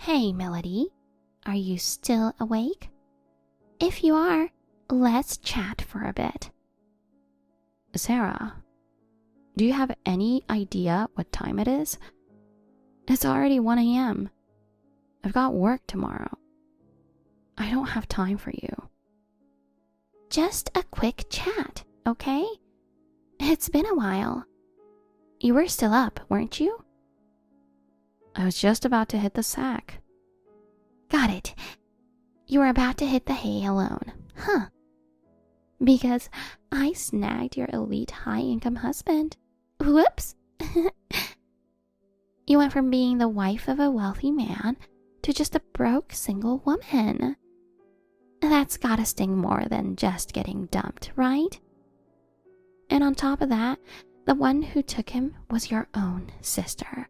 Hey, Melody, are you still awake? If you are, let's chat for a bit. Sarah, do you have any idea what time it is? It's already 1 a.m. I've got work tomorrow. I don't have time for you. Just a quick chat, okay? It's been a while. You were still up, weren't you? I was just about to hit the sack. Got it. You were about to hit the hay alone, huh? Because I snagged your elite high-income husband. Whoops. You went from being the wife of a wealthy man to just a broke single woman. That's gotta sting more than just getting dumped, right? And on top of that, the one who took him was your own sister.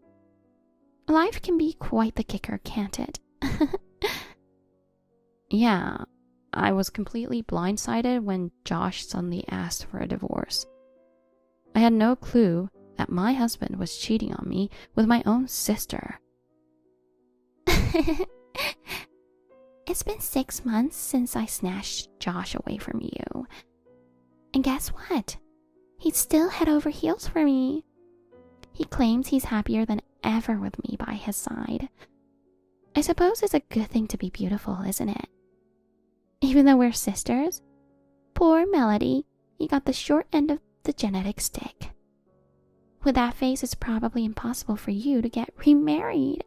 Life can be quite the kicker, can't it? Yeah, I was completely blindsided when Josh suddenly asked for a divorce. I had no clue that my husband was cheating on me with my own sister. It's been 6 months since I snatched Josh away from you. And guess what? He's still head over heels for me. He claims he's happier than ever with me by his side. I suppose it's a good thing to be beautiful, isn't it? Even though we're sisters, poor Melody, you got the short end of the genetic stick. With that face, it's probably impossible for you to get remarried.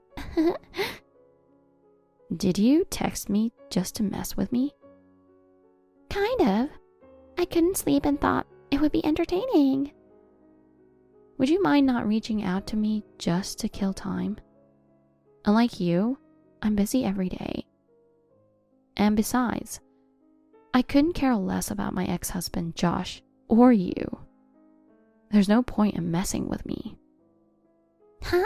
Did you text me just to mess with me? Kind of. I couldn't sleep and thought it would be entertaining. Would you mind not reaching out to me just to kill time? Unlike you, I'm busy every day. And besides, I couldn't care less about my ex-husband Josh or you. There's no point in messing with me. Huh?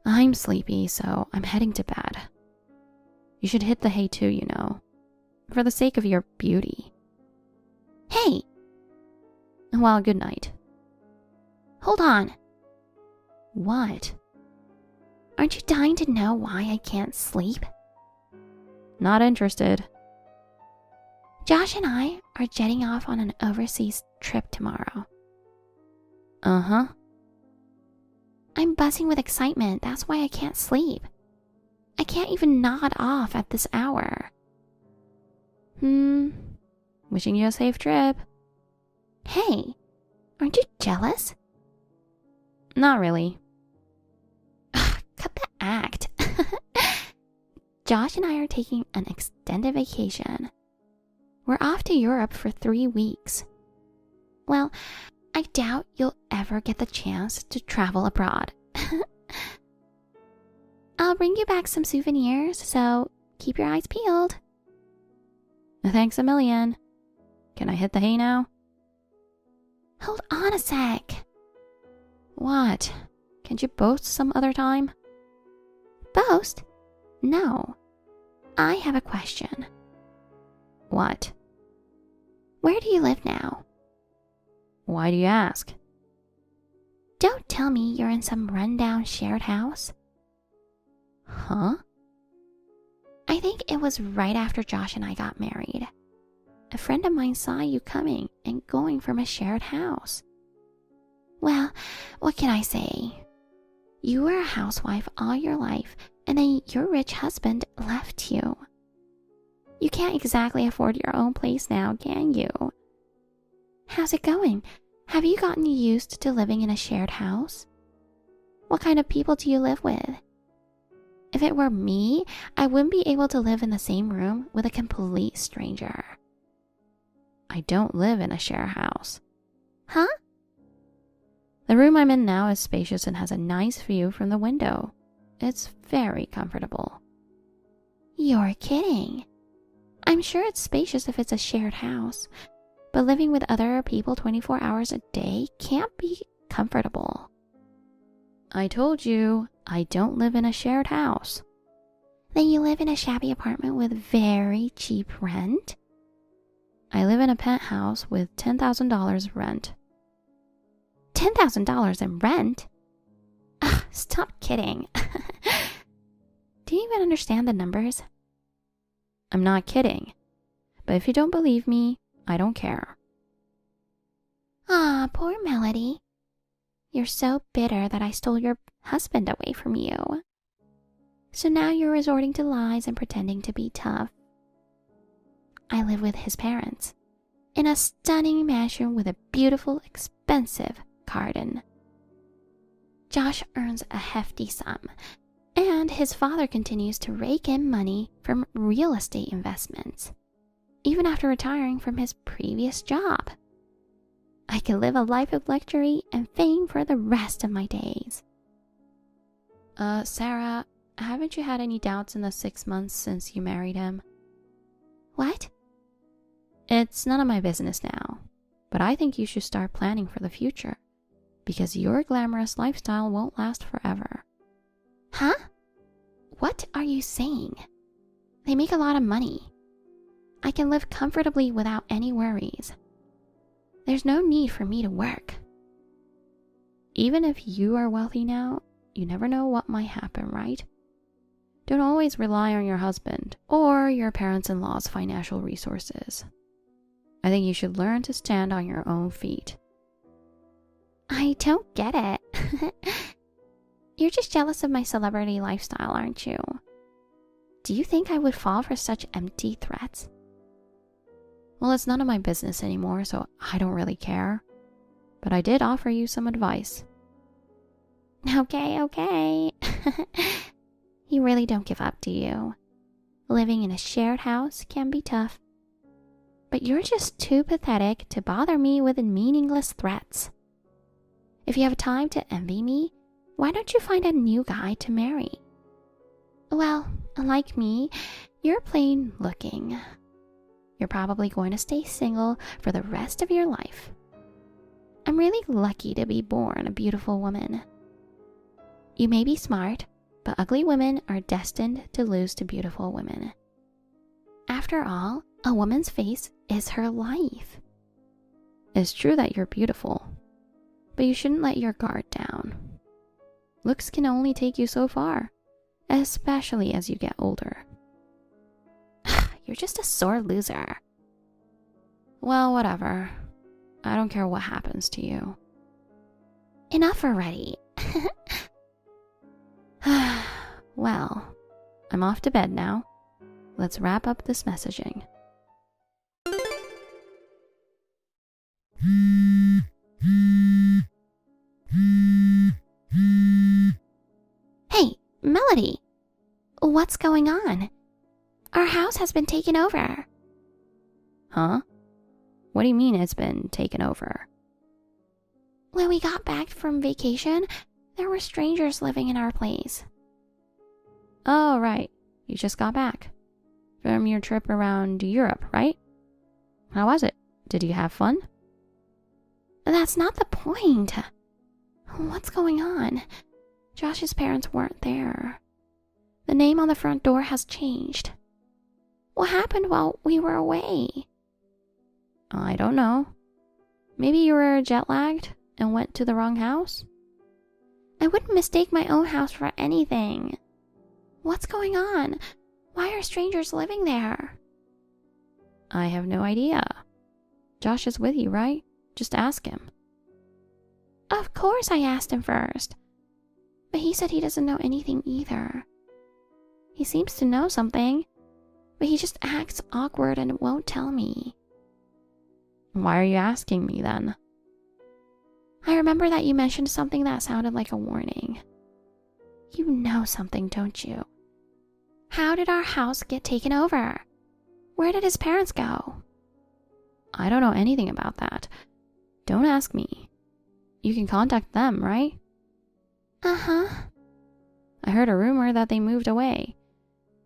I'm sleepy, so I'm heading to bed. You should hit the hay too, you know, for the sake of your beauty. Hey! Well, good night. Hold on. What? Aren't you dying to know why I can't sleep? Not interested. Josh and I are jetting off on an overseas trip tomorrow. Uh-huh. I'm buzzing with excitement. That's why I can't sleep. I can't even nod off at this hour. Wishing you a safe trip. Hey, aren't you jealous? Not really. Cut the act. Josh and I are taking an extended vacation. We're off to Europe for 3 weeks. Well, I doubt you'll ever get the chance to travel abroad. I'll bring you back some souvenirs, so keep your eyes peeled. Thanks a million. Can I hit the hay now? Hold on a sec. What? Can't you boast some other time? Boast? No. I have a question. What? Where do you live now? Why do you ask? Don't tell me you're in some rundown shared house. Huh? I think it was right after Josh and I got married. A friend of mine saw you coming and going from a shared house. Well, what can I say? You were a housewife all your life, and then your rich husband left you. You can't exactly afford your own place now, can you? How's it going? Have you gotten used to living in a shared house? What kind of people do you live with? If it were me, I wouldn't be able to live in the same room with a complete stranger. I don't live in a share house. Huh? The room I'm in now is spacious and has a nice view from the window. It's very comfortable. You're kidding. I'm sure it's spacious if it's a shared house, but living with other people 24 hours a day can't be comfortable. I told you, I don't live in a shared house. Then you live in a shabby apartment with very cheap rent? I live in a penthouse with $10,000 rent. $10,000 in rent? Ugh, stop kidding. Do you even understand the numbers? I'm not kidding. But if you don't believe me, I don't care. Ah, poor Melody. You're so bitter that I stole your husband away from you. So now you're resorting to lies and pretending to be tough. I live with his parents in a stunning mansion with a beautiful, expensive garden. Josh earns a hefty sum, and his father continues to rake in money from real estate investments, even after retiring from his previous job. I can live a life of luxury and fame for the rest of my days. Sarah, haven't you had any doubts in the 6 months since you married him? What? It's none of my business now, but I think you should start planning for the future, because your glamorous lifestyle won't last forever. Huh? What are you saying? They make a lot of money. I can live comfortably without any worries. There's no need for me to work. Even if you are wealthy now, you never know what might happen, right? Don't always rely on your husband or your parents-in-law's financial resources. I think you should learn to stand on your own feet. I don't get it. You're just jealous of my celebrity lifestyle, aren't you? Do you think I would fall for such empty threats? Well, it's none of my business anymore, so I don't really care. But I did offer you some advice. Okay. You really don't give up, do you? Living in a shared house can be tough. But you're just too pathetic to bother me with meaningless threats. If you have time to envy me, why don't you find a new guy to marry? Well, unlike me, you're plain looking. You're probably going to stay single for the rest of your life. I'm really lucky to be born a beautiful woman. You may be smart, but ugly women are destined to lose to beautiful women. After all, a woman's face is her life. It's true that you're beautiful, but you shouldn't let your guard down. Looks can only take you so far, especially as you get older. You're just a sore loser. Well, whatever. I don't care what happens to you. Enough already. Well, I'm off to bed now. Let's wrap up this messaging. Hey, Melody. What's going on? Our house has been taken over. Huh? What do you mean it's been taken over? When we got back from vacation, there were strangers living in our place. Oh, right. You just got back from your trip around Europe, right? How was it? Did you have fun? That's not the point. What's going on? Josh's parents weren't there. The name on the front door has changed. What happened while we were away? I don't know. Maybe you were jet lagged and went to the wrong house? I wouldn't mistake my own house for anything. What's going on? Why are strangers living there? I have no idea. Josh is with you, right? Just ask him. Of course I asked him first. But he said he doesn't know anything either. He seems to know something, but he just acts awkward and won't tell me. Why are you asking me then? I remember that you mentioned something that sounded like a warning. You know something, don't you? How did our house get taken over? Where did his parents go? I don't know anything about that. Don't ask me. You can contact them, right? Uh-huh. I heard a rumor that they moved away,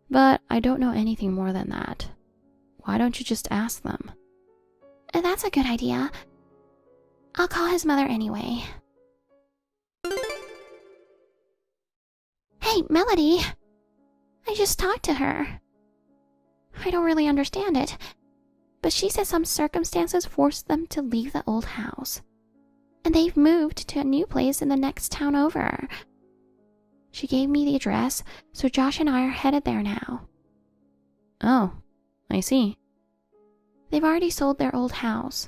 but I don't know anything more than that. Why don't you just ask them? That's a good idea. I'll call his mother anyway. Hey, Melody. I just talked to her. I don't really understand it, but she says some circumstances forced them to leave the old house, and they've moved to a new place in the next town over. She gave me the address, so Josh and I are headed there now. Oh, I see. They've already sold their old house.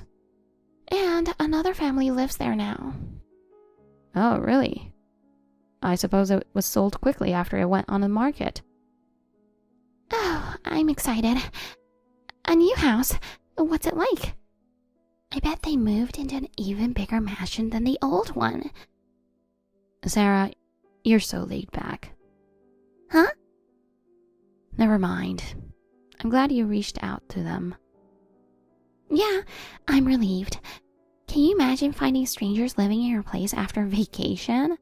And another family lives there now. Oh, really? I suppose it was sold quickly after it went on the market. Oh, I'm excited. A new house. What's it like? I bet they moved into an even bigger mansion than the old one. Sarah, you're so laid back. Huh? Never mind. I'm glad you reached out to them. Yeah, I'm relieved. Can you imagine finding strangers living in your place after vacation?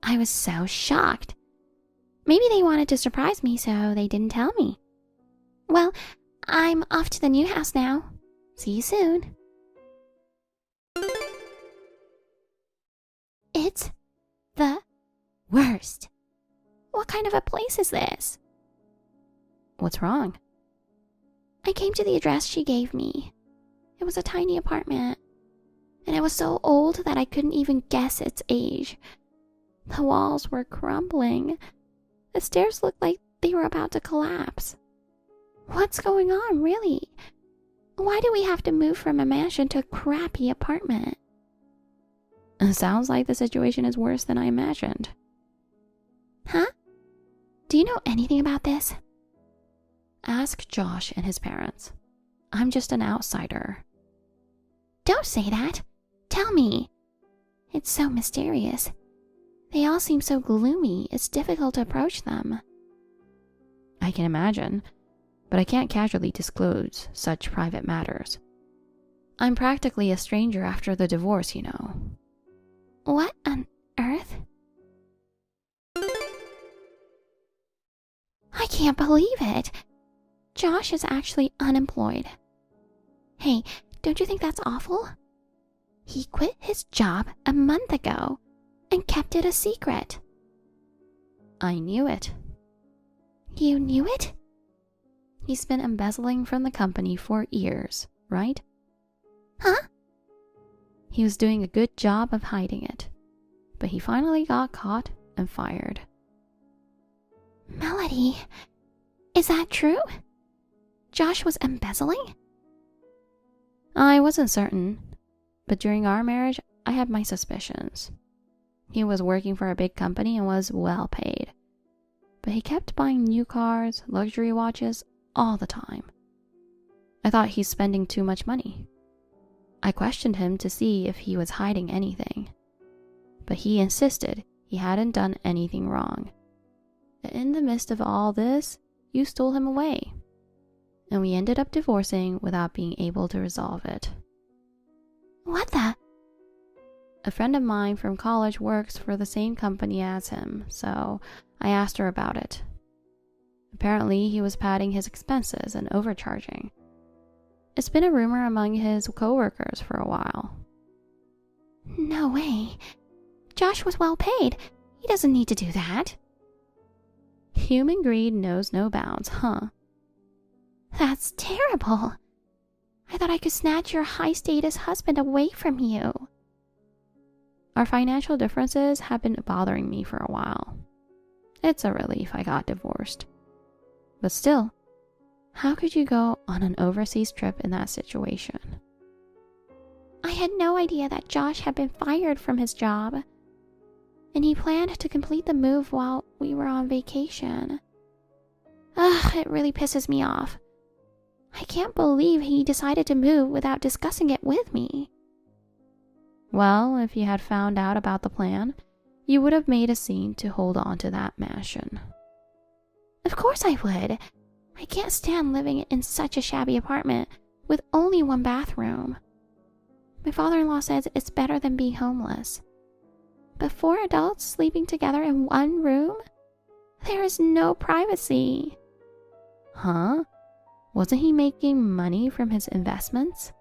I was so shocked. Maybe they wanted to surprise me, so they didn't tell me. Well, I'm off to the new house now. See you soon. It's the worst. What kind of a place is this? What's wrong? I came to the address she gave me. It was a tiny apartment, and it was so old that I couldn't even guess its age. The walls were crumbling. The stairs looked like they were about to collapse. What's going on, really? Why do we have to move from a mansion to a crappy apartment? It sounds like the situation is worse than I imagined. Huh? Do you know anything about this? Ask Josh and his parents. I'm just an outsider. Don't say that. Tell me. It's so mysterious. They all seem so gloomy, it's difficult to approach them. I can imagine, but I can't casually disclose such private matters. I'm practically a stranger after the divorce, you know. What on earth? I can't believe it. Josh is actually unemployed. Hey, don't you think that's awful? He quit his job a month ago and kept it a secret. I knew it. You knew it? He's been embezzling from the company for years, right? Huh? He was doing a good job of hiding it, but he finally got caught and fired. Melody, is that true? Josh was embezzling? I wasn't certain, but during our marriage, I had my suspicions. He was working for a big company and was well paid, but he kept buying new cars, luxury watches, all the time. I thought he's spending too much money. I questioned him to see if he was hiding anything, but he insisted he hadn't done anything wrong. In the midst of all this, you stole him away, and we ended up divorcing without being able to resolve it. What the? A friend of mine from college works for the same company as him, so I asked her about it. Apparently, he was padding his expenses and overcharging. It's been a rumor among his coworkers for a while. No way. Josh was well paid. He doesn't need to do that. Human greed knows no bounds, huh? That's terrible. I thought I could snatch your high-status husband away from you. Our financial differences have been bothering me for a while. It's a relief I got divorced. But still, how could you go on an overseas trip in that situation? I had no idea that Josh had been fired from his job, and he planned to complete the move while we were on vacation. Ugh, it really pisses me off. I can't believe he decided to move without discussing it with me. Well, if you had found out about the plan, you would have made a scene to hold on to that mansion. Of course I would. I can't stand living in such a shabby apartment with only one bathroom. My father-in-law says it's better than being homeless. But 4 adults sleeping together in one room? There is no privacy. Huh? Wasn't he making money from his investments?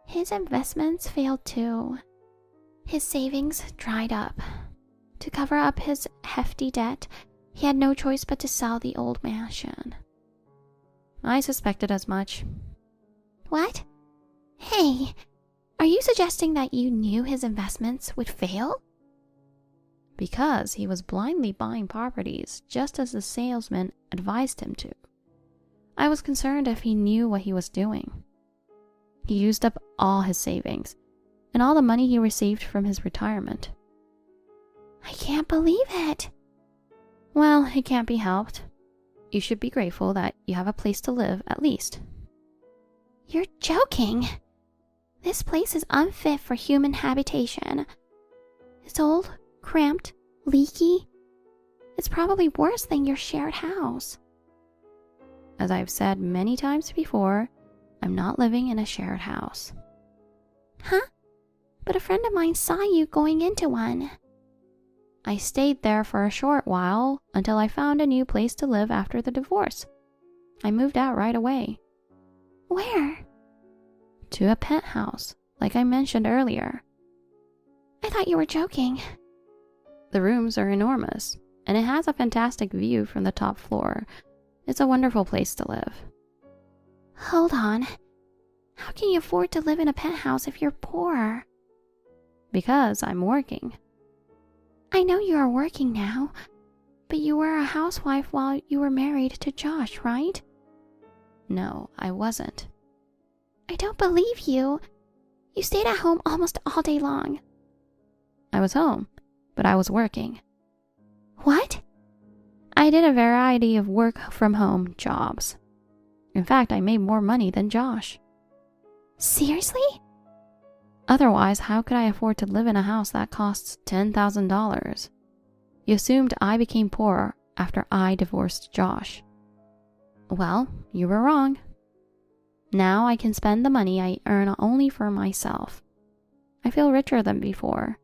His investments failed too. His savings dried up. To cover up his hefty debt, he had no choice but to sell the old mansion. I suspected as much. What? Hey, are you suggesting that you knew his investments would fail? because he was blindly buying properties just as the salesman advised him to. I was concerned if he knew what he was doing. He used up all his savings and all the money he received from his retirement. I can't believe it. Well, it can't be helped. You should be grateful that you have a place to live, at least. You're joking. This place is unfit for human habitation. It's old, cramped, leaky. It's probably worse than your shared house. As I've said many times before, I'm not living in a shared house. Huh? But a friend of mine saw you going into one. I stayed there for a short while until I found a new place to live after the divorce. I moved out right away. Where? To a penthouse, like I mentioned earlier. I thought you were joking. The rooms are enormous, and it has a fantastic view from the top floor. It's a wonderful place to live. Hold on. How can you afford to live in a penthouse if you're poor? Because I'm working. I know you are working now, but you were a housewife while you were married to Josh, right? No, I wasn't. I don't believe you. You stayed at home almost all day long. I was home, but I was working. What? I did a variety of work from home jobs. In fact, I made more money than Josh. Seriously? Otherwise, how could I afford to live in a house that costs $10,000? You assumed I became poor after I divorced Josh. Well, you were wrong. Now I can spend the money I earn only for myself. I feel richer than before.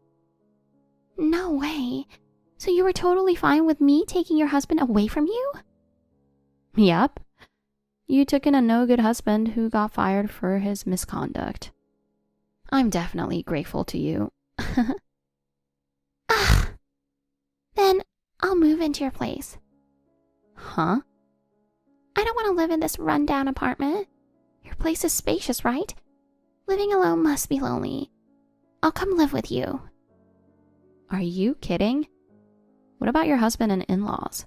No way. So you were totally fine with me taking your husband away from you? Yep. You took in a no-good husband who got fired for his misconduct. I'm definitely grateful to you. Then I'll move into your place. Huh? I don't want to live in this run-down apartment. Your place is spacious, right? Living alone must be lonely. I'll come live with you. Are you kidding? What about your husband and in-laws?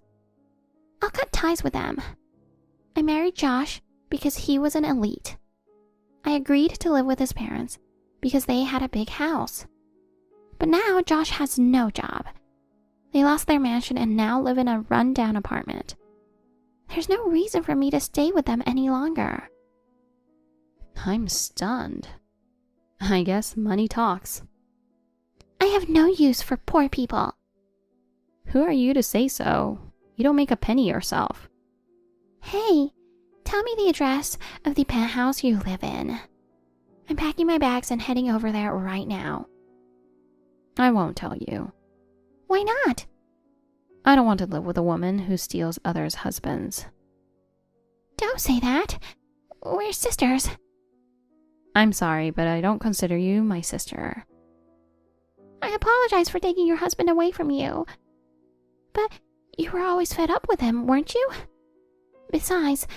I'll cut ties with them. I married Josh because he was an elite. I agreed to live with his parents because they had a big house. But now Josh has no job. They lost their mansion and now live in a run-down apartment. There's no reason for me to stay with them any longer. I'm stunned. I guess money talks. I have no use for poor people. Who are you to say so? You don't make a penny yourself. Hey, tell me the address of the penthouse you live in. I'm packing my bags and heading over there right now. I won't tell you. Why not? I don't want to live with a woman who steals others' husbands. Don't say that. We're sisters. I'm sorry, but I don't consider you my sister. I apologize for taking your husband away from you. But you were always fed up with him, weren't you? Besides,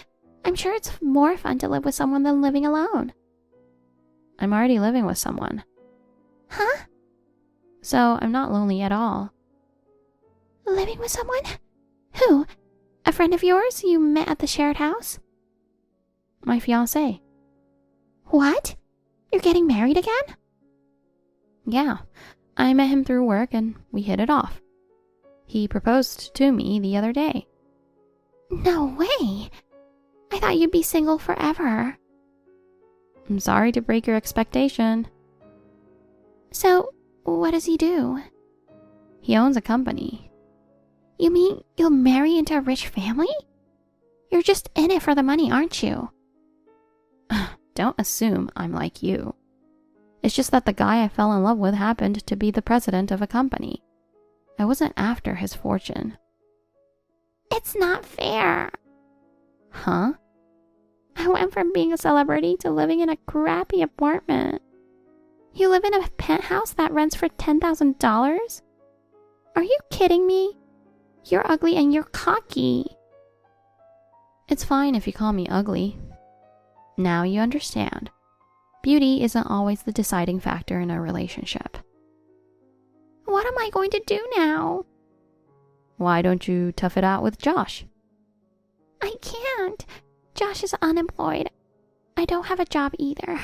I'm sure it's more fun to live with someone than living alone. I'm already living with someone. Huh? So I'm not lonely at all. Living with someone? Who? A friend of yours you met at the shared house? My fiancé. What? You're getting married again? Yeah, I met him through work and we hit it off. He proposed to me the other day. No way. I thought you'd be single forever. I'm sorry to break your expectation. So, what does he do? He owns a company. You mean you'll marry into a rich family? You're just in it for the money, aren't you? Don't assume I'm like you. It's just that the guy I fell in love with happened to be the president of a company. I wasn't after his fortune. It's not fair. Huh? I went from being a celebrity to living in a crappy apartment. You live in a penthouse that rents for $10,000? Are you kidding me? You're ugly and you're cocky. It's fine if you call me ugly. Now you understand. Beauty isn't always the deciding factor in a relationship. What am I going to do now? Why don't you tough it out with Josh? I can't. Josh is unemployed. I don't have a job either.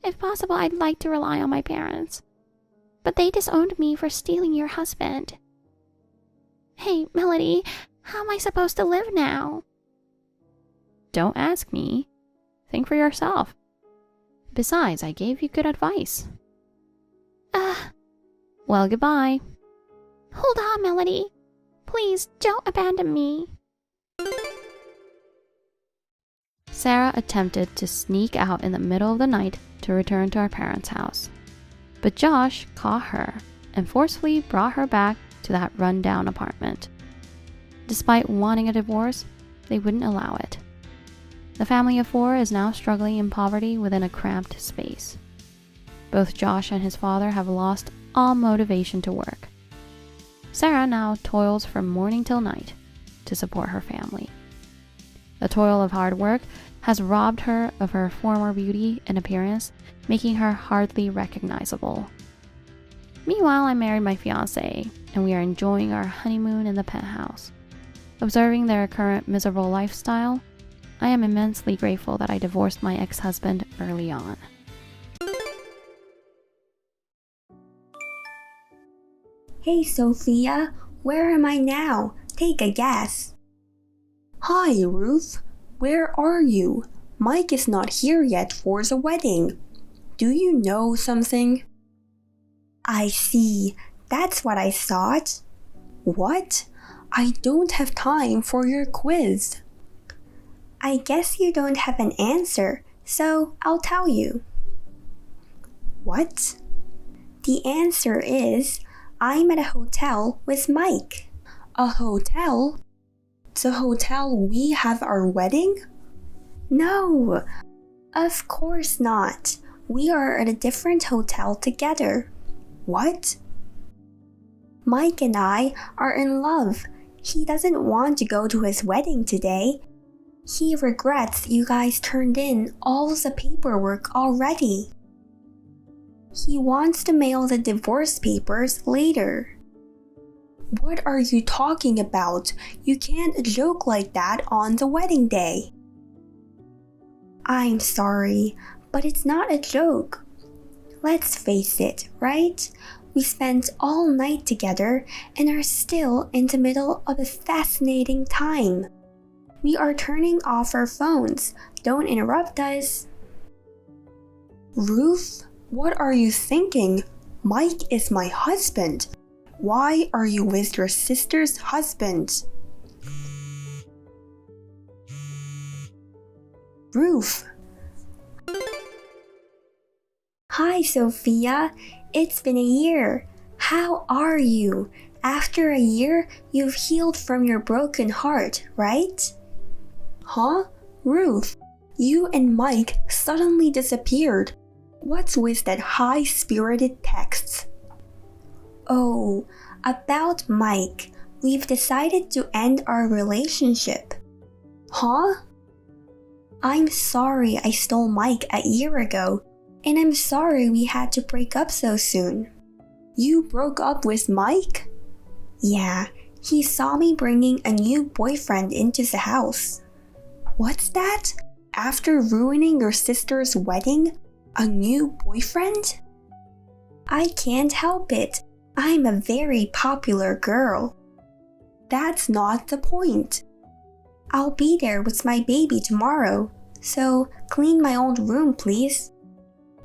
If possible, I'd like to rely on my parents. But they disowned me for stealing your husband. Hey, Melody, how am I supposed to live now? Don't ask me. Think for yourself. Besides, I gave you good advice. Well, goodbye. Hold on, Melody. Please, don't abandon me. Sarah attempted to sneak out in the middle of the night to return to her parents' house. But Josh caught her and forcefully brought her back to that run-down apartment. Despite wanting a divorce, they wouldn't allow it. The family of 4 is now struggling in poverty within a cramped space. Both Josh and his father have lost all motivation to work. Sarah now toils from morning till night to support her family. The toil of hard work has robbed her of her former beauty and appearance, making her hardly recognizable. Meanwhile, I married my fiancé, and we are enjoying our honeymoon in the penthouse. Observing their current miserable lifestyle, I am immensely grateful that I divorced my ex-husband early on. Hey Sophia, where am I now? Take a guess. Hi Ruth, where are you? Mike is not here yet for the wedding. Do you know something? I see, that's what I thought. What? I don't have time for your quiz. I guess you don't have an answer, so I'll tell you. What? The answer is, I'm at a hotel with Mike. A hotel? The hotel we have our wedding? No, of course not. We are at a different hotel together. What? Mike and I are in love. He doesn't want to go to his wedding today. He regrets you guys turned in all the paperwork already. He wants to mail the divorce papers later. What are you talking about? You can't joke like that on the wedding day. I'm sorry, but it's not a joke. Let's face it, right? We spent all night together and are still in the middle of a fascinating time. We are turning off our phones. Don't interrupt us. Ruth, what are you thinking? Mike is my husband. Why are you with your sister's husband? Ruth. Hi, Sophia. It's been a year. How are you? After a year, you've healed from your broken heart, right? Huh? Ruth, you and Mike suddenly disappeared. What's with that high-spirited text? Oh, about Mike. We've decided to end our relationship. Huh? I'm sorry I stole Mike a year ago, and I'm sorry we had to break up so soon. You broke up with Mike? Yeah, he saw me bringing a new boyfriend into the house. What's that? After ruining your sister's wedding? A new boyfriend? I can't help it. I'm a very popular girl. That's not the point. I'll be there with my baby tomorrow, so clean my old room, please.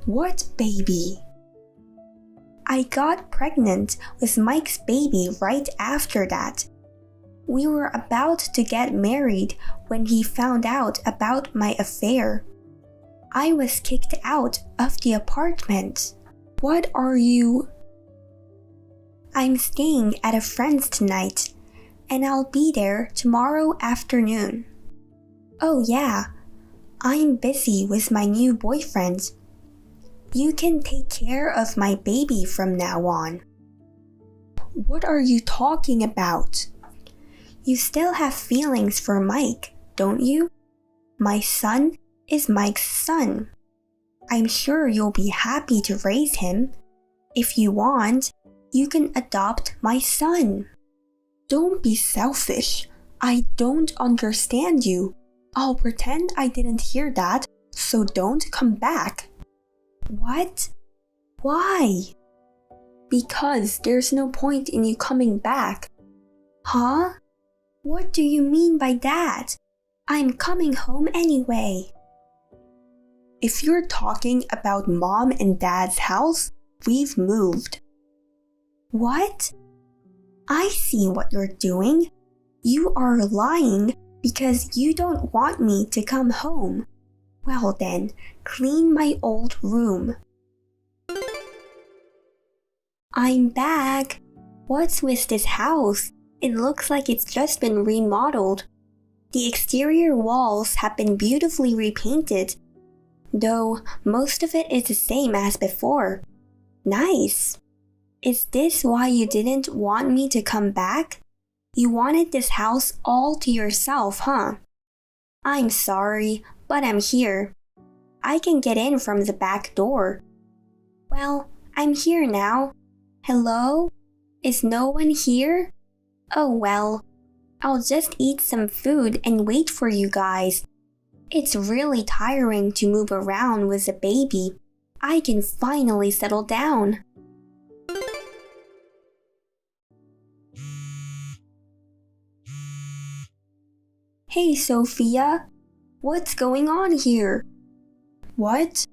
What baby? I got pregnant with Mike's baby right after that. We were about to get married when he found out about my affair. I was kicked out of the apartment. What are you? I'm staying at a friend's tonight, and I'll be there tomorrow afternoon. Oh yeah, I'm busy with my new boyfriend. You can take care of my baby from now on. What are you talking about? You still have feelings for Mike, don't you? My son is Mike's son. I'm sure you'll be happy to raise him. If you want, you can adopt my son. Don't be selfish. I don't understand you. I'll pretend I didn't hear that, so don't come back. What? Why? Because there's no point in you coming back. Huh? What do you mean by that? I'm coming home anyway. If you're talking about Mom and Dad's house, we've moved. What? I see what you're doing. You are lying because you don't want me to come home. Well then, clean my old room. I'm back. What's with this house? It looks like it's just been remodeled. The exterior walls have been beautifully repainted, though most of it is the same as before. Nice. Is this why you didn't want me to come back? You wanted this house all to yourself, huh? I'm sorry, but I'm here. I can get in from the back door. Well, I'm here now. Hello? Is no one here? Oh well, I'll just eat some food and wait for you guys. It's really tiring to move around with a baby. I can finally settle down. Hey Sophia, what's going on here? What?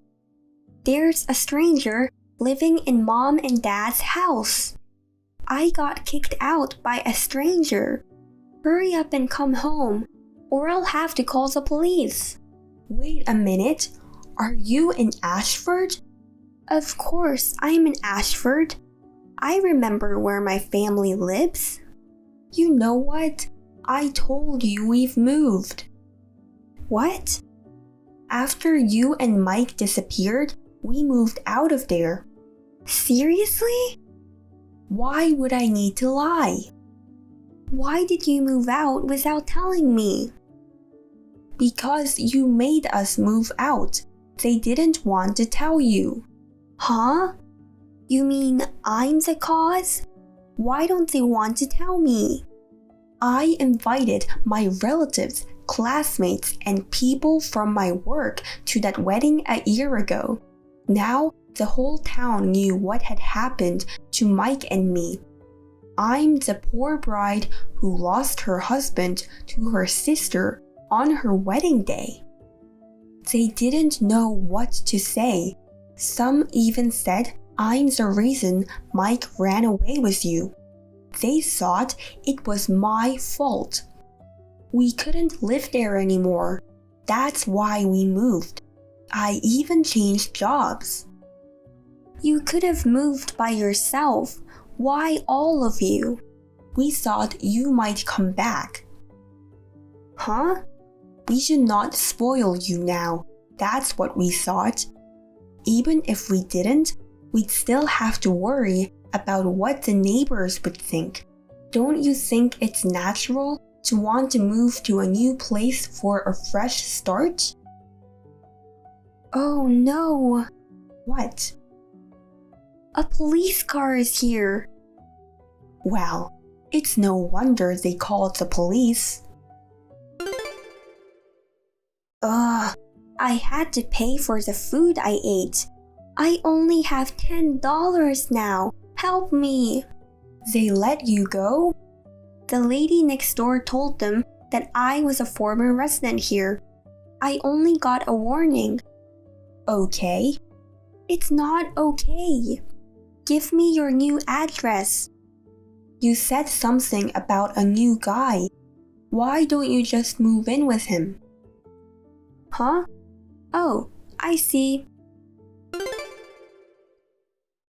There's a stranger living in Mom and Dad's house. I got kicked out by a stranger. Hurry up and come home, or I'll have to call the police. Wait a minute, are you in Ashford? Of course, I'm in Ashford. I remember where my family lives. You know what? I told you we've moved. What? After you and Mike disappeared, we moved out of there. Seriously? Why would I need to lie? Why did you move out without telling me? Because you made us move out. They didn't want to tell you. Huh? You mean I'm the cause? Why don't they want to tell me? I invited my relatives, classmates, and people from my work to that wedding a year ago. Now, the whole town knew what had happened to Mike and me. I'm the poor bride who lost her husband to her sister on her wedding day. They didn't know what to say. Some even said I'm the reason Mike ran away with you. They thought it was my fault. We couldn't live there anymore. That's why we moved. I even changed jobs. You could have moved by yourself. Why all of you? We thought you might come back. Huh? We should not spoil you now. That's what we thought. Even if we didn't, we'd still have to worry about what the neighbors would think. Don't you think it's natural to want to move to a new place for a fresh start? Oh no! What? A police car is here! Well, it's no wonder they called the police. Ugh, I had to pay for the food I ate. I only have $10 now. Help me! They let you go? The lady next door told them that I was a former resident here. I only got a warning. Okay. It's not okay. Give me your new address. You said something about a new guy. Why don't you just move in with him? Huh? Oh, I see.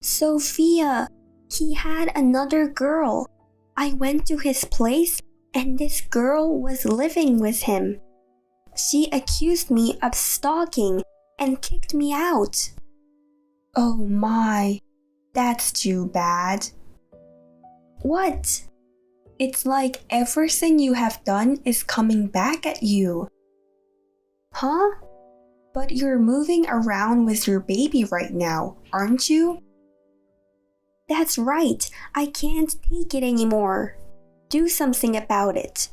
Sophia, he had another girl. I went to his place and this girl was living with him. She accused me of stalking and kicked me out. Oh my, that's too bad. What? It's like everything you have done is coming back at you. Huh? But you're moving around with your baby right now, aren't you? That's right. I can't take it anymore. Do something about it.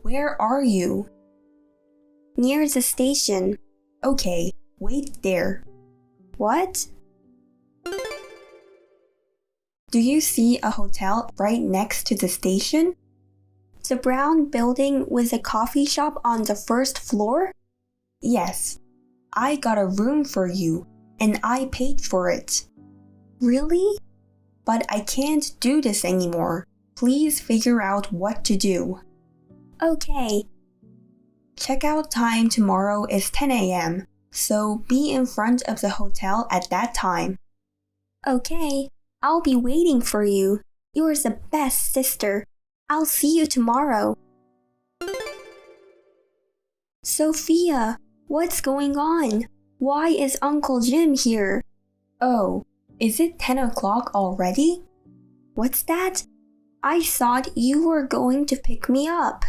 Where are you? Near the station. Okay, wait there. What? Do you see a hotel right next to the station? The brown building with a coffee shop on the first floor? Yes. I got a room for you, and I paid for it. Really? But I can't do this anymore. Please figure out what to do. Okay. Checkout time tomorrow is 10 a.m., so be in front of the hotel at that time. Okay, I'll be waiting for you. You're the best sister. I'll see you tomorrow. Sophia, what's going on? Why is Uncle Jim here? Oh, is it 10 o'clock already? What's that? I thought you were going to pick me up.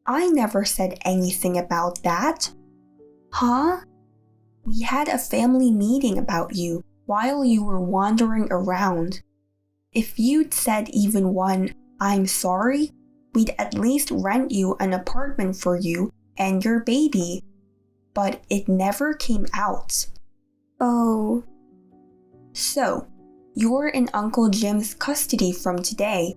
I never said anything about that. Huh? We had a family meeting about you while you were wandering around. If you'd said even one, "I'm sorry," we'd at least rent you an apartment for you and your baby. But it never came out. Oh. So, you're in Uncle Jim's custody from today.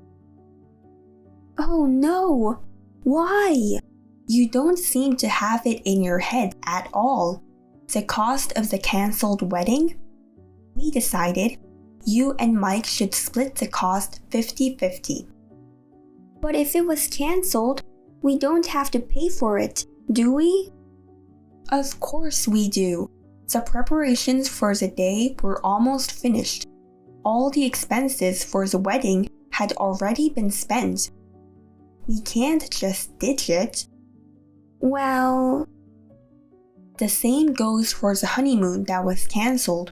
Oh no! Why? You don't seem to have it in your head at all. The cost of the cancelled wedding? We decided you and Mike should split the cost 50-50. But if it was cancelled, we don't have to pay for it, do we? Of course we do. The preparations for the day were almost finished. All the expenses for the wedding had already been spent. We can't just ditch it. Well, the same goes for the honeymoon that was cancelled.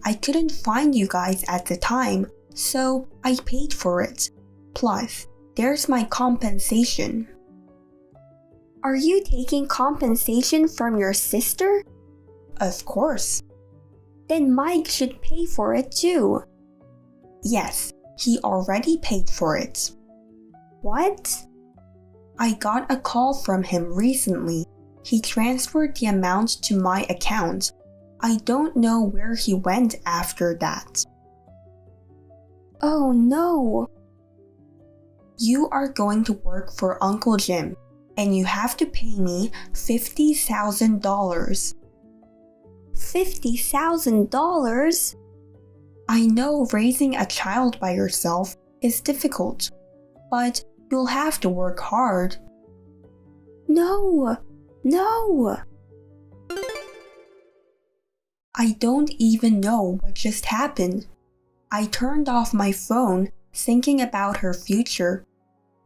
I couldn't find you guys at the time, so I paid for it. Plus, there's my compensation. Are you taking compensation from your sister? Of course. Then Mike should pay for it too. Yes, he already paid for it. What? I got a call from him recently. He transferred the amount to my account. I don't know where he went after that. Oh no! You are going to work for Uncle Jim, and you have to pay me $50,000. $50,000? I know raising a child by yourself is difficult, but you'll have to work hard. No! No! I don't even know what just happened. I turned off my phone thinking about her future.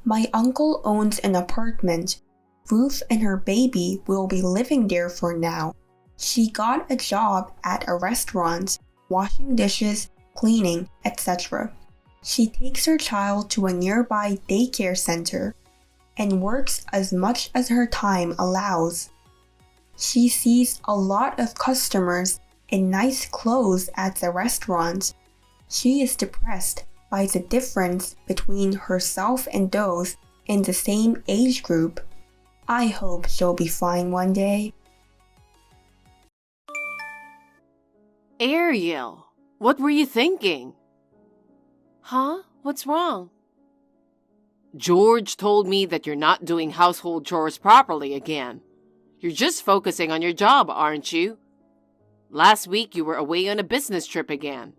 My uncle owns an apartment. Ruth and her baby will be living there for now. She got a job at a restaurant, washing dishes, cleaning, etc. She takes her child to a nearby daycare center and works as much as her time allows. She sees a lot of customers in nice clothes at the restaurant. She is depressed by the difference between herself and those in the same age group. I hope she'll be fine one day. Ariel, what were you thinking? Huh? What's wrong? George told me that you're not doing household chores properly again. You're just focusing on your job, aren't you? Last week you were away on a business trip again.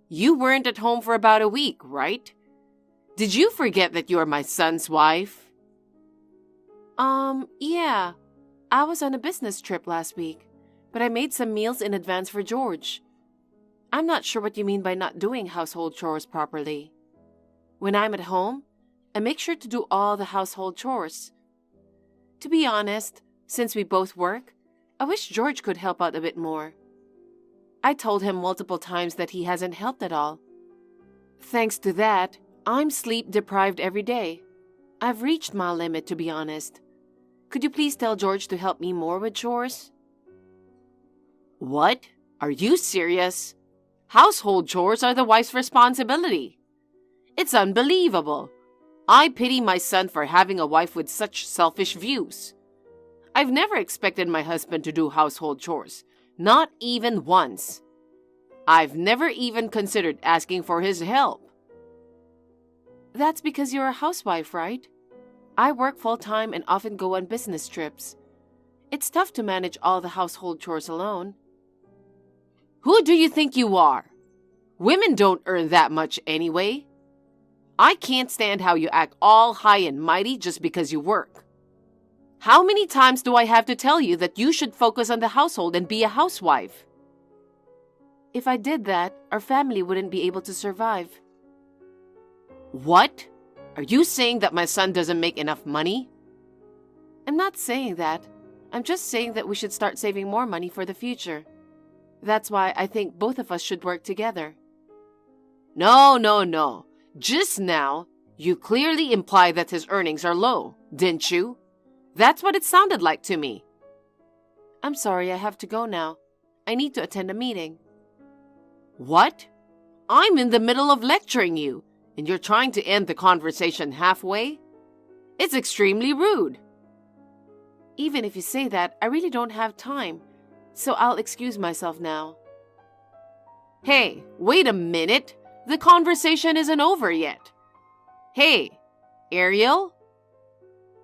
You weren't at home for about a week, right? Did you forget that you're my son's wife? Yeah. I was on a business trip last week, but I made some meals in advance for George. I'm not sure what you mean by not doing household chores properly. When I'm at home, I make sure to do all the household chores. To be honest, since we both work, I wish George could help out a bit more. I told him multiple times that he hasn't helped at all. Thanks to that, I'm sleep deprived every day. I've reached my limit, to be honest. Could you please tell George to help me more with chores? What? Are you serious? Household chores are the wife's responsibility. It's unbelievable. I pity my son for having a wife with such selfish views. I've never expected my husband to do household chores, not even once. I've never even considered asking for his help. That's because you're a housewife, right? I work full-time and often go on business trips. It's tough to manage all the household chores alone. Who do you think you are? Women don't earn that much anyway. I can't stand how you act all high and mighty just because you work. How many times do I have to tell you that you should focus on the household and be a housewife? If I did that, our family wouldn't be able to survive. What? Are you saying that my son doesn't make enough money? I'm not saying that. I'm just saying that we should start saving more money for the future. That's why I think both of us should work together. No. Just now, you clearly implied that his earnings are low, didn't you? That's what it sounded like to me. I'm sorry, I have to go now. I need to attend a meeting. What? I'm in the middle of lecturing you, and you're trying to end the conversation halfway? It's extremely rude. Even if you say that, I really don't have time, so I'll excuse myself now. Hey, wait a minute. The conversation isn't over yet. Hey, Ariel?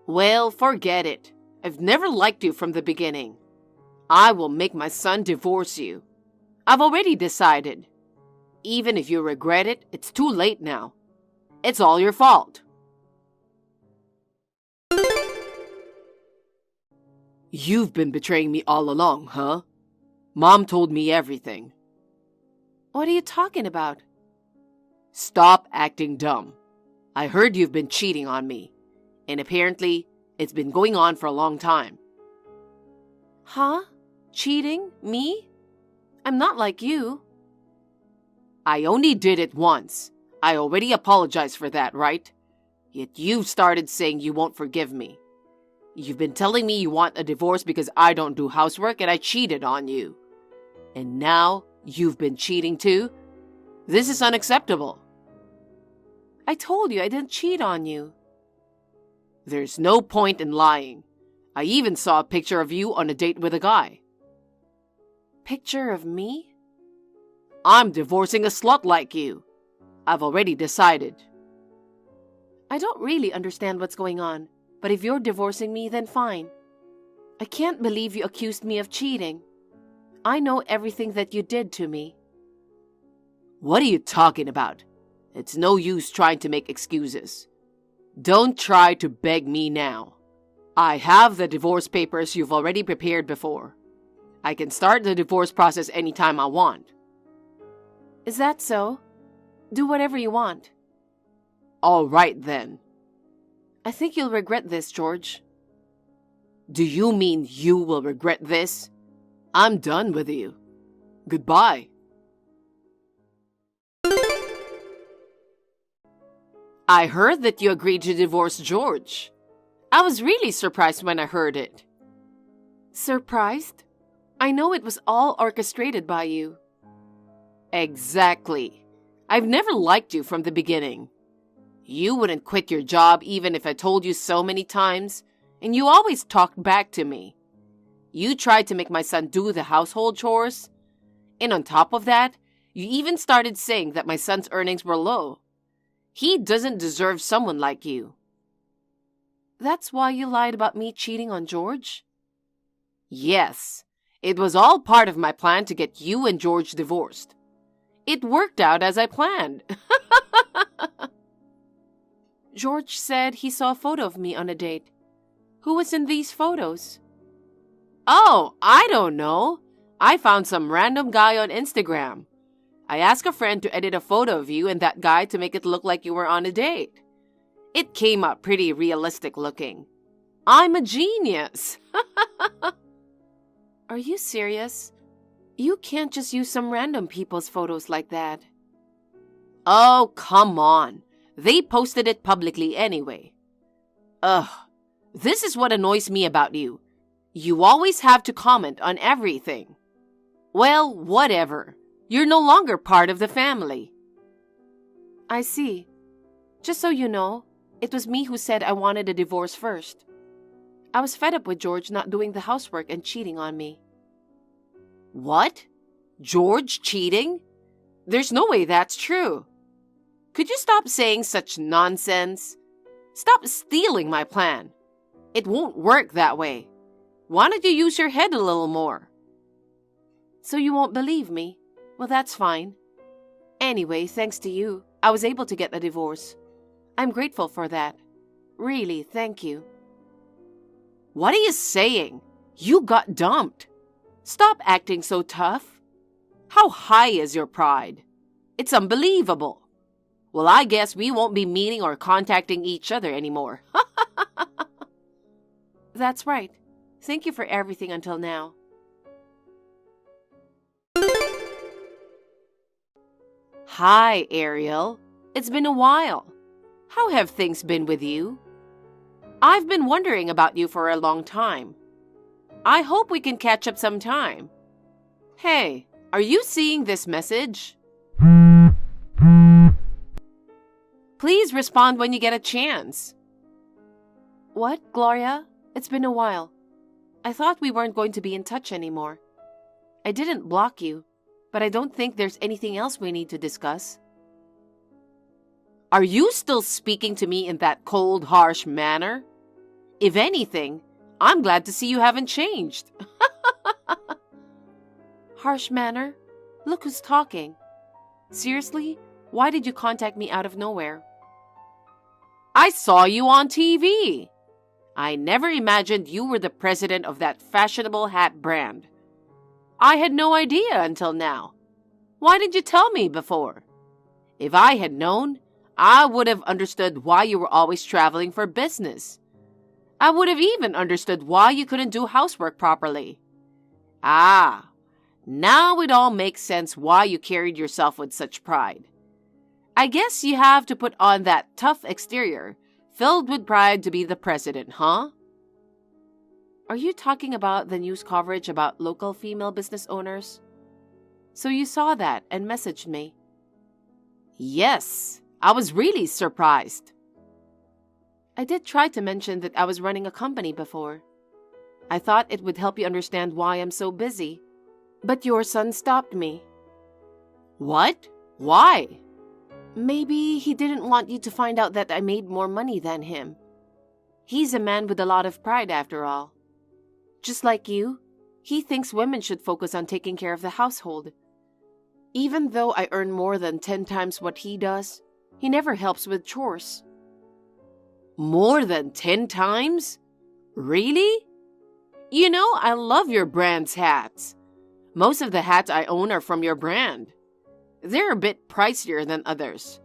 Well, forget it. I've never liked you from the beginning. I will make my son divorce you. I've already decided. Even if you regret it, it's too late now. It's all your fault. You've been betraying me all along, huh? Mom told me everything. What are you talking about? Stop acting dumb. I heard you've been cheating on me, and apparently it's been going on for a long time. Huh? Cheating? Me? I'm not like you. I only did it once. I already apologized for that, right? Yet you've started saying you won't forgive me. You've been telling me you want a divorce because I don't do housework and I cheated on you. And now you've been cheating too? This is unacceptable. I told you I didn't cheat on you. There's no point in lying. I even saw a picture of you on a date with a guy. Picture of me? I'm divorcing a slut like you. I've already decided. I don't really understand what's going on, but if you're divorcing me, then fine. I can't believe you accused me of cheating. I know everything that you did to me. What are you talking about? It's no use trying to make excuses. Don't try to beg me now. I have the divorce papers you've already prepared before. I can start the divorce process anytime I want. Is that so? Do whatever you want. All right then. I think you'll regret this, George. Do you mean you will regret this? I'm done with you. Goodbye. I heard that you agreed to divorce George. I was really surprised when I heard it. Surprised? I know it was all orchestrated by you. Exactly. I've never liked you from the beginning. You wouldn't quit your job even if I told you so many times, and you always talked back to me. You tried to make my son do the household chores, and on top of that, you even started saying that my son's earnings were low. He doesn't deserve someone like you. That's why you lied about me cheating on George? Yes, it was all part of my plan to get you and George divorced. It worked out as I planned. George said he saw a photo of me on a date. Who was in these photos? Oh, I don't know. I found some random guy on Instagram. I asked a friend to edit a photo of you and that guy to make it look like you were on a date. It came out pretty realistic looking. I'm a genius. Are you serious? You can't just use some random people's photos like that. Oh, come on. They posted it publicly anyway. Ugh, this is what annoys me about you. You always have to comment on everything. Well, whatever. You're no longer part of the family. I see. Just so you know, it was me who said I wanted a divorce first. I was fed up with George not doing the housework and cheating on me. What? George cheating? There's no way that's true. Could you stop saying such nonsense? Stop stealing my plan. It won't work that way. Why don't you use your head a little more? So you won't believe me? Well, that's fine. Anyway, thanks to you, I was able to get a divorce. I'm grateful for that. Really, thank you. What are you saying? You got dumped. Stop acting so tough. How high is your pride? It's unbelievable. Well, I guess we won't be meeting or contacting each other anymore. That's right. Thank you for everything until now. Hi, Ariel. It's been a while. How have things been with you? I've been wondering about you for a long time. I hope we can catch up sometime. Hey, are you seeing this message? Please respond when you get a chance. What, Gloria? It's been a while. I thought we weren't going to be in touch anymore. I didn't block you, but I don't think there's anything else we need to discuss. Are you still speaking to me in that cold, harsh manner? If anything, I'm glad to see you haven't changed. Harsh manner? Look who's talking. Seriously? Why did you contact me out of nowhere? I saw you on TV. I never imagined you were the president of that fashionable hat brand. I had no idea until now. Why didn't you tell me before? If I had known, I would have understood why you were always traveling for business. I would have even understood why you couldn't do housework properly. Ah, now it all makes sense why you carried yourself with such pride. I guess you have to put on that tough exterior, filled with pride to be the president, huh? Are you talking about the news coverage about local female business owners? So you saw that and messaged me. Yes, I was really surprised. I did try to mention that I was running a company before. I thought it would help you understand why I'm so busy. But your son stopped me. What? Why? Maybe he didn't want you to find out that I made more money than him. He's a man with a lot of pride after all. Just like you, he thinks women should focus on taking care of the household. Even though I earn more than 10 times what he does, he never helps with chores. More than 10 times? Really? You know, I love your brand's hats. Most of the hats I own are from your brand. They're a bit pricier than others.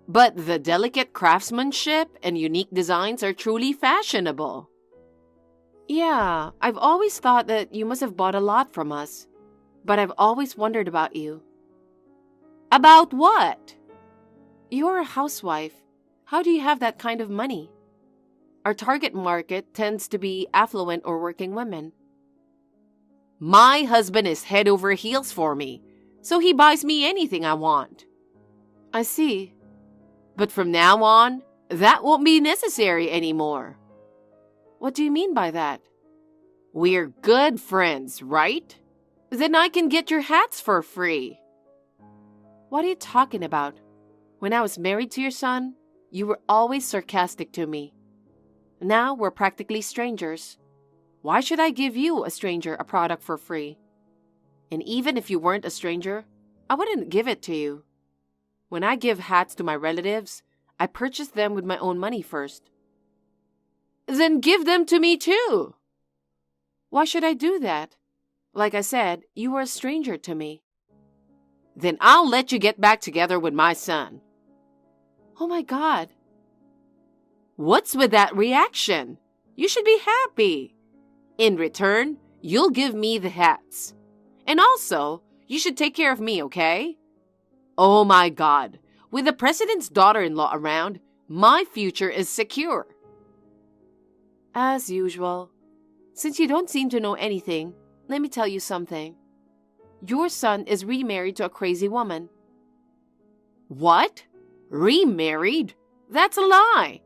But the delicate craftsmanship and unique designs are truly fashionable. Yeah, I've always thought that you must have bought a lot from us. But I've always wondered about you. About what? You're a housewife. How do you have that kind of money? Our target market tends to be affluent or working women. My husband is head over heels for me, so he buys me anything I want. I see. But from now on, that won't be necessary anymore. What do you mean by that? We're good friends, right? Then I can get your hats for free. What are you talking about? When I was married to your son, you were always sarcastic to me. Now we're practically strangers. Why should I give you, a stranger, a product for free? And even if you weren't a stranger, I wouldn't give it to you. When I give hats to my relatives, I purchase them with my own money first. Then give them to me too. Why should I do that? Like I said, you were a stranger to me. Then I'll let you get back together with my son. Oh my God. What's with that reaction? You should be happy. In return, you'll give me the hats. And also, you should take care of me, okay? Oh my God. With the president's daughter-in-law around, my future is secure. As usual. Since you don't seem to know anything, let me tell you something. Your son is remarried to a crazy woman." "What? Remarried? That's a lie.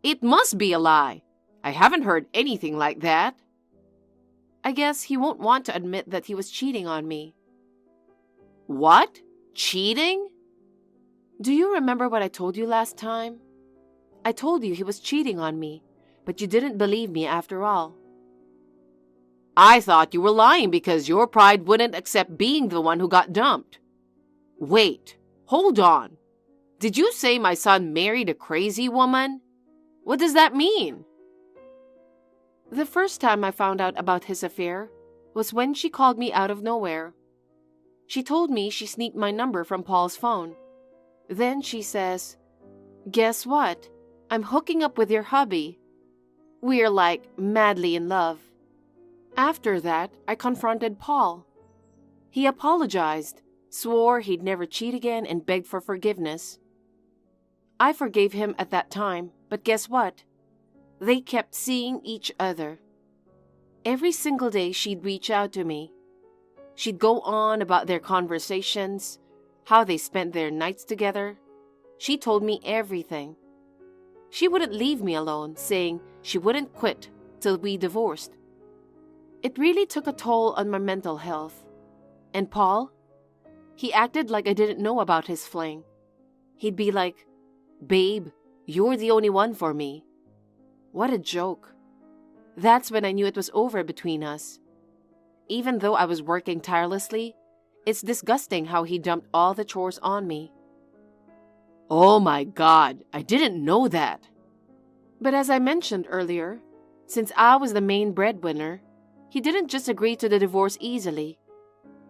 It must be a lie. I haven't heard anything like that." I guess he won't want to admit that he was cheating on me. "What? Cheating?" "Do you remember what I told you last time? I told you he was cheating on me, but you didn't believe me after all." "I thought you were lying because your pride wouldn't accept being the one who got dumped." "Wait, hold on. Did you say my son married a crazy woman? What does that mean?" The first time I found out about his affair was when she called me out of nowhere. She told me she sneaked my number from Paul's phone. Then she says, "Guess what? I'm hooking up with your hubby. We're like madly in love." After that, I confronted Paul. He apologized, swore he'd never cheat again, and begged for forgiveness. I forgave him at that time, but guess what? They kept seeing each other. Every single day she'd reach out to me. She'd go on about their conversations, how they spent their nights together. She told me everything. She wouldn't leave me alone, saying she wouldn't quit till we divorced. It really took a toll on my mental health. And Paul? He acted like I didn't know about his fling. He'd be like, "Babe, you're the only one for me." What a joke. That's when I knew it was over between us. Even though I was working tirelessly, it's disgusting how he dumped all the chores on me. "Oh my God, I didn't know that." But as I mentioned earlier, since I was the main breadwinner, he didn't just agree to the divorce easily.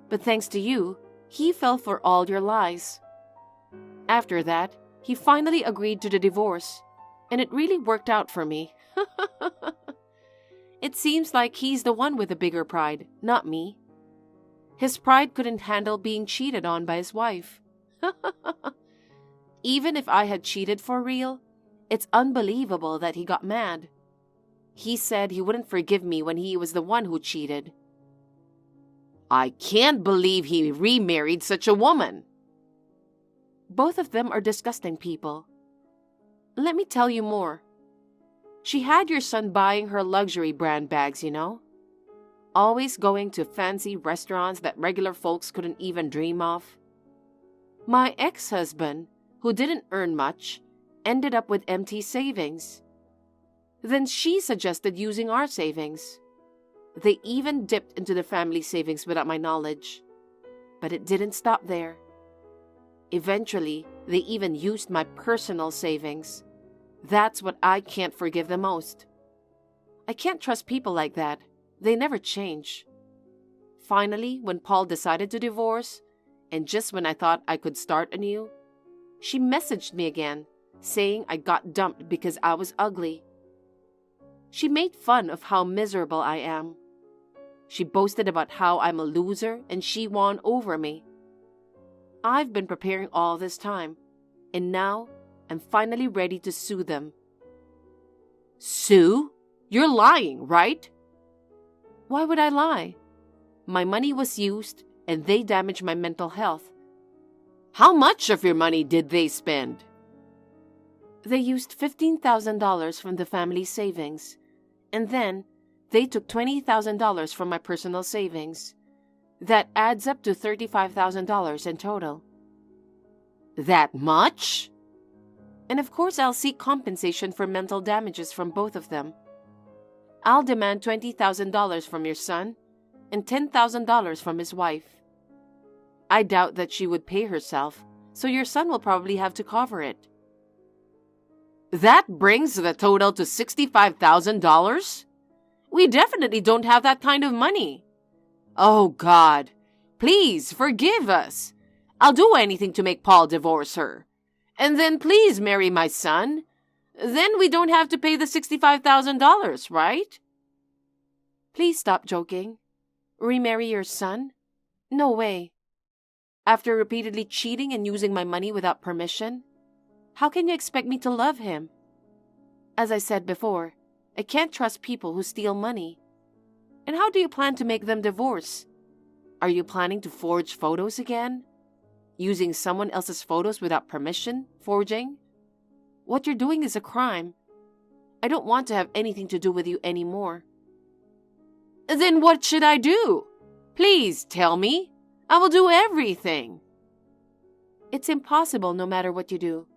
But thanks to you, he fell for all your lies. After that, he finally agreed to the divorce, and it really worked out for me. It seems like he's the one with the bigger pride, not me. His pride couldn't handle being cheated on by his wife. Even if I had cheated for real, it's unbelievable that he got mad. He said he wouldn't forgive me when he was the one who cheated. I can't believe he remarried such a woman. Both of them are disgusting people. Let me tell you more. She had your son buying her luxury brand bags, you know? Always going to fancy restaurants that regular folks couldn't even dream of. My ex-husband, who didn't earn much, ended up with empty savings. Then she suggested using our savings. They even dipped into the family savings without my knowledge. But it didn't stop there. Eventually, they even used my personal savings. That's what I can't forgive the most. I can't trust people like that. They never change. Finally, when Paul decided to divorce, and just when I thought I could start anew, she messaged me again, saying I got dumped because I was ugly. She made fun of how miserable I am. She boasted about how I'm a loser and she won over me. I've been preparing all this time, and now I'm finally ready to sue them. Sue? You're lying, right? Why would I lie? My money was used and they damaged my mental health. How much of your money did they spend? They used $15,000 from the family savings, and then they took $20,000 from my personal savings. That adds up to $35,000 in total. That much? And of course I'll seek compensation for mental damages from both of them. I'll demand $20,000 from your son and $10,000 from his wife. I doubt that she would pay herself, so your son will probably have to cover it. That brings the total to $65,000? We definitely don't have that kind of money. Oh God, please forgive us. I'll do anything to make Paul divorce her. And then please marry my son. Then we don't have to pay the $65,000, right? Please stop joking. Remarry your son? No way. After repeatedly cheating and using my money without permission? How can you expect me to love him? As I said before, I can't trust people who steal money. And how do you plan to make them divorce? Are you planning to forge photos again? Using someone else's photos without permission? Forging? What you're doing is a crime. I don't want to have anything to do with you anymore. Then what should I do? Please tell me. I will do everything. It's impossible no matter what you do.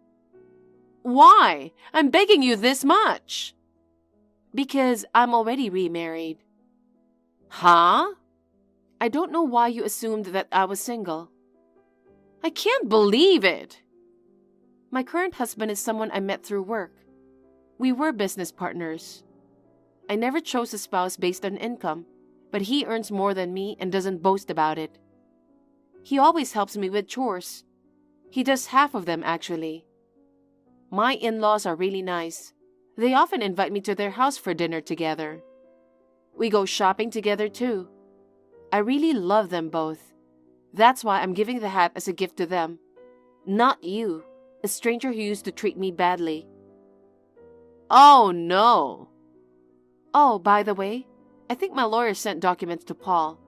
Why? I'm begging you this much. Because I'm already remarried. Huh? I don't know why you assumed that I was single. I can't believe it. My current husband is someone I met through work. We were business partners. I never chose a spouse based on income, but he earns more than me and doesn't boast about it. He always helps me with chores. He does half of them, actually. My in-laws are really nice. They often invite me to their house for dinner together. We go shopping together too. I really love them both. That's why I'm giving the hat as a gift to them. Not you, a stranger who used to treat me badly. Oh, no. Oh, by the way, I think my lawyer sent documents to Paul.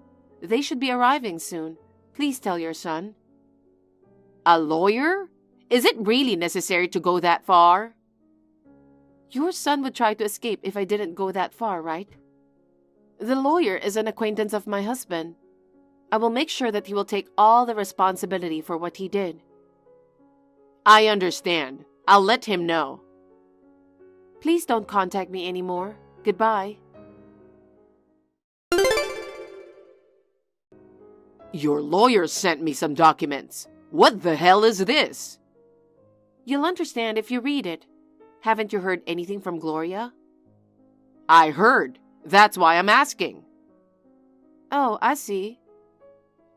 They should be arriving soon. Please tell your son. A lawyer? Is it really necessary to go that far? Your son would try to escape if I didn't go that far, right? The lawyer is an acquaintance of my husband. I will make sure that he will take all the responsibility for what he did. I understand. I'll let him know. Please don't contact me anymore. Goodbye. Your lawyer sent me some documents. What the hell is this? You'll understand if you read it. Haven't you heard anything from Gloria? I heard. That's why I'm asking. Oh, I see.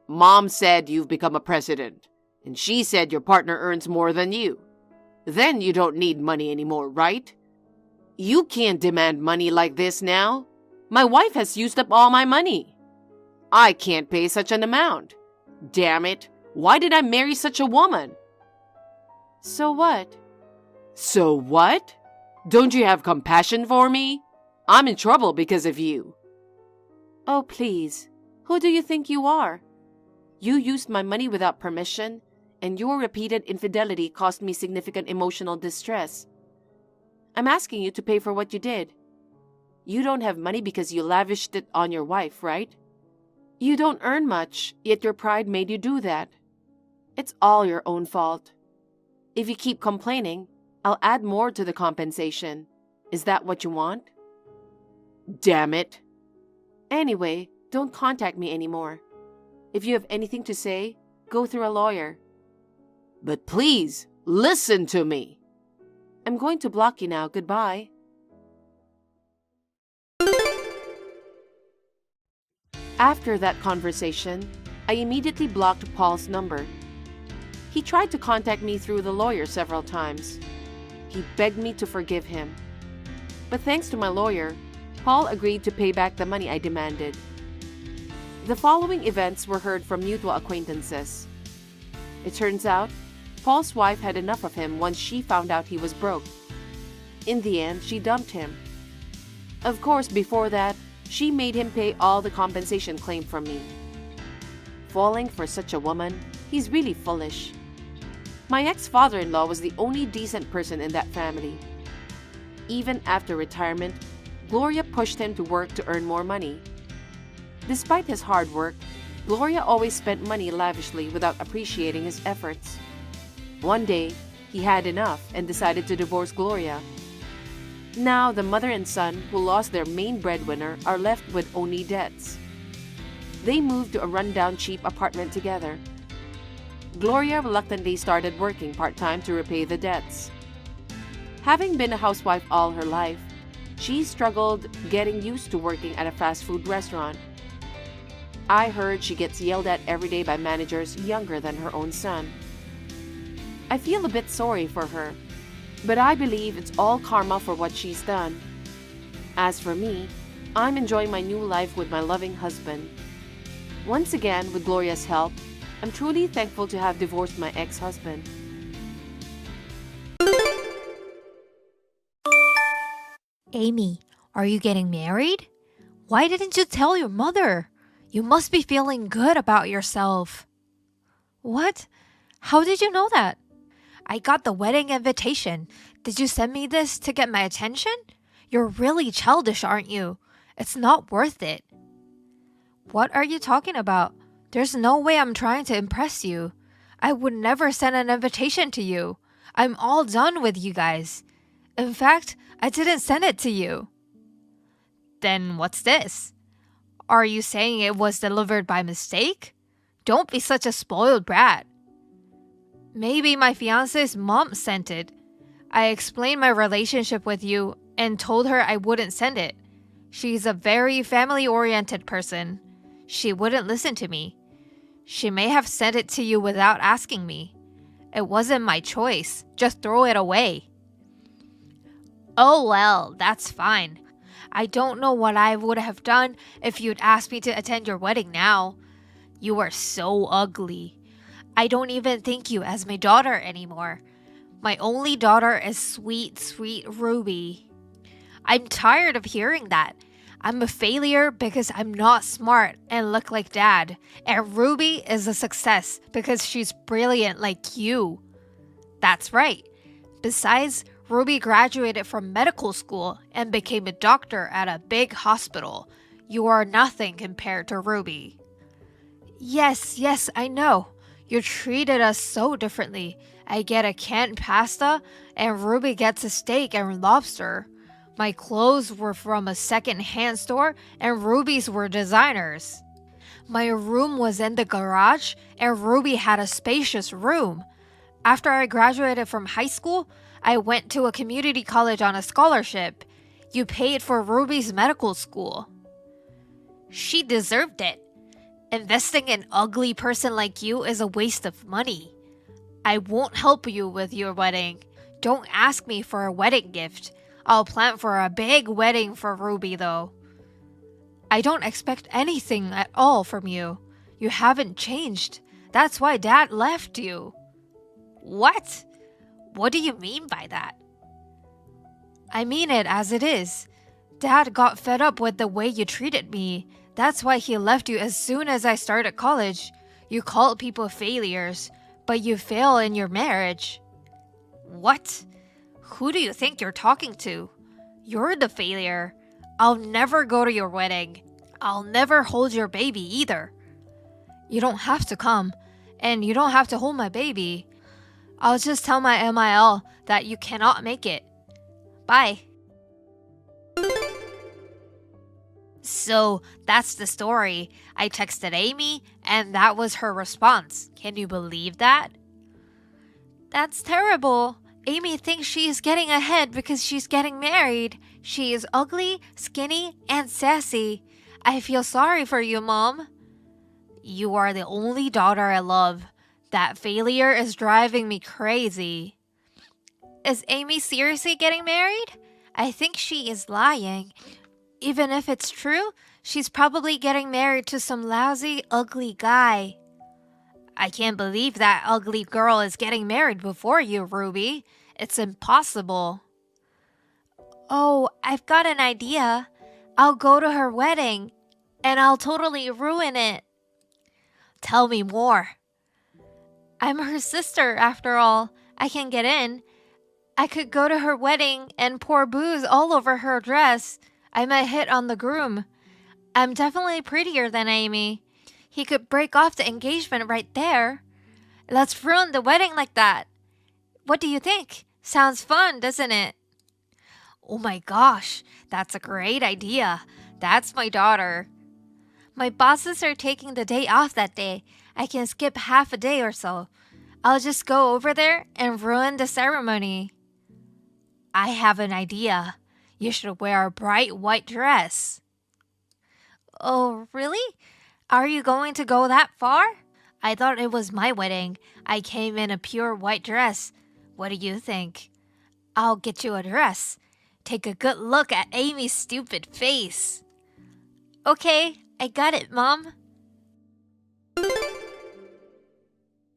Mom said you've become a president, and she said your partner earns more than you. Then you don't need money anymore, right? You can't demand money like this now. My wife has used up all my money. I can't pay such an amount. Damn it, why did I marry such a woman? So what? So what? Don't you have compassion for me? I'm in trouble because of you. Oh, please. Who do you think you are? You used my money without permission, and your repeated infidelity caused me significant emotional distress. I'm asking you to pay for what you did. You don't have money because you lavished it on your wife, right? You don't earn much, yet your pride made you do that. It's all your own fault. If you keep complaining, I'll add more to the compensation. Is that what you want? Damn it. Anyway, don't contact me anymore. If you have anything to say, go through a lawyer. But please, listen to me. I'm going to block you now. Goodbye. After that conversation, I immediately blocked Paul's number. He tried to contact me through the lawyer several times. He begged me to forgive him. But thanks to my lawyer, Paul agreed to pay back the money I demanded. The following events were heard from mutual acquaintances. It turns out, Paul's wife had enough of him once she found out he was broke. In the end, she dumped him. Of course, before that, she made him pay all the compensation claimed from me. Falling for such a woman, he's really foolish. My ex-father-in-law was the only decent person in that family. Even after retirement, Gloria pushed him to work to earn more money. Despite his hard work, Gloria always spent money lavishly without appreciating his efforts. One day, he had enough and decided to divorce Gloria. Now, the mother and son, who lost their main breadwinner, are left with only debts. They moved to a rundown cheap apartment together. Gloria reluctantly started working part-time to repay the debts. Having been a housewife all her life, she struggled getting used to working at a fast food restaurant. I heard she gets yelled at every day by managers younger than her own son. I feel a bit sorry for her, but I believe it's all karma for what she's done. As for me, I'm enjoying my new life with my loving husband. Once again, with Gloria's help, I'm truly thankful to have divorced my ex-husband. Amy, are you getting married? Why didn't you tell your mother? You must be feeling good about yourself. What? How did you know that? I got the wedding invitation. Did you send me this to get my attention? You're really childish, aren't you? It's not worth it. What are you talking about? There's no way I'm trying to impress you. I would never send an invitation to you. I'm all done with you guys. In fact, I didn't send it to you. Then what's this? Are you saying it was delivered by mistake? Don't be such a spoiled brat. Maybe my fiancé's mom sent it. I explained my relationship with you and told her I wouldn't send it. She's a very family-oriented person. She wouldn't listen to me. She may have sent it to you without asking me. It wasn't my choice. Just throw it away. Oh well, that's fine. I don't know what I would have done if you'd asked me to attend your wedding now. You are so ugly. I don't even think you as my daughter anymore. My only daughter is sweet, sweet Ruby. I'm tired of hearing that. I'm a failure because I'm not smart and look like Dad. And Ruby is a success because she's brilliant like you. That's right. Besides, Ruby graduated from medical school and became a doctor at a big hospital. You are nothing compared to Ruby. Yes, I know. You treated us so differently. I get a canned pasta and Ruby gets a steak and lobster. My clothes were from a second-hand store and Ruby's were designers. My room was in the garage and Ruby had a spacious room. After I graduated from high school, I went to a community college on a scholarship. You paid for Ruby's medical school. She deserved it. Investing in an ugly person like you is a waste of money. I won't help you with your wedding. Don't ask me for a wedding gift. I'll plan for a big wedding for Ruby though. I don't expect anything at all from you. You haven't changed. That's why Dad left you. What? What do you mean by that? I mean it as it is. Dad got fed up with the way you treated me. That's why he left you as soon as I started college. You called people failures, but you fail in your marriage. What? Who do you think you're talking to? You're the failure. I'll never go to your wedding. I'll never hold your baby either. You don't have to come, and you don't have to hold my baby. I'll just tell my MIL that you cannot make it. Bye. So that's the story. I texted Amy, and that was her response. Can you believe that? That's terrible. Amy thinks she is getting ahead because she's getting married. She is ugly, skinny, and sassy. I feel sorry for you, Mom. You are the only daughter I love. That failure is driving me crazy. Is Amy seriously getting married? I think she is lying. Even if it's true, she's probably getting married to some lousy, ugly guy. I can't believe that ugly girl is getting married before you, Ruby. It's impossible. Oh, I've got an idea. I'll go to her wedding, and I'll totally ruin it. Tell me more. I'm her sister, after all. I can get in. I could go to her wedding and pour booze all over her dress. I might hit on the groom. I'm definitely prettier than Amy. He could break off the engagement right there. Let's ruin the wedding like that. What do you think? Sounds fun, doesn't it? Oh my gosh, that's a great idea. That's my daughter. My bosses are taking the day off that day. I can skip half a day or so. I'll just go over there and ruin the ceremony. I have an idea. You should wear a bright white dress. Oh, really? Are you going to go that far? I thought it was my wedding. I came in a pure white dress. What do you think? I'll get you a dress. Take a good look at Amy's stupid face. Okay, I got it, Mom.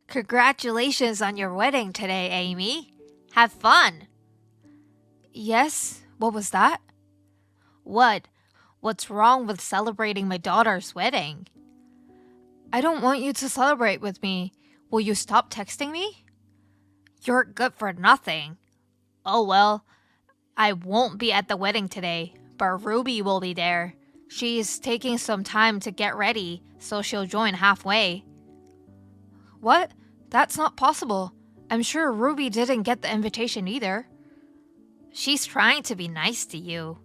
Congratulations on your wedding today, Amy. Have fun. Yes, what was that? What? What's wrong with celebrating my daughter's wedding? I don't want you to celebrate with me. Will you stop texting me? You're good for nothing. Oh well, I won't be at the wedding today, but Ruby will be there. She's taking some time to get ready, so she'll join halfway. What? That's not possible. I'm sure Ruby didn't get the invitation either. She's trying to be nice to you.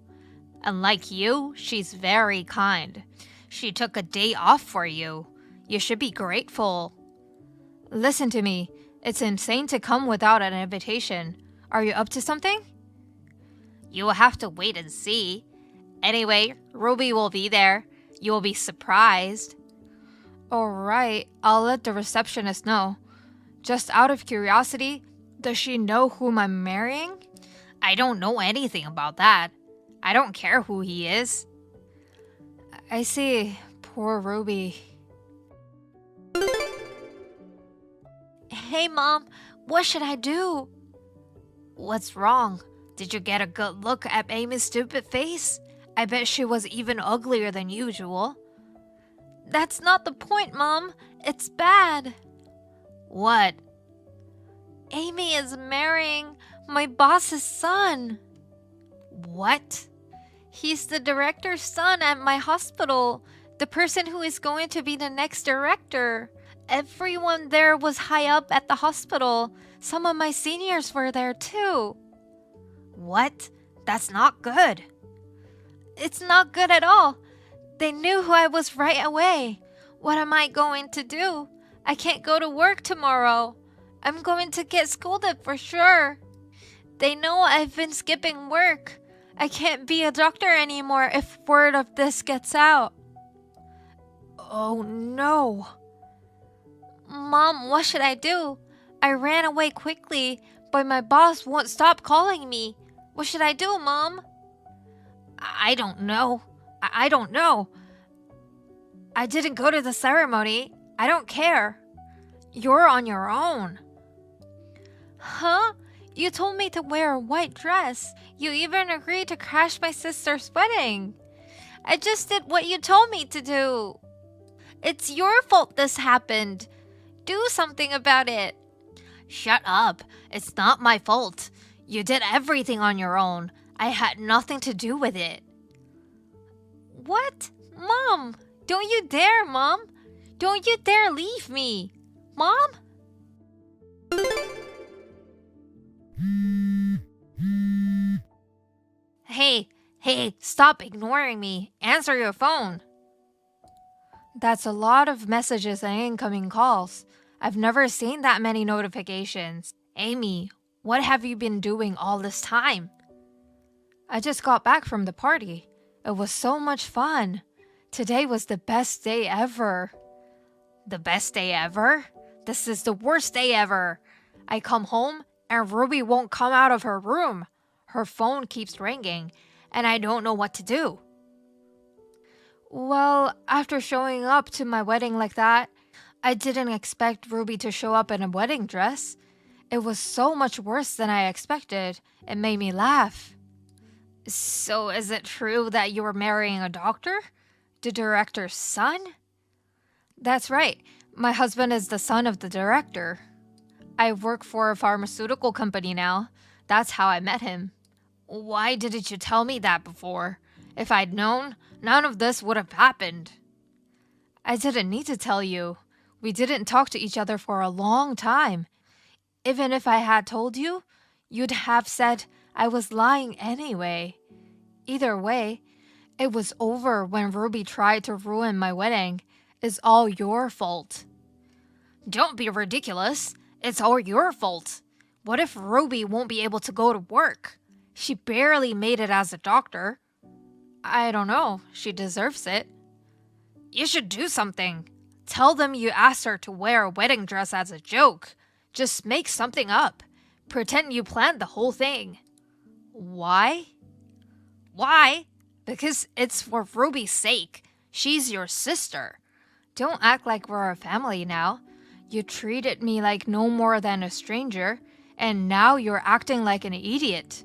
Unlike you, she's very kind. She took a day off for you. You should be grateful. Listen to me. It's insane to come without an invitation. Are you up to something? You'll have to wait and see. Anyway, Ruby will be there. You will be surprised. Alright, I'll let the receptionist know. Just out of curiosity, does she know whom I'm marrying? I don't know anything about that. I don't care who he is. I see. Poor Ruby. Hey, Mom. What should I do? What's wrong? Did you get a good look at Amy's stupid face? I bet she was even uglier than usual. That's not the point, Mom. It's bad. What? Amy is marrying my boss's son. What? He's the director's son at my hospital. The person who is going to be the next director. Everyone there was high up at the hospital. Some of my seniors were there too. What? That's not good. It's not good at all. They knew who I was right away. What am I going to do? I can't go to work tomorrow. I'm going to get scolded for sure. They know I've been skipping work. I can't be a doctor anymore if word of this gets out. Oh no. Mom, what should I do? I ran away quickly, but my boss won't stop calling me. What should I do, Mom? I don't know. I don't know. I didn't go to the ceremony. I don't care. You're on your own. Huh? You told me to wear a white dress. You even agreed to crash my sister's wedding. I just did what you told me to do. It's your fault this happened. Do something about it. Shut up. It's not my fault. You did everything on your own. I had nothing to do with it. What? Mom! Don't you dare, Mom! Don't you dare leave me! Mom? Hey, stop ignoring me. Answer your phone. That's a lot of messages and incoming calls. I've never seen that many notifications. Amy, what have you been doing all this time? I just got back from the party. It was so much fun. Today was the best day ever. The best day ever? This is the worst day ever. I come home and Ruby won't come out of her room. Her phone keeps ringing and I don't know what to do. Well, after showing up to my wedding like that, I didn't expect Ruby to show up in a wedding dress. It was so much worse than I expected. It made me laugh. So is it true that you were marrying a doctor? The director's son? That's right. My husband is the son of the director. I work for a pharmaceutical company now. That's how I met him. Why didn't you tell me that before? If I'd known, none of this would have happened. I didn't need to tell you. We didn't talk to each other for a long time. Even if I had told you, you'd have said I was lying anyway. Either way, it was over when Ruby tried to ruin my wedding. It's all your fault. Don't be ridiculous. It's all your fault. What if Ruby won't be able to go to work? She barely made it as a doctor. I don't know. She deserves it. You should do something. Tell them you asked her to wear a wedding dress as a joke. Just make something up. Pretend you planned the whole thing. Why? Why? Because it's for Ruby's sake. She's your sister. Don't act like we're a family now. You treated me like no more than a stranger, and now you're acting like an idiot.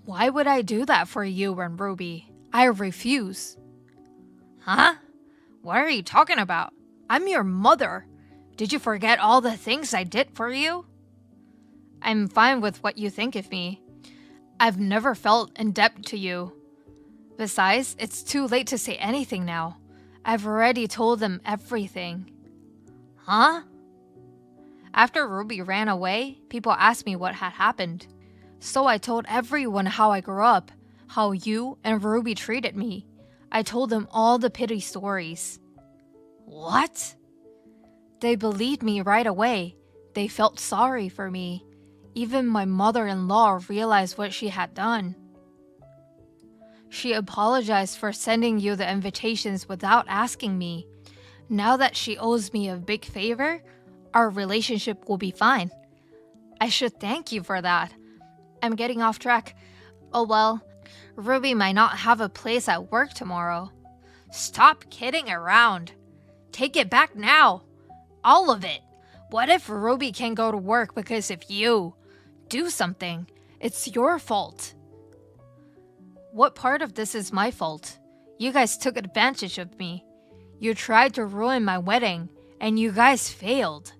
Why would I do that for you and Ruby? I refuse. Huh? What are you talking about? I'm your mother. Did you forget all the things I did for you? I'm fine with what you think of me. I've never felt in debt to you. Besides, it's too late to say anything now. I've already told them everything. Huh? After Ruby ran away, people asked me what had happened. So I told everyone how I grew up, how you and Ruby treated me. I told them all the pity stories. What? They believed me right away. They felt sorry for me. Even my mother-in-law realized what she had done. She apologized for sending you the invitations without asking me. Now that she owes me a big favor, our relationship will be fine. I should thank you for that. I'm getting off track. Oh well, Ruby might not have a place at work tomorrow. Stop kidding around. Take it back now. All of it. What if Ruby can't go to work because of you? Do something. It's your fault. What part of this is my fault? You guys took advantage of me. You tried to ruin my wedding, and you guys failed.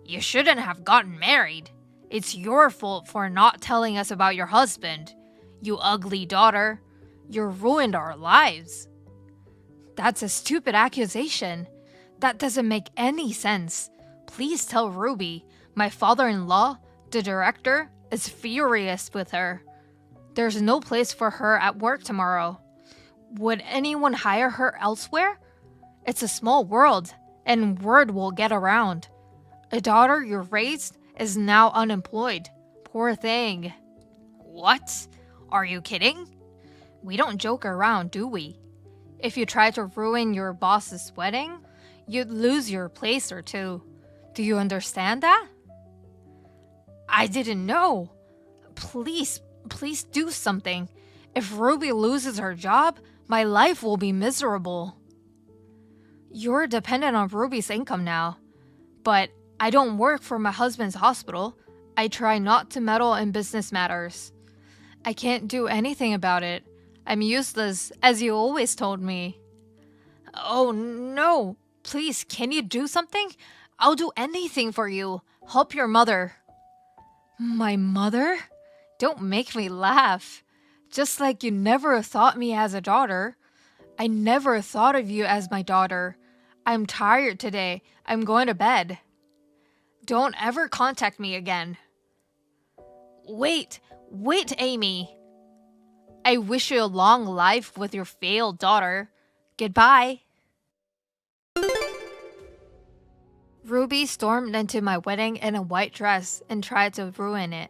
You shouldn't have gotten married. It's your fault for not telling us about your husband. You ugly daughter. You ruined our lives. That's a stupid accusation. That doesn't make any sense. Please tell Ruby. My father-in-law, the director, is furious with her. There's no place for her at work tomorrow. Would anyone hire her elsewhere? It's a small world, and word will get around. A daughter you raised is now unemployed. Poor thing. What? Are you kidding? We don't joke around, do we? If you try to ruin your boss's wedding, you'd lose your place or two. Do you understand that? I didn't know. Please do something. If Ruby loses her job, my life will be miserable. You're dependent on Ruby's income now. But I don't work for my husband's hospital. I try not to meddle in business matters. I can't do anything about it. I'm useless, as you always told me. Oh no, please, can you do something? I'll do anything for you. Help your mother. My mother? Don't make me laugh. Just like you never thought me as a daughter. I never thought of you as my daughter. I'm tired today. I'm going to bed. Don't ever contact me again. Wait, Amy. I wish you a long life with your failed daughter. Goodbye. Ruby stormed into my wedding in a white dress and tried to ruin it.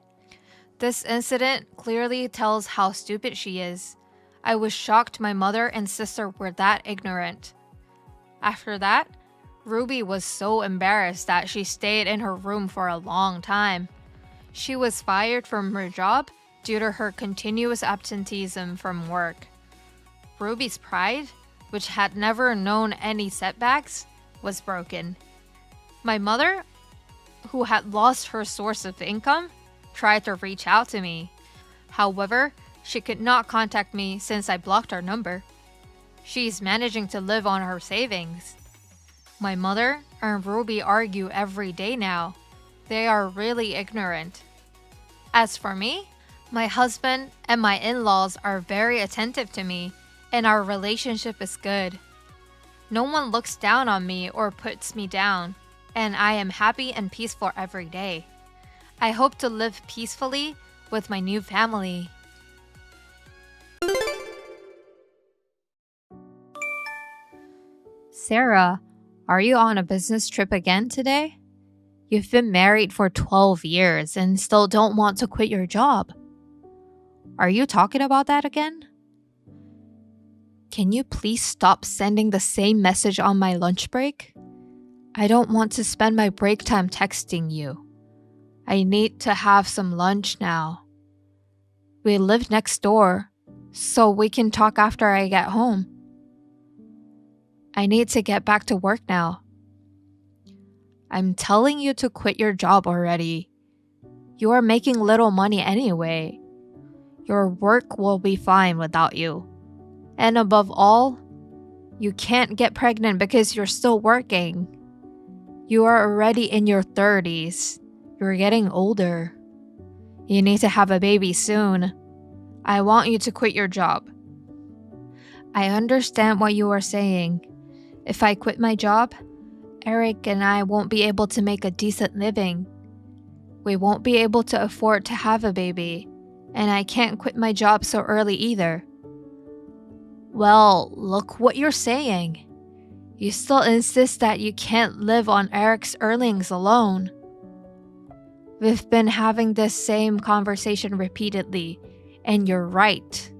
This incident clearly tells how stupid she is. I was shocked my mother and sister were that ignorant. After that, Ruby was so embarrassed that she stayed in her room for a long time. She was fired from her job due to her continuous absenteeism from work. Ruby's pride, which had never known any setbacks, was broken. My mother, who had lost her source of income, tried to reach out to me. However, she could not contact me since I blocked her number. She's managing to live on her savings. My mother and Ruby argue every day now. They are really ignorant. As for me, my husband and my in-laws are very attentive to me, and our relationship is good. No one looks down on me or puts me down, and I am happy and peaceful every day. I hope to live peacefully with my new family. Sarah, are you on a business trip again today? You've been married for 12 years and still don't want to quit your job. Are you talking about that again? Can you please stop sending the same message on my lunch break? I don't want to spend my break time texting you. I need to have some lunch now. We live next door, so we can talk after I get home. I need to get back to work now. I'm telling you to quit your job already. You are making little money anyway. Your work will be fine without you. And above all, You can't get pregnant because you're still working. You are already in your 30s. You're getting older. You need to have a baby soon. I want you to quit your job. I understand what you are saying. If I quit my job, Eric and I won't be able to make a decent living. We won't be able to afford to have a baby, and I can't quit my job so early either. Well, look what you're saying. You still insist that you can't live on Eric's earnings alone. We've been having this same conversation repeatedly, and you're right.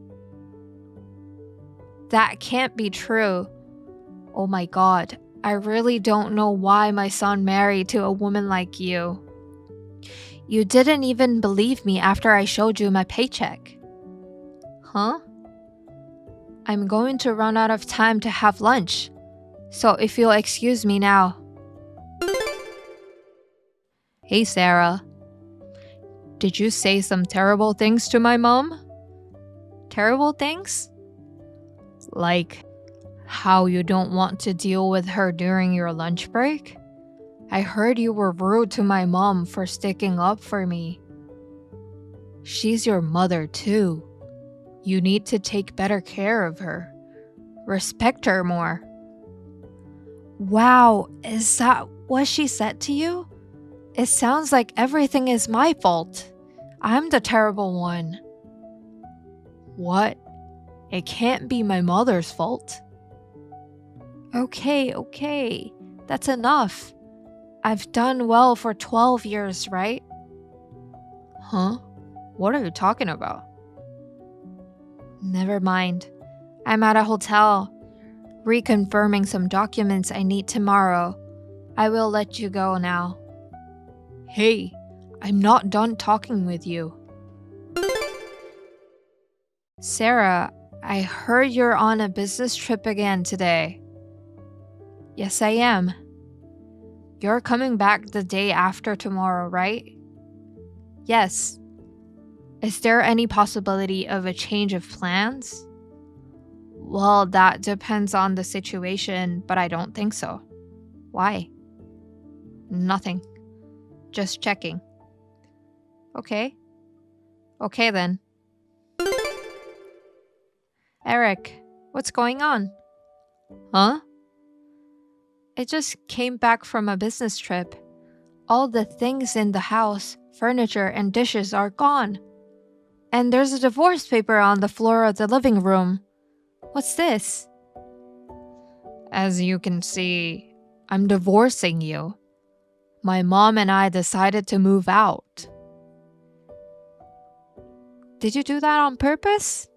That can't be true. Oh my God, I really don't know why my son married to a woman like you. You didn't even believe me after I showed you my paycheck. Huh? I'm going to run out of time to have lunch, so if you'll excuse me now. Hey Sarah. Did you say some terrible things to my mom? Terrible things? Like how you don't want to deal with her during your lunch break? I heard you were rude to my mom for sticking up for me. She's your mother too. You need to take better care of her. Respect her more. Wow, is that what she said to you? It sounds like everything is my fault. I'm the terrible one. What? It can't be my mother's fault. Okay. That's enough. I've done well for 12 years, right? Huh? What are you talking about? Never mind. I'm at a hotel, reconfirming some documents I need tomorrow. I will let you go now. Hey, I'm not done talking with you. Sarah, I heard you're on a business trip again today. Yes, I am. You're coming back the day after tomorrow, right? Yes. Is there any possibility of a change of plans? Well, that depends on the situation, but I don't think so. Why? Nothing. Just checking. Okay. Okay then. Eric, what's going on? Huh? I just came back from a business trip. All the things in the house, furniture and dishes are gone. And there's a divorce paper on the floor of the living room. What's this? As you can see, I'm divorcing you. My mom and I decided to move out. Did you do that on purpose?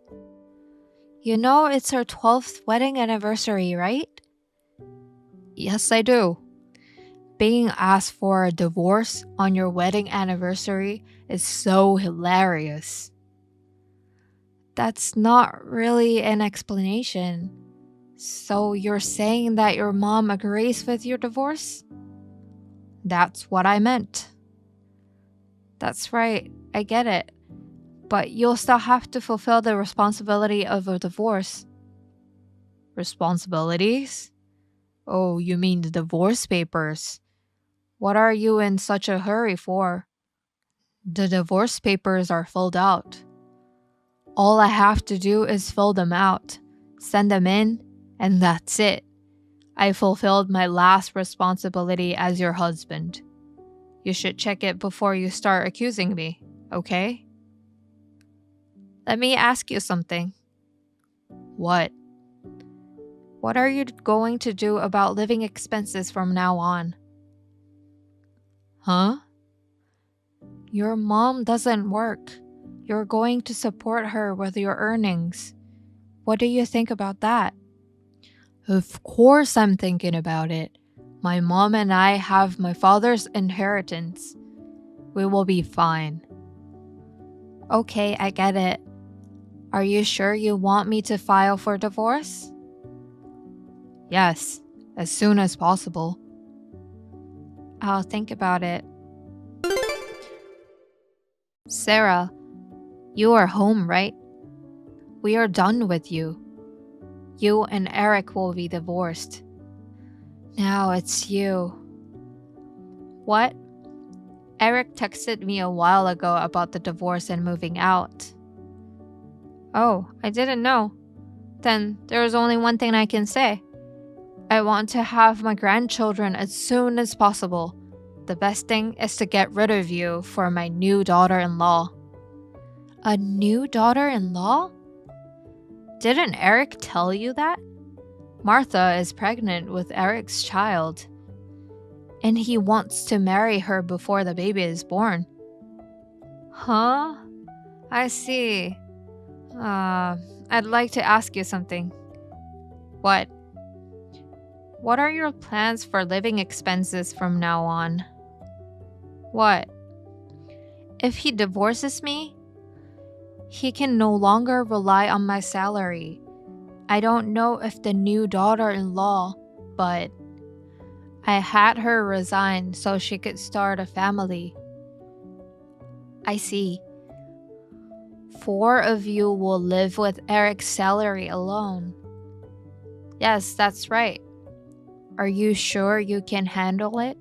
You know it's our 12th wedding anniversary, right? Yes, I do. Being asked for a divorce on your wedding anniversary is so hilarious. That's not really an explanation. So you're saying that your mom agrees with your divorce? That's what I meant. That's right, I get it. But you'll still have to fulfill the responsibility of a divorce. Responsibilities? Oh, you mean the divorce papers. What are you in such a hurry for? The divorce papers are filled out. All I have to do is fill them out, send them in, and that's it. I fulfilled my last responsibility as your husband. You should check it before you start accusing me, okay? Let me ask you something. What? What are you going to do about living expenses from now on? Huh? Your mom doesn't work. You're going to support her with your earnings. What do you think about that? Of course I'm thinking about it. My mom and I have my father's inheritance. We will be fine. Okay, I get it. Are you sure you want me to file for divorce? Yes, as soon as possible. I'll think about it. Sarah, you are home, right? We are done with you. You and Eric will be divorced. Now it's you. What? Eric texted me a while ago about the divorce and moving out. Oh, I didn't know. Then there's only one thing I can say. I want to have my grandchildren as soon as possible. The best thing is to get rid of you for my new daughter-in-law. A new daughter-in-law? Didn't Eric tell you that? Martha is pregnant with Eric's child. And he wants to marry her before the baby is born. Huh? I see. I'd like to ask you something. What? What are your plans for living expenses from now on? What? If he divorces me, he can no longer rely on my salary. I don't know if the new daughter-in-law, but I had her resign so she could start a family. I see. 4 of you will live with Eric's salary alone. Yes, that's right. Are you sure you can handle it?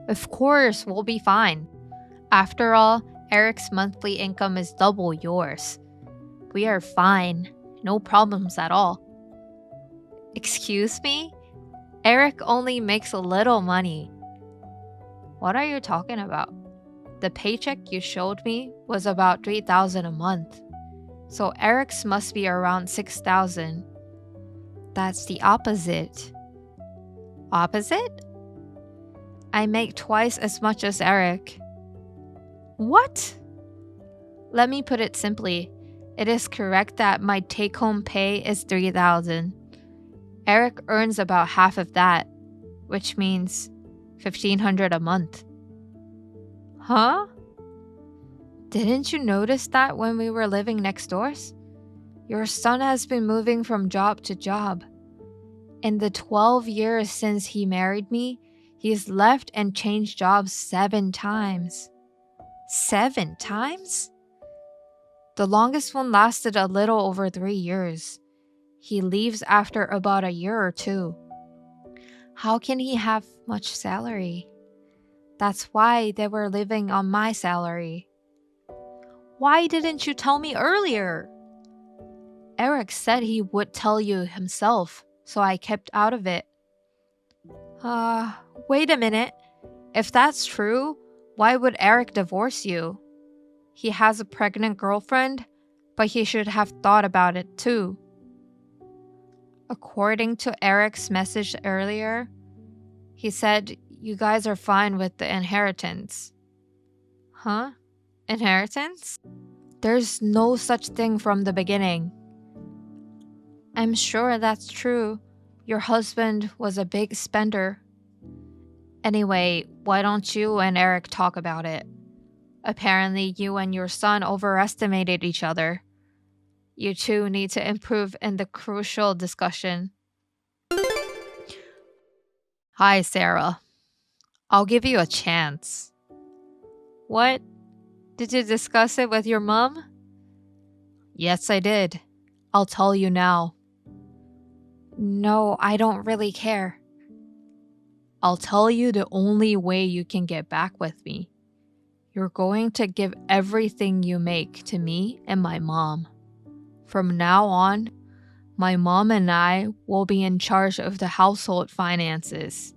Of course, we'll be fine. After all, Eric's monthly income is double yours. We are fine. No problems at all. Excuse me? Eric only makes a little money. What are you talking about? The paycheck you showed me was about $3,000 a month. So Eric's must be around $6,000. That's the opposite. Opposite? I make twice as much as Eric. What? Let me put it simply. It is correct that my take-home pay is $3,000. Eric earns about half of that, which means $1,500 a month. Huh? Didn't you notice that when we were living next doors? Your son has been moving from job to job. In the 12 years since he married me, he's left and changed jobs 7 times. 7 times? The longest one lasted a little over 3 years. He leaves after about a year or 2. How can he have much salary? That's why they were living on my salary. Why didn't you tell me earlier? Eric said he would tell you himself, so I kept out of it. Wait a minute. If that's true, why would Eric divorce you? He has a pregnant girlfriend, but he should have thought about it too. According to Eric's message earlier, he said you guys are fine with the inheritance. Huh? Inheritance? There's no such thing from the beginning. I'm sure that's true. Your husband was a big spender. Anyway, why don't you and Eric talk about it? Apparently, you and your son overestimated each other. You two need to improve in the crucial discussion. Hi, Sarah. I'll give you a chance. What? Did you discuss it with your mom? Yes, I did. I'll tell you now. No, I don't really care. I'll tell you the only way you can get back with me. You're going to give everything you make to me and my mom. From now on, my mom and I will be in charge of the household finances.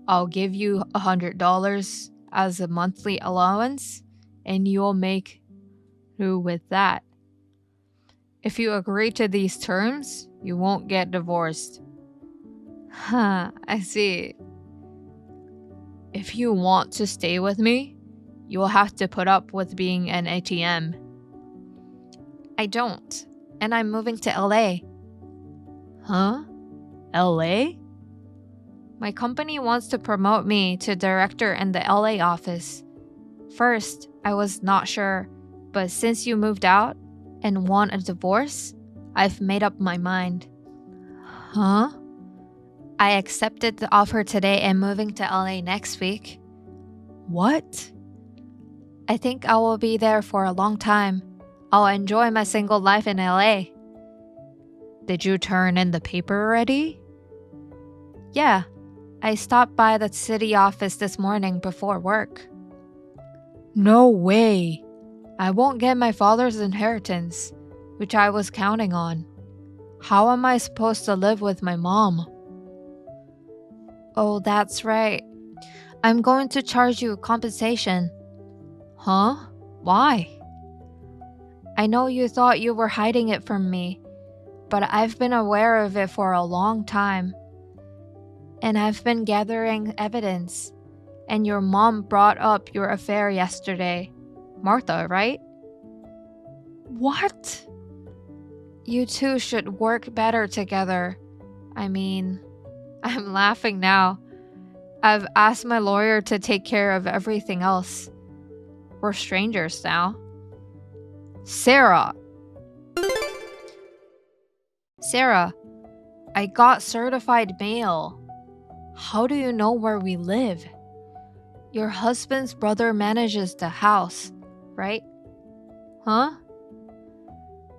I'll give you $100 as a monthly allowance, and you'll make do with that. If you agree to these terms, you won't get divorced. Huh, I see. If you want to stay with me, you'll have to put up with being an ATM. I don't, and I'm moving to LA. Huh? LA? My company wants to promote me to director in the LA office. First, I was not sure, but since you moved out and want a divorce, I've made up my mind. Huh? I accepted the offer today and moving to LA next week. What? I think I will be there for a long time. I'll enjoy my single life in LA. Did you turn in the paper already? Yeah, I stopped by the city office this morning before work. No way! I won't get my father's inheritance, which I was counting on. How am I supposed to live with my mom? Oh, that's right. I'm going to charge you compensation. Huh? Why? I know you thought you were hiding it from me, but I've been aware of it for a long time. And I've been gathering evidence. And your mom brought up your affair yesterday. Martha, right? What? You two should work better together. I mean, I'm laughing now. I've asked my lawyer to take care of everything else. We're strangers now. Sarah, I got certified mail. How do you know where we live? Your husband's brother manages the house, right? Huh?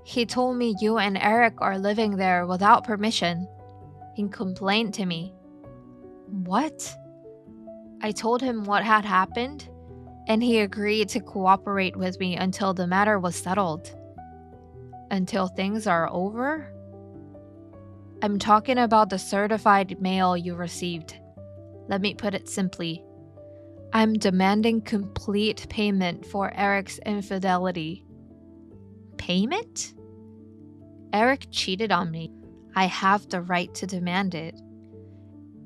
He told me you and Eric are living there without permission. He complained to me. What? I told him what had happened, and he agreed to cooperate with me until the matter was settled. Until things are over? I'm talking about the certified mail you received. Let me put it simply. I'm demanding complete payment for Eric's infidelity. Payment? Eric cheated on me. I have the right to demand it.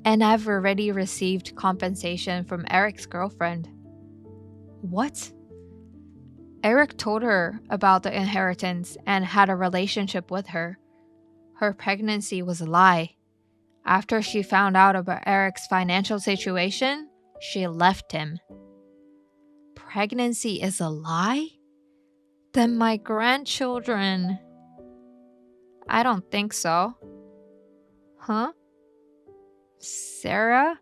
And I've already received compensation from Eric's girlfriend. What? Eric told her about the inheritance and had a relationship with her. Her pregnancy was a lie. After she found out about Eric's financial situation, she left him. Pregnancy is a lie? Then my grandchildren. I don't think so. Huh? Sarah,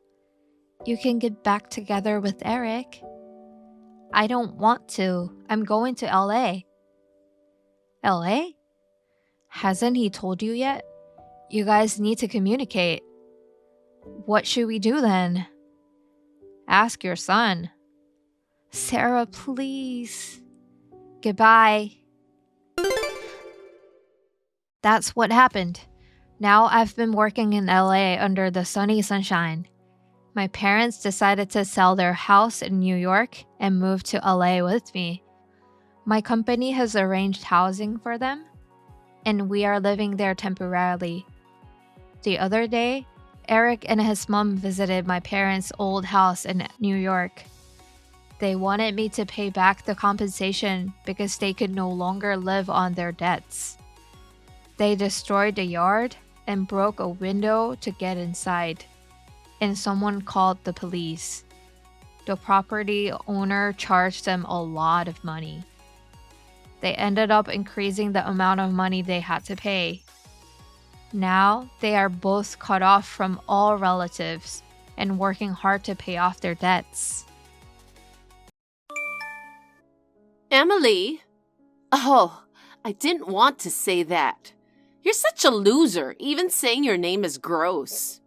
you can get back together with Eric. I don't want to. I'm going to LA. LA? Hasn't he told you yet? You guys need to communicate. What should we do then? Ask your son. Sarah, please. Goodbye. That's what happened. Now I've been working in LA under the sunny sunshine. My parents decided to sell their house in New York and move to LA with me. My company has arranged housing for them, and we are living there temporarily. The other day, Eric and his mom visited my parents' old house in New York. They wanted me to pay back the compensation because they could no longer live on their debts. They destroyed the yard and broke a window to get inside, and someone called the police. The property owner charged them a lot of money. They ended up increasing the amount of money they had to pay. Now they are both cut off from all relatives and working hard to pay off their debts. Emily? Oh, I didn't want to say that. You're such a loser. Even saying your name is gross.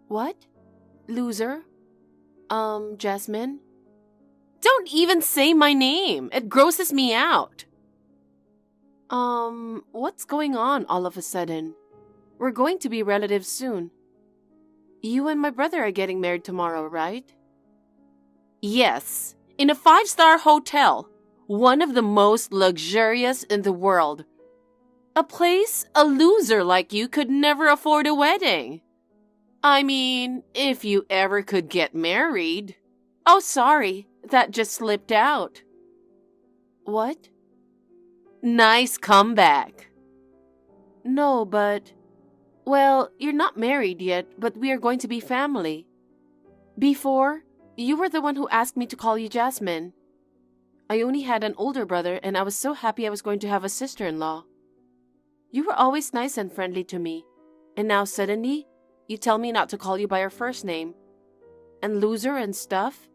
What? Loser? Jasmine? Don't even say my name. It grosses me out. What's going on all of a sudden? We're going to be relatives soon. You and my brother are getting married tomorrow, right? Yes, in a 5-star hotel. One of the most luxurious in the world. A place a loser like you could never afford a wedding. I mean, if you ever could get married. Oh, sorry, that just slipped out. What? Nice comeback. No, but... Well, you're not married yet, but we are going to be family. Before, you were the one who asked me to call you Jasmine. I only had an older brother, and I was so happy I was going to have a sister-in-law. You were always nice and friendly to me, and now suddenly, you tell me not to call you by your first name. And loser and stuff?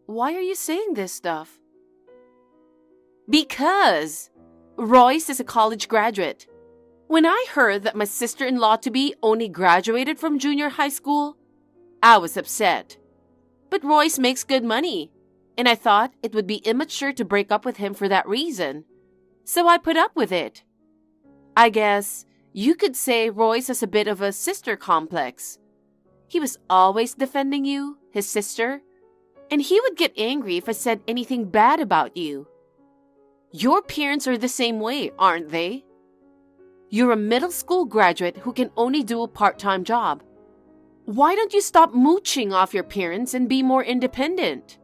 Why are you saying this stuff? Because Royce is a college graduate. When I heard that my sister-in-law-to-be only graduated from junior high school, I was upset. But Royce makes good money, and I thought it would be immature to break up with him for that reason. So I put up with it. I guess you could say Royce has a bit of a sister complex. He was always defending you, his sister, and he would get angry if I said anything bad about you. Your parents are the same way, aren't they? You're a middle school graduate who can only do a part-time job. Why don't you stop mooching off your parents and be more independent?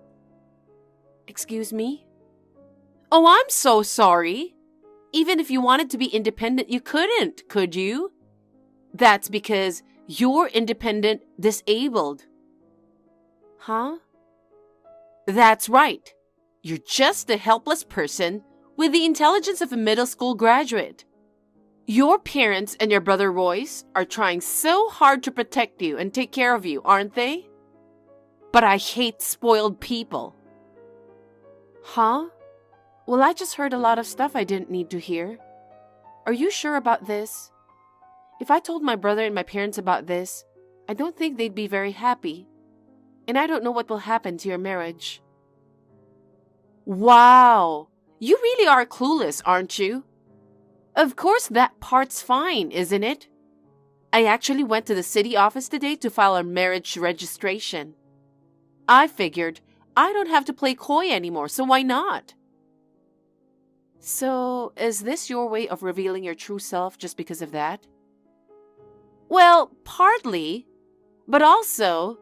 Excuse me? Oh, I'm so sorry. Even if you wanted to be independent, you couldn't, could you? That's because you're independent disabled. Huh? That's right. You're just a helpless person with the intelligence of a middle school graduate. Your parents and your brother Royce are trying so hard to protect you and take care of you, aren't they? But I hate spoiled people. Huh? Well, I just heard a lot of stuff I didn't need to hear. Are you sure about this? If I told my brother and my parents about this, I don't think they'd be very happy. And I don't know what will happen to your marriage. Wow! You really are clueless, aren't you? Of course that part's fine, isn't it? I actually went to the city office today to file a marriage registration. I figured I don't have to play coy anymore, so why not? So, is this your way of revealing your true self just because of that? Well, partly, but also,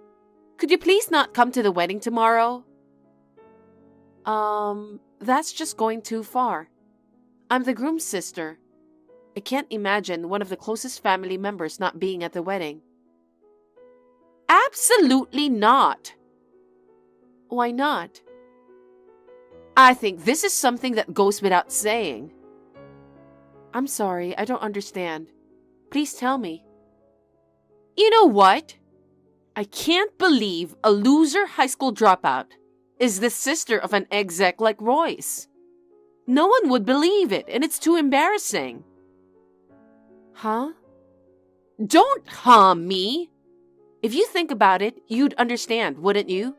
could you please not come to the wedding tomorrow? That's just going too far. I'm the groom's sister. I can't imagine one of the closest family members not being at the wedding. Absolutely not. Why not? I think this is something that goes without saying. I'm sorry, I don't understand. Please tell me. You know what? I can't believe a loser high school dropout is the sister of an exec like Royce. No one would believe it, and it's too embarrassing. Huh? Don't me. If you think about it, you'd understand, wouldn't you?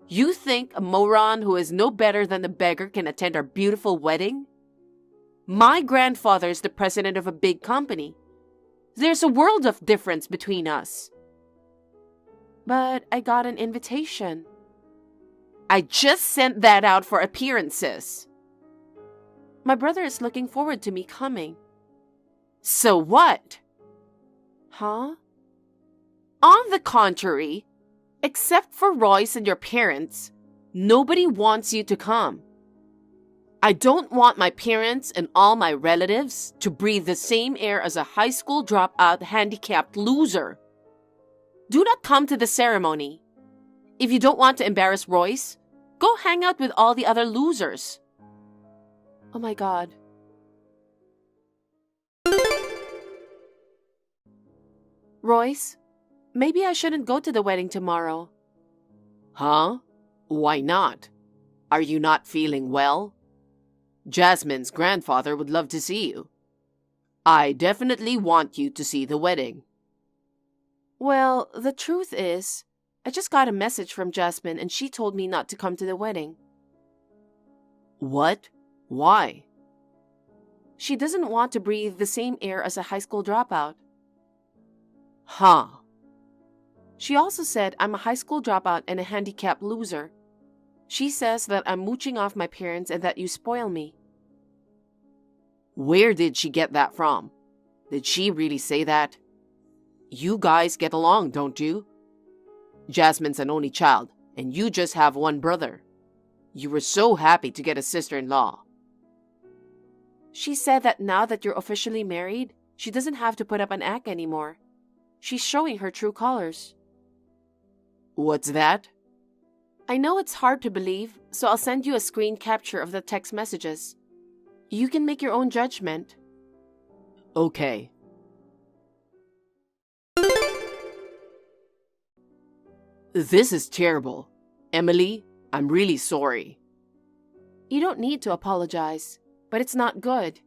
You think a moron who is no better than a beggar can attend our beautiful wedding? My grandfather is the president of a big company. There's a world of difference between us. But I got an invitation. I just sent that out for appearances. My brother is looking forward to me coming. So what? Huh? On the contrary, except for Royce and your parents, nobody wants you to come. I don't want my parents and all my relatives to breathe the same air as a high school dropout handicapped loser. Do not come to the ceremony. If you don't want to embarrass Royce, go hang out with all the other losers. Oh my God. Royce, maybe I shouldn't go to the wedding tomorrow. Huh? Why not? Are you not feeling well? Jasmine's grandfather would love to see you. I definitely want you to see the wedding. Well, the truth is, I just got a message from Jasmine and she told me not to come to the wedding. What? Why? She doesn't want to breathe the same air as a high school dropout. Huh. She also said I'm a high school dropout and a handicapped loser. She says that I'm mooching off my parents and that you spoil me. Where did she get that from? Did she really say that? You guys get along, don't you? Jasmine's an only child, and you just have one brother. You were so happy to get a sister-in-law. She said that now that you're officially married, she doesn't have to put up an act anymore. She's showing her true colors. What's that? I know it's hard to believe, so I'll send you a screen capture of the text messages. You can make your own judgment. Okay. This is terrible. Emily, I'm really sorry. You don't need to apologize, but it's not good.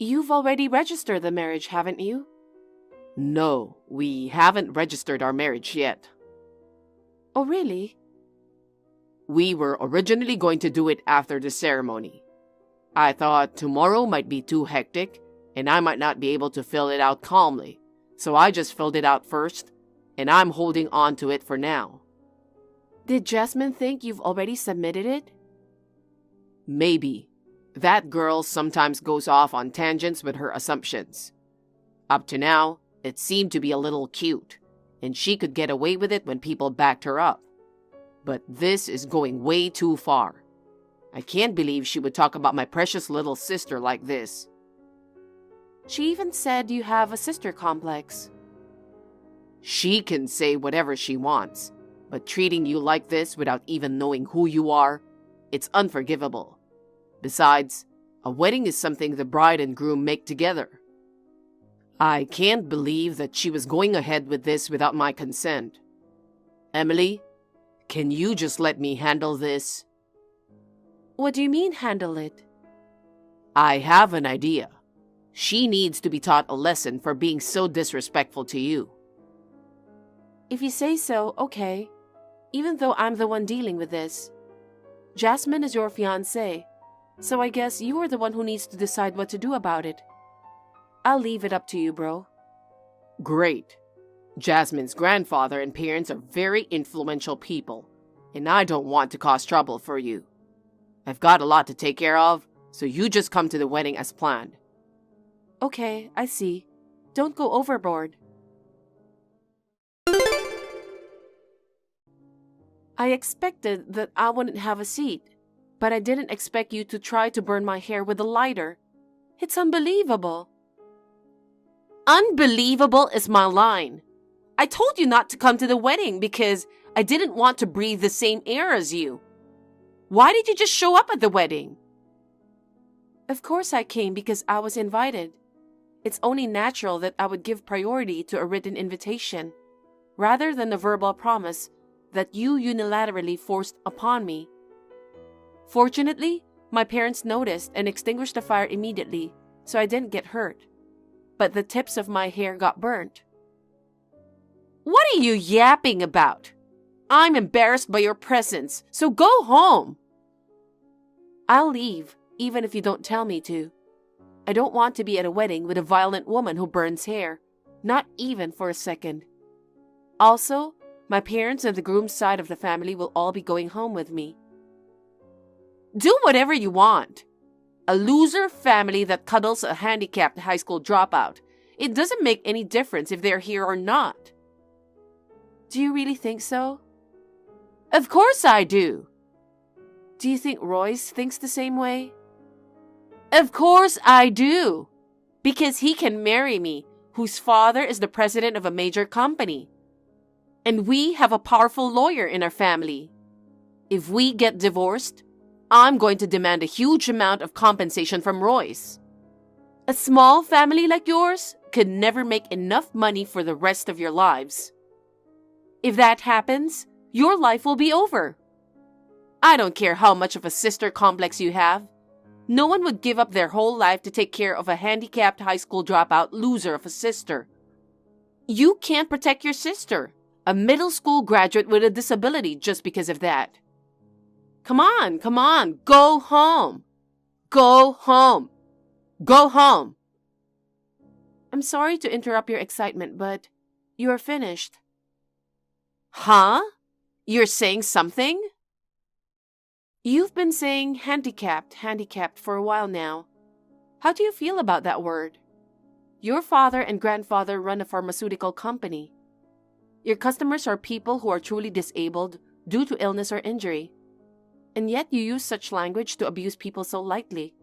You've already registered the marriage, haven't you? No, we haven't registered our marriage yet. Oh, really? We were originally going to do it after the ceremony. I thought tomorrow might be too hectic, and I might not be able to fill it out calmly, so I just filled it out first, and I'm holding on to it for now. Did Jasmine think you've already submitted it? Maybe. That girl sometimes goes off on tangents with her assumptions. Up to now, it seemed to be a little cute, and she could get away with it when people backed her up. But this is going way too far. I can't believe she would talk about my precious little sister like this. She even said you have a sister complex. She can say whatever she wants, but treating you like this without even knowing who you are, it's unforgivable. Besides, a wedding is something the bride and groom make together. I can't believe that she was going ahead with this without my consent. Emily, can you just let me handle this? What do you mean, handle it? I have an idea. She needs to be taught a lesson for being so disrespectful to you. If you say so, okay. Even though I'm the one dealing with this. Jasmine is your fiancé, so I guess you are the one who needs to decide what to do about it. I'll leave it up to you, bro. Great. Jasmine's grandfather and parents are very influential people, and I don't want to cause trouble for you. I've got a lot to take care of, so you just come to the wedding as planned. Okay, I see. Don't go overboard. I expected that I wouldn't have a seat, but I didn't expect you to try to burn my hair with a lighter. It's unbelievable. Unbelievable is my line. I told you not to come to the wedding because I didn't want to breathe the same air as you. Why did you just show up at the wedding? Of course I came because I was invited. It's only natural that I would give priority to a written invitation, rather than a verbal promise that you unilaterally forced upon me. Fortunately, my parents noticed and extinguished the fire immediately, so I didn't get hurt. But the tips of my hair got burnt. What are you yapping about? I'm embarrassed by your presence, so go home. I'll leave, even if you don't tell me to. I don't want to be at a wedding with a violent woman who burns hair, not even for a second. Also, my parents and the groom's side of the family will all be going home with me. Do whatever you want. A loser family that cuddles a handicapped high school dropout. It doesn't make any difference if they're here or not. Do you really think so? Of course I do. Do you think Royce thinks the same way? Of course I do. Because he can marry me, whose father is the president of a major company. And we have a powerful lawyer in our family. If we get divorced, I'm going to demand a huge amount of compensation from Royce. A small family like yours could never make enough money for the rest of your lives. If that happens, your life will be over. I don't care how much of a sister complex you have. No one would give up their whole life to take care of a handicapped high school dropout loser of a sister. You can't protect your sister, a middle school graduate with a disability, just because of that. Come on, go home. Go home. Go home. I'm sorry to interrupt your excitement, but you are finished. Huh? You're saying something? You've been saying handicapped for a while now. How do you feel about that word? Your father and grandfather run a pharmaceutical company. Your customers are people who are truly disabled due to illness or injury. And yet you use such language to abuse people so lightly.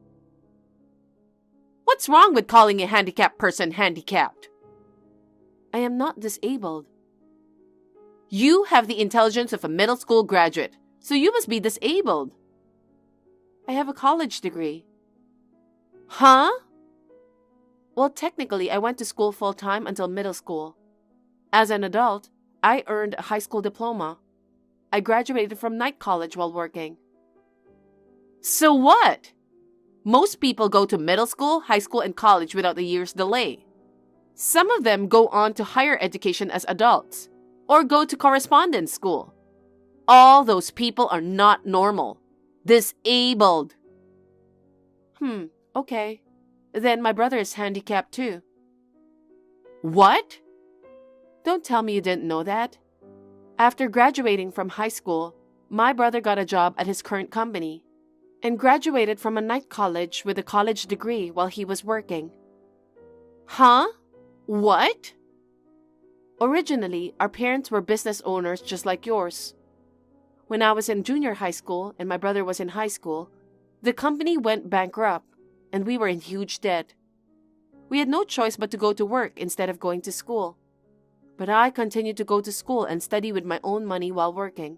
What's wrong with calling a handicapped person handicapped? I am not disabled. You have the intelligence of a middle school graduate, so you must be disabled. I have a college degree. Huh? Well, technically, I went to school full-time until middle school. As an adult, I earned a high school diploma. I graduated from night college while working. So what? Most people go to middle school, high school, and college without a year's delay. Some of them go on to higher education as adults, or go to correspondence school. All those people are not normal. Disabled. Okay. Then my brother is handicapped too. What? Don't tell me you didn't know that. After graduating from high school, my brother got a job at his current company and graduated from a night college with a college degree while he was working. Huh? What? Originally, our parents were business owners just like yours. When I was in junior high school and my brother was in high school, the company went bankrupt and we were in huge debt. We had no choice but to go to work instead of going to school. But I continued to go to school and study with my own money while working.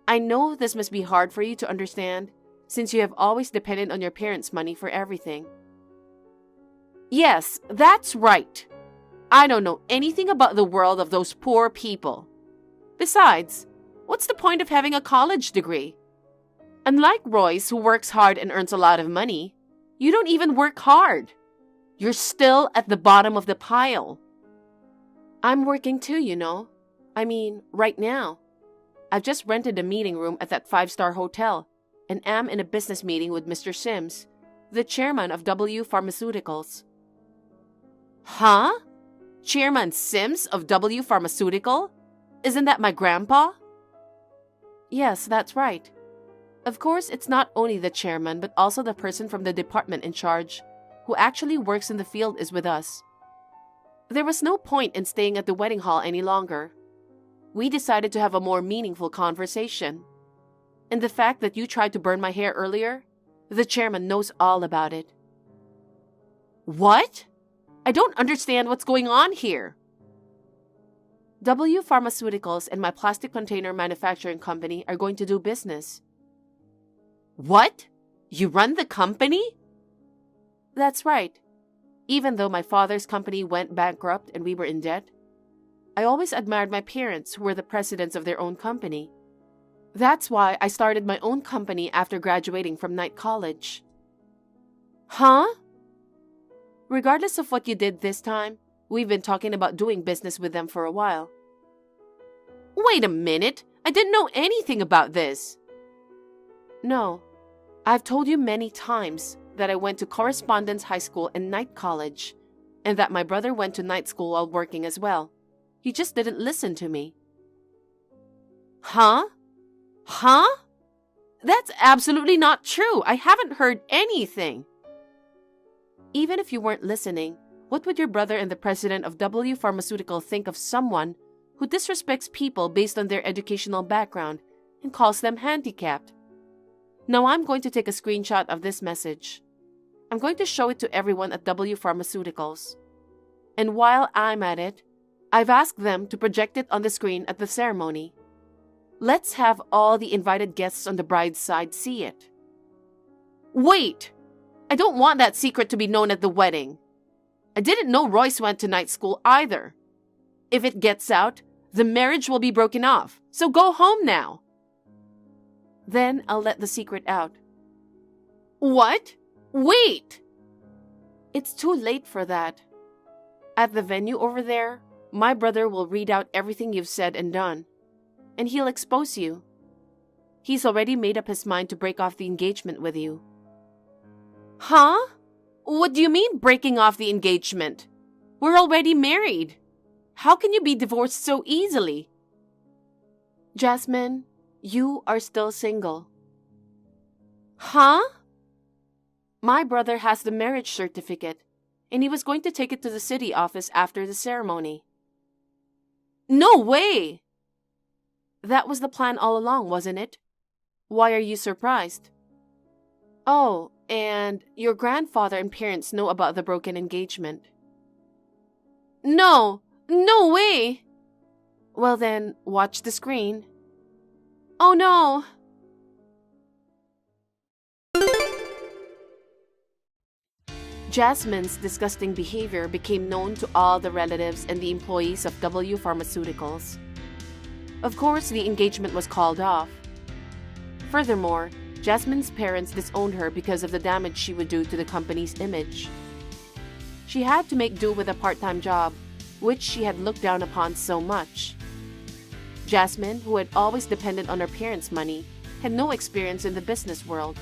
I know this must be hard for you to understand since you have always depended on your parents' money for everything. Yes, that's right. I don't know anything about the world of those poor people. Besides, what's the point of having a college degree? Unlike Royce, who works hard and earns a lot of money, you don't even work hard. You're still at the bottom of the pile. I'm working too, you know. I mean, right now. I've just rented a meeting room at that 5-star hotel and am in a business meeting with Mr. Sims, the chairman of W Pharmaceuticals. Huh? Chairman Sims of W Pharmaceutical? Isn't that my grandpa? Yes, that's right. Of course, it's not only the chairman, but also the person from the department in charge, who actually works in the field, is with us. There was no point in staying at the wedding hall any longer. We decided to have a more meaningful conversation. And the fact that you tried to burn my hair earlier, the chairman knows all about it. What? I don't understand what's going on here. W Pharmaceuticals and my plastic container manufacturing company are going to do business. What? You run the company? That's right. Even though my father's company went bankrupt and we were in debt, I always admired my parents who were the presidents of their own company. That's why I started my own company after graduating from night college. Huh? Regardless of what you did this time, we've been talking about doing business with them for a while. Wait a minute! I didn't know anything about this! No, I've told you many times that I went to correspondence high school and night college, and that my brother went to night school while working as well. He just didn't listen to me. Huh? Huh? That's absolutely not true. I haven't heard anything. Even if you weren't listening, what would your brother and the president of W Pharmaceutical think of someone who disrespects people based on their educational background and calls them handicapped? Now I'm going to take a screenshot of this message. I'm going to show it to everyone at W Pharmaceuticals. And while I'm at it, I've asked them to project it on the screen at the ceremony. Let's have all the invited guests on the bride's side see it. Wait! I don't want that secret to be known at the wedding. I didn't know Royce went to night school either. If it gets out, the marriage will be broken off, so go home now. Then I'll let the secret out. What? Wait! It's too late for that. At the venue over there, my brother will read out everything you've said and done, and he'll expose you. He's already made up his mind to break off the engagement with you. Huh? What do you mean breaking off the engagement? We're already married. How can you be divorced so easily? Jasmine, you are still single. Huh? My brother has the marriage certificate, and he was going to take it to the city office after the ceremony. No way! That was the plan all along, wasn't it? Why are you surprised? Oh, and your grandfather and parents know about the broken engagement. No way! Well then, watch the screen. Oh no! Jasmine's disgusting behavior became known to all the relatives and the employees of W Pharmaceuticals. Of course, the engagement was called off. Furthermore, Jasmine's parents disowned her because of the damage she would do to the company's image. She had to make do with a part-time job, which she had looked down upon so much. Jasmine, who had always depended on her parents' money, had no experience in the business world.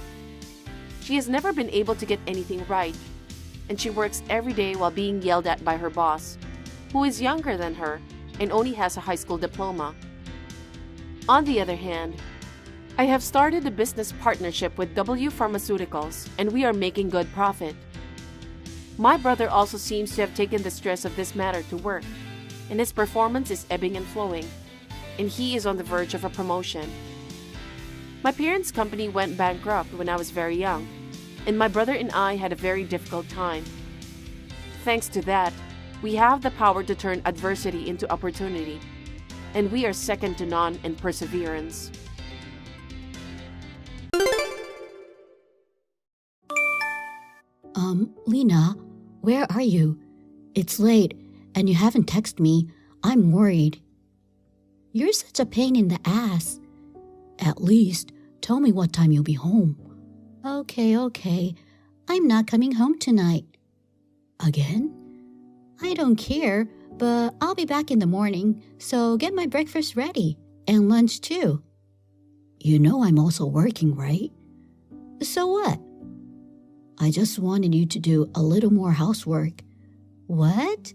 She has never been able to get anything right, and she works every day while being yelled at by her boss, who is younger than her and only has a high school diploma. On the other hand, I have started a business partnership with W Pharmaceuticals, and we are making good profit. My brother also seems to have taken the stress of this matter to work, and his performance is ebbing and flowing, and he is on the verge of a promotion. My parents' company went bankrupt when I was very young, and my brother and I had a very difficult time. Thanks to that, we have the power to turn adversity into opportunity, and we are second to none in perseverance. Lena, where are you? It's late, and you haven't texted me. I'm worried. You're such a pain in the ass. At least, tell me what time you'll be home. Okay. I'm not coming home tonight. Again? I don't care, but I'll be back in the morning, so get my breakfast ready. And lunch too. You know I'm also working, right? So what? I just wanted you to do a little more housework. What?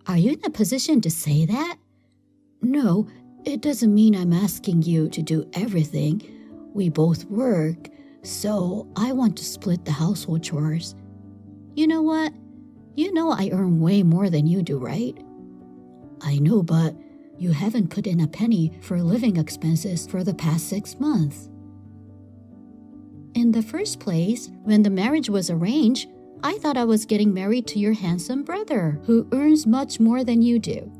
Are you in a position to say that? No, it doesn't mean I'm asking you to do everything. We both work, so I want to split the household chores. You know what? You know I earn way more than you do, right? I know, but you haven't put in a penny for living expenses for the past 6 months. In the first place, when the marriage was arranged, I thought I was getting married to your handsome brother, who earns much more than you do.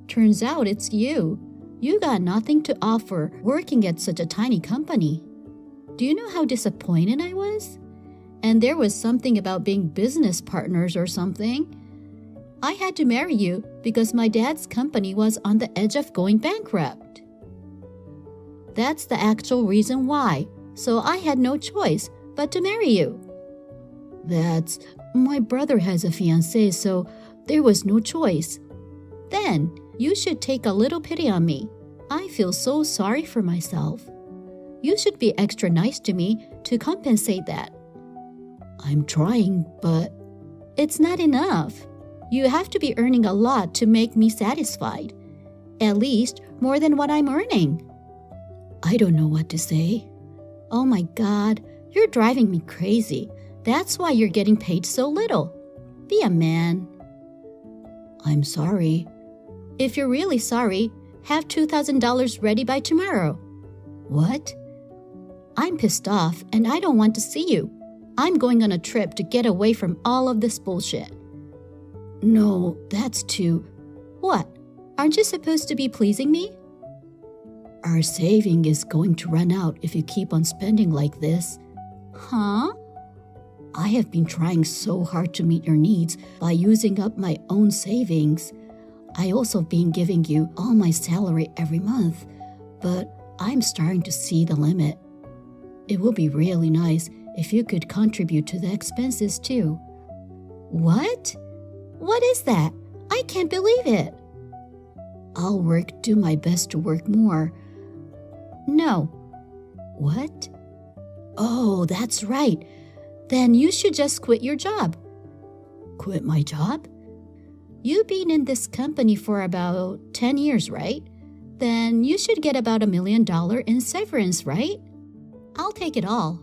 Turns out it's you. You got nothing to offer working at such a tiny company. Do you know how disappointed I was? And there was something about being business partners or something. I had to marry you because my dad's company was on the edge of going bankrupt. That's the actual reason why. So I had no choice but to marry you. My brother has a fiancé, so there was no choice. Then, you should take a little pity on me. I feel so sorry for myself. You should be extra nice to me to compensate that. I'm trying, but it's not enough. You have to be earning a lot to make me satisfied. At least more than what I'm earning. I don't know what to say. Oh my God, you're driving me crazy. That's why you're getting paid so little. Be a man. I'm sorry. If you're really sorry, have $2,000 ready by tomorrow. What? I'm pissed off and I don't want to see you. I'm going on a trip to get away from all of this bullshit. No, that's too... What? Aren't you supposed to be pleasing me? Our saving is going to run out if you keep on spending like this. Huh? I have been trying so hard to meet your needs by using up my own savings. I also been giving you all my salary every month, but I'm starting to see the limit. It would be really nice if you could contribute to the expenses too. What? What is that? I can't believe it. I'll do my best to work more. No. What? Oh, that's right. Then you should just quit your job. Quit my job? You've been in this company for about 10 years, right? Then you should get about $1 million in severance, right? I'll take it all.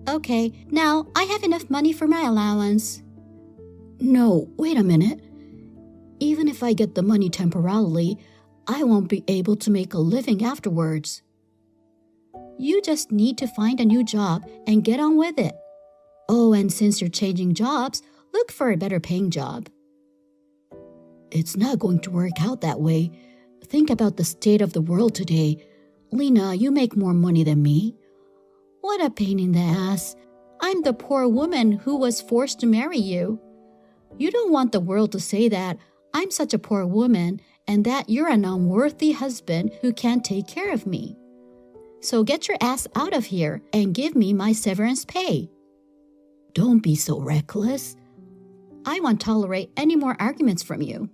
Okay, now I have enough money for my allowance. No, wait a minute. Even if I get the money temporarily, I won't be able to make a living afterwards. You just need to find a new job and get on with it. Oh, and since you're changing jobs, look for a better paying job. It's not going to work out that way. Think about the state of the world today. Lena, you make more money than me. What a pain in the ass. I'm the poor woman who was forced to marry you. You don't want the world to say that I'm such a poor woman and that you're an unworthy husband who can't take care of me. So get your ass out of here and give me my severance pay. Don't be so reckless. I won't tolerate any more arguments from you.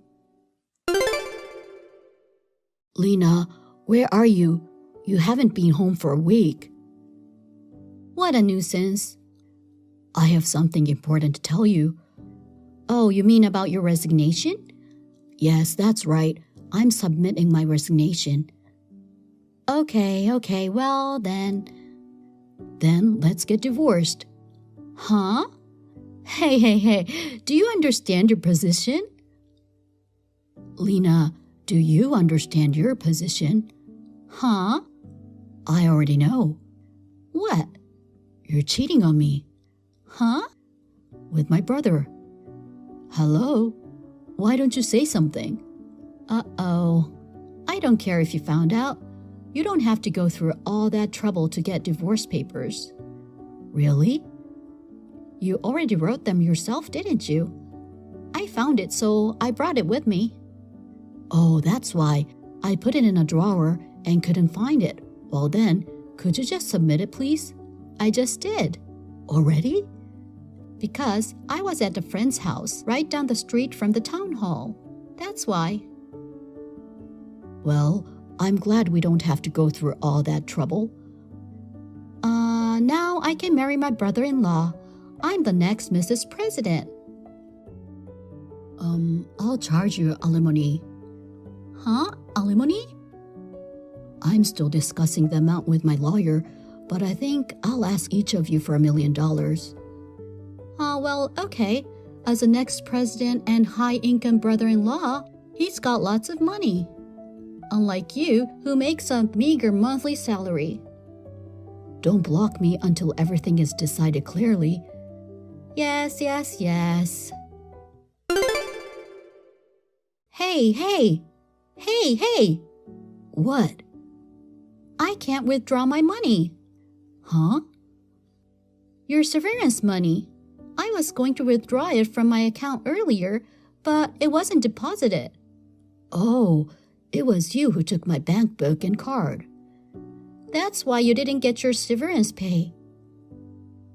Lena, where are you? You haven't been home for a week. What a nuisance. I have something important to tell you. Oh, you mean about your resignation? Yes, that's right. I'm submitting my resignation. Okay, well then let's get divorced. Huh? Hey, do you understand your position? Lena, do you understand your position? Huh? I already know. What? You're cheating on me. Huh? With my brother. Hello? Why don't you say something? Uh-oh. I don't care if you found out. You don't have to go through all that trouble to get divorce papers. Really? You already wrote them yourself, didn't you? I found it, so I brought it with me. Oh, that's why. I put it in a drawer and couldn't find it. Well then, could you just submit it, please? I just did. Already? Because I was at a friend's house right down the street from the town hall. That's why. Well, I'm glad we don't have to go through all that trouble. Now I can marry my brother-in-law. I'm the next Mrs. President. I'll charge you alimony. Huh? Alimony? I'm still discussing the amount with my lawyer, but I think I'll ask each of you for $1 million. Well, okay. As the next president and high-income brother-in-law, he's got lots of money. Unlike you, who makes a meager monthly salary. Don't block me until everything is decided clearly. Yes. Hey! What? I can't withdraw my money. Huh? Your severance money. I was going to withdraw it from my account earlier, but it wasn't deposited. Oh, it was you who took my bank book and card. That's why you didn't get your severance pay.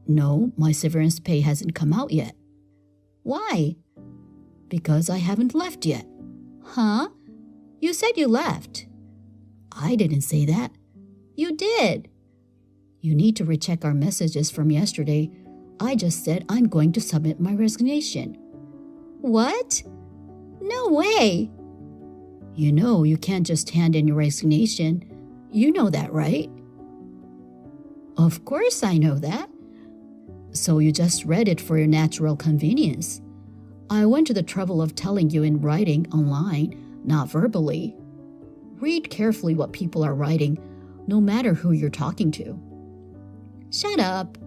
No, my severance pay hasn't come out yet. Why? Because I haven't left yet. Huh? You said you left. I didn't say that. You did. You need to recheck our messages from yesterday. I just said I'm going to submit my resignation. What? No way. You know you can't just hand in your resignation. You know that, right? Of course I know that. So you just read it for your natural convenience. I went to the trouble of telling you in writing online, not verbally. Read carefully what people are writing, no matter who you're talking to. Shut up.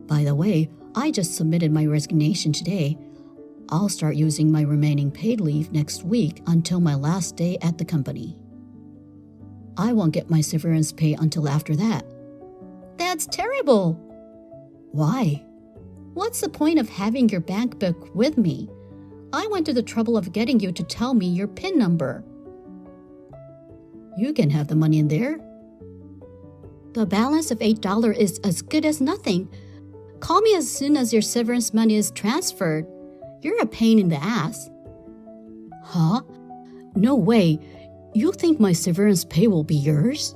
By the way, I just submitted my resignation today. I'll start using my remaining paid leave next week until my last day at the company. I won't get my severance pay until after that. That's terrible. Why? What's the point of having your bank book with me? I went to the trouble of getting you to tell me your PIN number. You can have the money in there. The balance of $8 is as good as nothing. Call me as soon as your severance money is transferred. You're a pain in the ass. Huh? No way. You think my severance pay will be yours?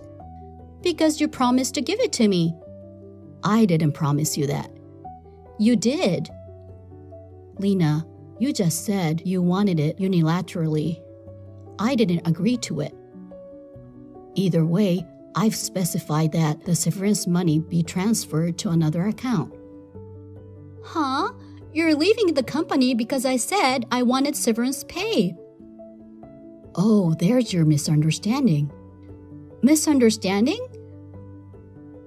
Because you promised to give it to me. I didn't promise you that. You did. Lena, you just said you wanted it unilaterally. I didn't agree to it. Either way, I've specified that the severance money be transferred to another account. Huh? You're leaving the company because I said I wanted severance pay. Oh, there's your misunderstanding. Misunderstanding?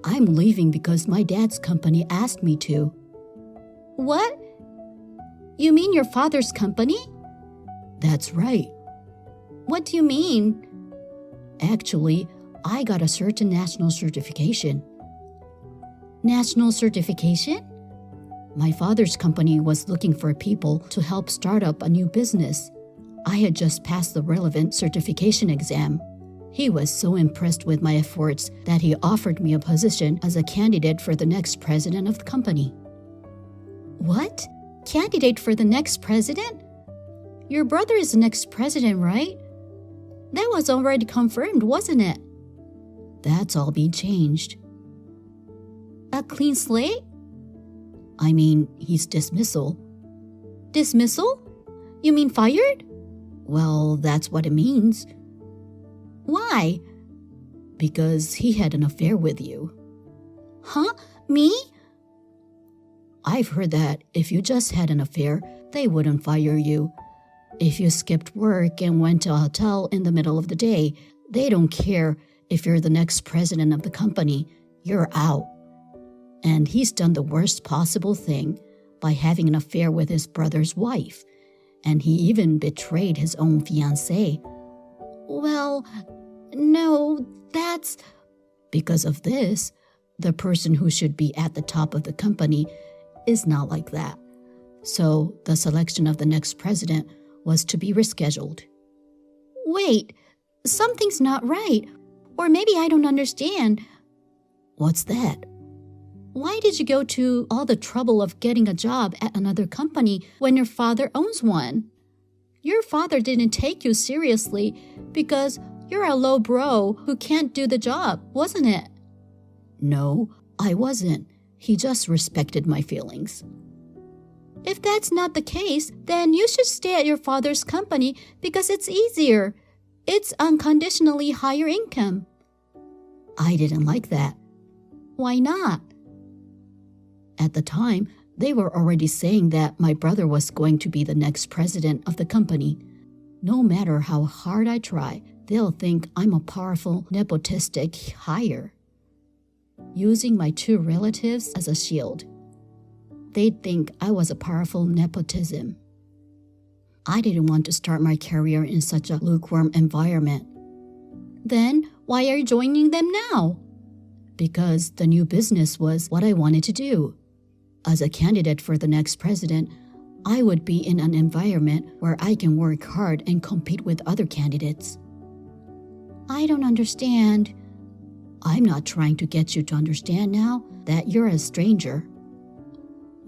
I'm leaving because my dad's company asked me to. What? You mean your father's company? That's right. What do you mean? Actually, I got a certain national certification. National certification? My father's company was looking for people to help start up a new business. I had just passed the relevant certification exam. He was so impressed with my efforts that he offered me a position as a candidate for the next president of the company. What? Candidate for the next president? Your brother is the next president, right? That was already confirmed, wasn't it? That's all being changed. A clean slate? I mean, he's dismissal. Dismissal? You mean fired? Well, that's what it means. Why? Because he had an affair with you. Huh? Me? I've heard that if you just had an affair, they wouldn't fire you. If you skipped work and went to a hotel in the middle of the day, they don't care if you're the next president of the company. You're out. And he's done the worst possible thing by having an affair with his brother's wife. And he even betrayed his own fiancée. Well, no, that's... Because of this, the person who should be at the top of the company is not like that. So the selection of the next president was to be rescheduled. Wait, something's not right. Or maybe I don't understand. What's that? Why did you go to all the trouble of getting a job at another company when your father owns one? Your father didn't take you seriously because you're a low bro who can't do the job, wasn't it? No, I wasn't. He just respected my feelings. If that's not the case, then you should stay at your father's company because it's easier. It's unconditionally higher income. I didn't like that. Why not? At the time, they were already saying that my brother was going to be the next president of the company. No matter how hard I try, they'll think I'm a powerful nepotistic hire. Using my two relatives as a shield. They'd think I was a powerful nepotism. I didn't want to start my career in such a lukewarm environment. Then why are you joining them now? Because the new business was what I wanted to do. As a candidate for the next president, I would be in an environment where I can work hard and compete with other candidates. I don't understand. I'm not trying to get you to understand now that you're a stranger.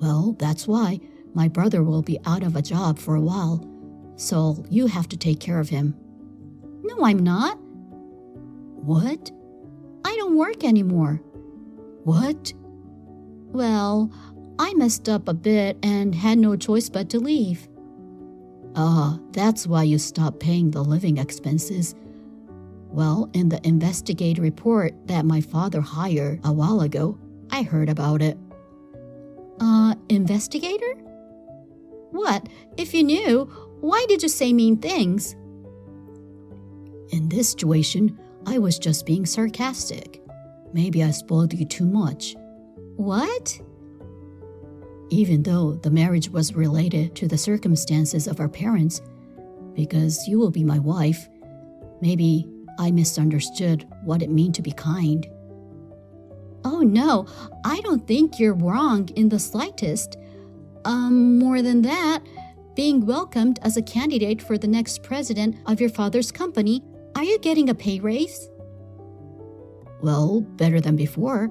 Well, that's why my brother will be out of a job for a while, so you have to take care of him. No, I'm not. What? I don't work anymore. What? Well, I messed up a bit and had no choice but to leave. That's why you stopped paying the living expenses. Well, in the investigative report that my father hired a while ago, I heard about it. Investigator? What? If you knew, why did you say mean things? In this situation, I was just being sarcastic. Maybe I spoiled you too much. What? Even though the marriage was related to the circumstances of our parents, because you will be my wife, maybe I misunderstood what it meant to be kind. Oh no, I don't think you're wrong in the slightest. More than that, being welcomed as a candidate for the next president of your father's company, are you getting a pay raise? Well, better than before.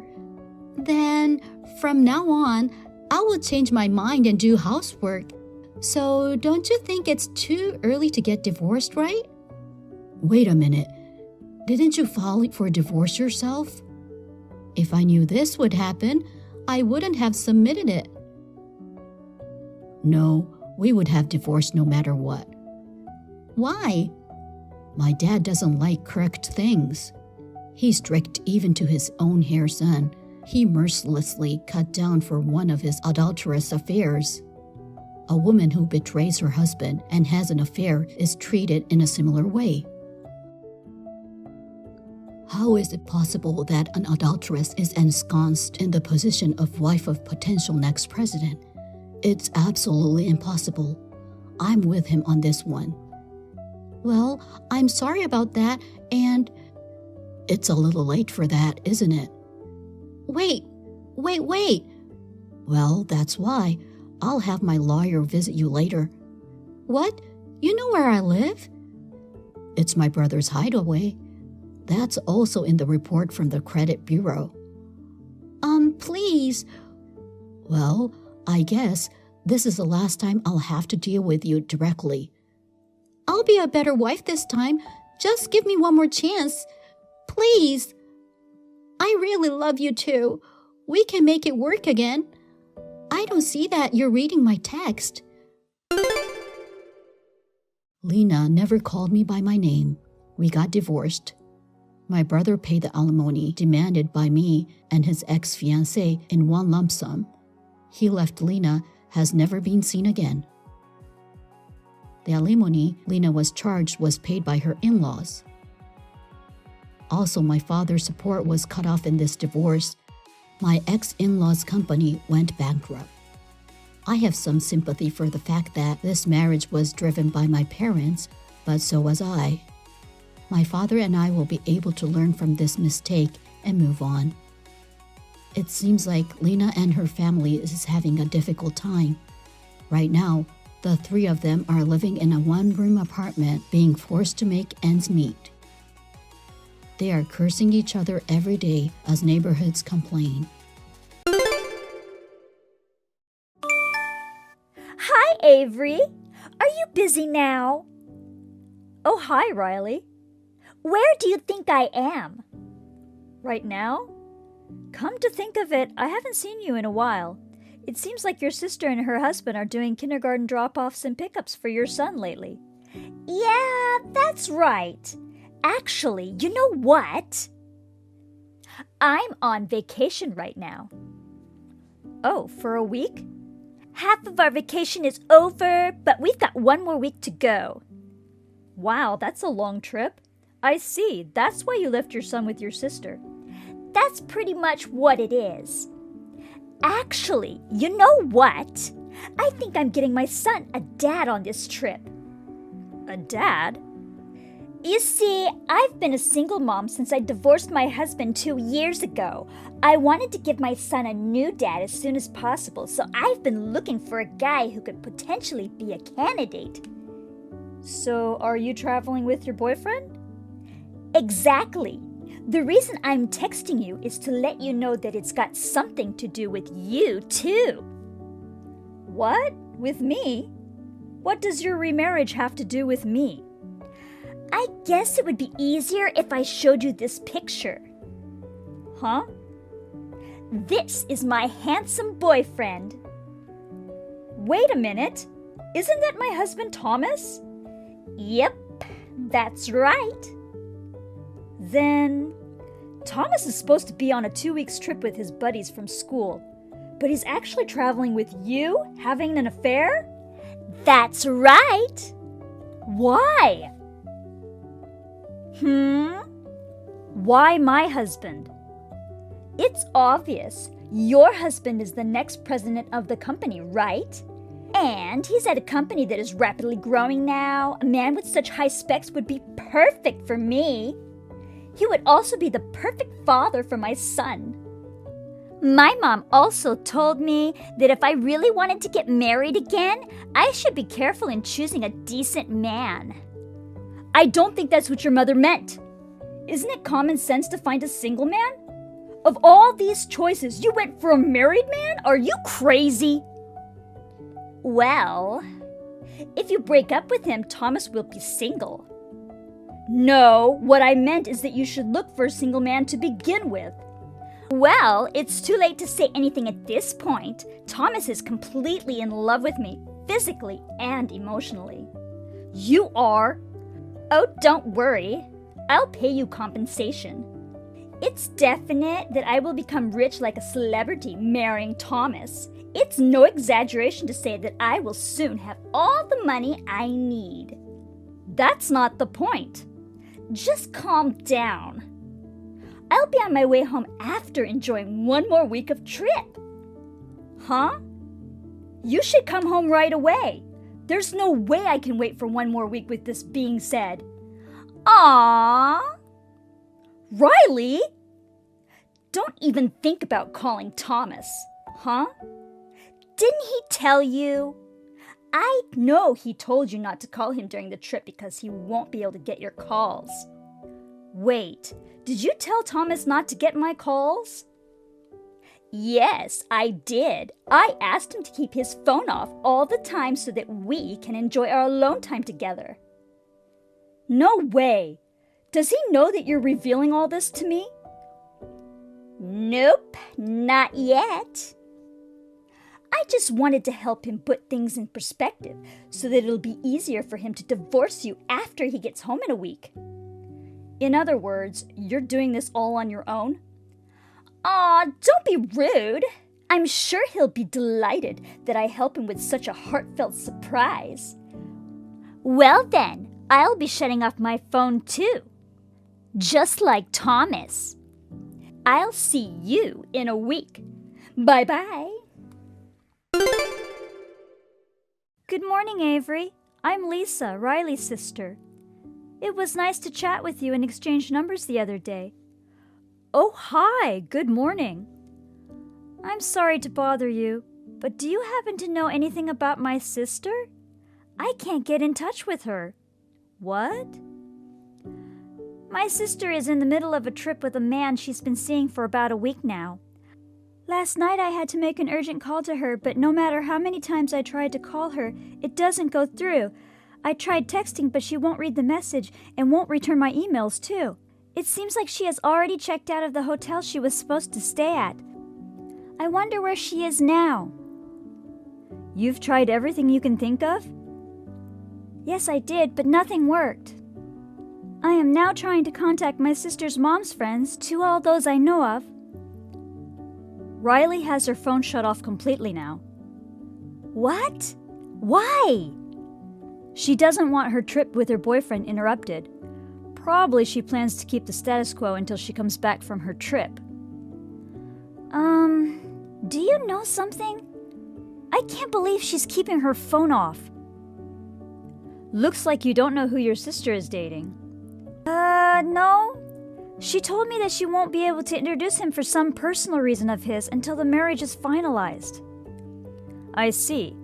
Then, from now on, I will change my mind and do housework. So, don't you think it's too early to get divorced, right? Wait a minute. Didn't you file for divorce yourself? If I knew this would happen, I wouldn't have submitted it. No, we would have divorced no matter what. Why? My dad doesn't like correct things. He's strict even to his own hair son. He mercilessly cut down for one of his adulterous affairs. A woman who betrays her husband and has an affair is treated in a similar way. How is it possible that an adulteress is ensconced in the position of wife of potential next president? It's absolutely impossible. I'm with him on this one. Well, I'm sorry about that, and it's a little late for that, isn't it? Wait. Well, that's why. I'll have my lawyer visit you later. What? You know where I live? It's my brother's hideaway. That's also in the report from the credit bureau. Please. Well, I guess this is the last time I'll have to deal with you directly. I'll be a better wife this time. Just give me one more chance. Please. I really love you too. We can make it work again. I don't see that you're reading my text. Lena never called me by my name. We got divorced. My brother paid the alimony demanded by me and his ex-fiancée in one lump sum. He left. Lena has never been seen again. The alimony Lena was charged was paid by her in-laws. Also, my father's support was cut off in this divorce. My ex-in-law's company went bankrupt. I have some sympathy for the fact that this marriage was driven by my parents, but so was I. My father and I will be able to learn from this mistake and move on. It seems like Lena and her family is having a difficult time. Right now, the three of them are living in a one-room apartment, being forced to make ends meet. They are cursing each other every day as neighborhoods complain. Hi, Avery. Are you busy now? Oh, hi, Riley. Where do you think I am? Right now? Come to think of it, I haven't seen you in a while. It seems like your sister and her husband are doing kindergarten drop-offs and pickups for your son lately. Yeah, that's right. Actually, you know what? I'm on vacation right now. Oh, for a week? Half of our vacation is over, but we've got one more week to go. Wow, that's a long trip. I see. That's why you left your son with your sister. That's pretty much what it is. Actually, you know what? I think I'm getting my son a dad on this trip. A dad? You see, I've been a single mom since I divorced my husband 2 years ago. I wanted to give my son a new dad as soon as possible, so I've been looking for a guy who could potentially be a candidate. So, are you traveling with your boyfriend? Exactly. The reason I'm texting you is to let you know that it's got something to do with you, too. What? With me? What does your remarriage have to do with me? I guess it would be easier if I showed you this picture. Huh? This is my handsome boyfriend. Wait a minute. Isn't that my husband Thomas? Yep, that's right. Then, Thomas is supposed to be on a 2-week trip with his buddies from school, but he's actually traveling with you, having an affair? That's right. Why? Why my husband? It's obvious. Your husband is the next president of the company, right? And he's at a company that is rapidly growing now. A man with such high specs would be perfect for me. He would also be the perfect father for my son. My mom also told me that if I really wanted to get married again, I should be careful in choosing a decent man. I don't think that's what your mother meant. Isn't it common sense to find a single man? Of all these choices, you went for a married man? Are you crazy? Well, if you break up with him, Thomas will be single. No, what I meant is that you should look for a single man to begin with. Well, it's too late to say anything at this point. Thomas is completely in love with me, physically and emotionally. You are? Oh, don't worry. I'll pay you compensation. It's definite that I will become rich like a celebrity marrying Thomas. It's no exaggeration to say that I will soon have all the money I need. That's not the point. Just calm down. I'll be on my way home after enjoying one more week of trip. Huh? You should come home right away. There's no way I can wait for one more week with this being said. Aww. Riley? Don't even think about calling Thomas. Huh? Didn't he tell you? I know he told you not to call him during the trip because he won't be able to get your calls. Wait, did you tell Thomas not to get my calls? Yes, I did. I asked him to keep his phone off all the time so that we can enjoy our alone time together. No way! Does he know that you're revealing all this to me? Nope, not yet. I just wanted to help him put things in perspective so that it'll be easier for him to divorce you after he gets home in a week. In other words, you're doing this all on your own? Aw, don't be rude. I'm sure he'll be delighted that I help him with such a heartfelt surprise. Well then, I'll be shutting off my phone too. Just like Thomas. I'll see you in a week. Bye-bye. Good morning, Avery. I'm Lisa, Riley's sister. It was nice to chat with you and exchange numbers the other day. Oh, hi. Good morning. I'm sorry to bother you, but do you happen to know anything about my sister? I can't get in touch with her. What? My sister is in the middle of a trip with a man she's been seeing for about a week now. Last night I had to make an urgent call to her, but no matter how many times I tried to call her, it doesn't go through. I tried texting, but she won't read the message and won't return my emails too. It seems like she has already checked out of the hotel she was supposed to stay at. I wonder where she is now. You've tried everything you can think of? Yes, I did, but nothing worked. I am now trying to contact my sister's mom's friends, to all those I know of. Riley has her phone shut off completely now. What? Why? She doesn't want her trip with her boyfriend interrupted. Probably she plans to keep the status quo until she comes back from her trip. Do you know something? I can't believe she's keeping her phone off. Looks like you don't know who your sister is dating. No. She told me that she won't be able to introduce him for some personal reason of his until the marriage is finalized. I see.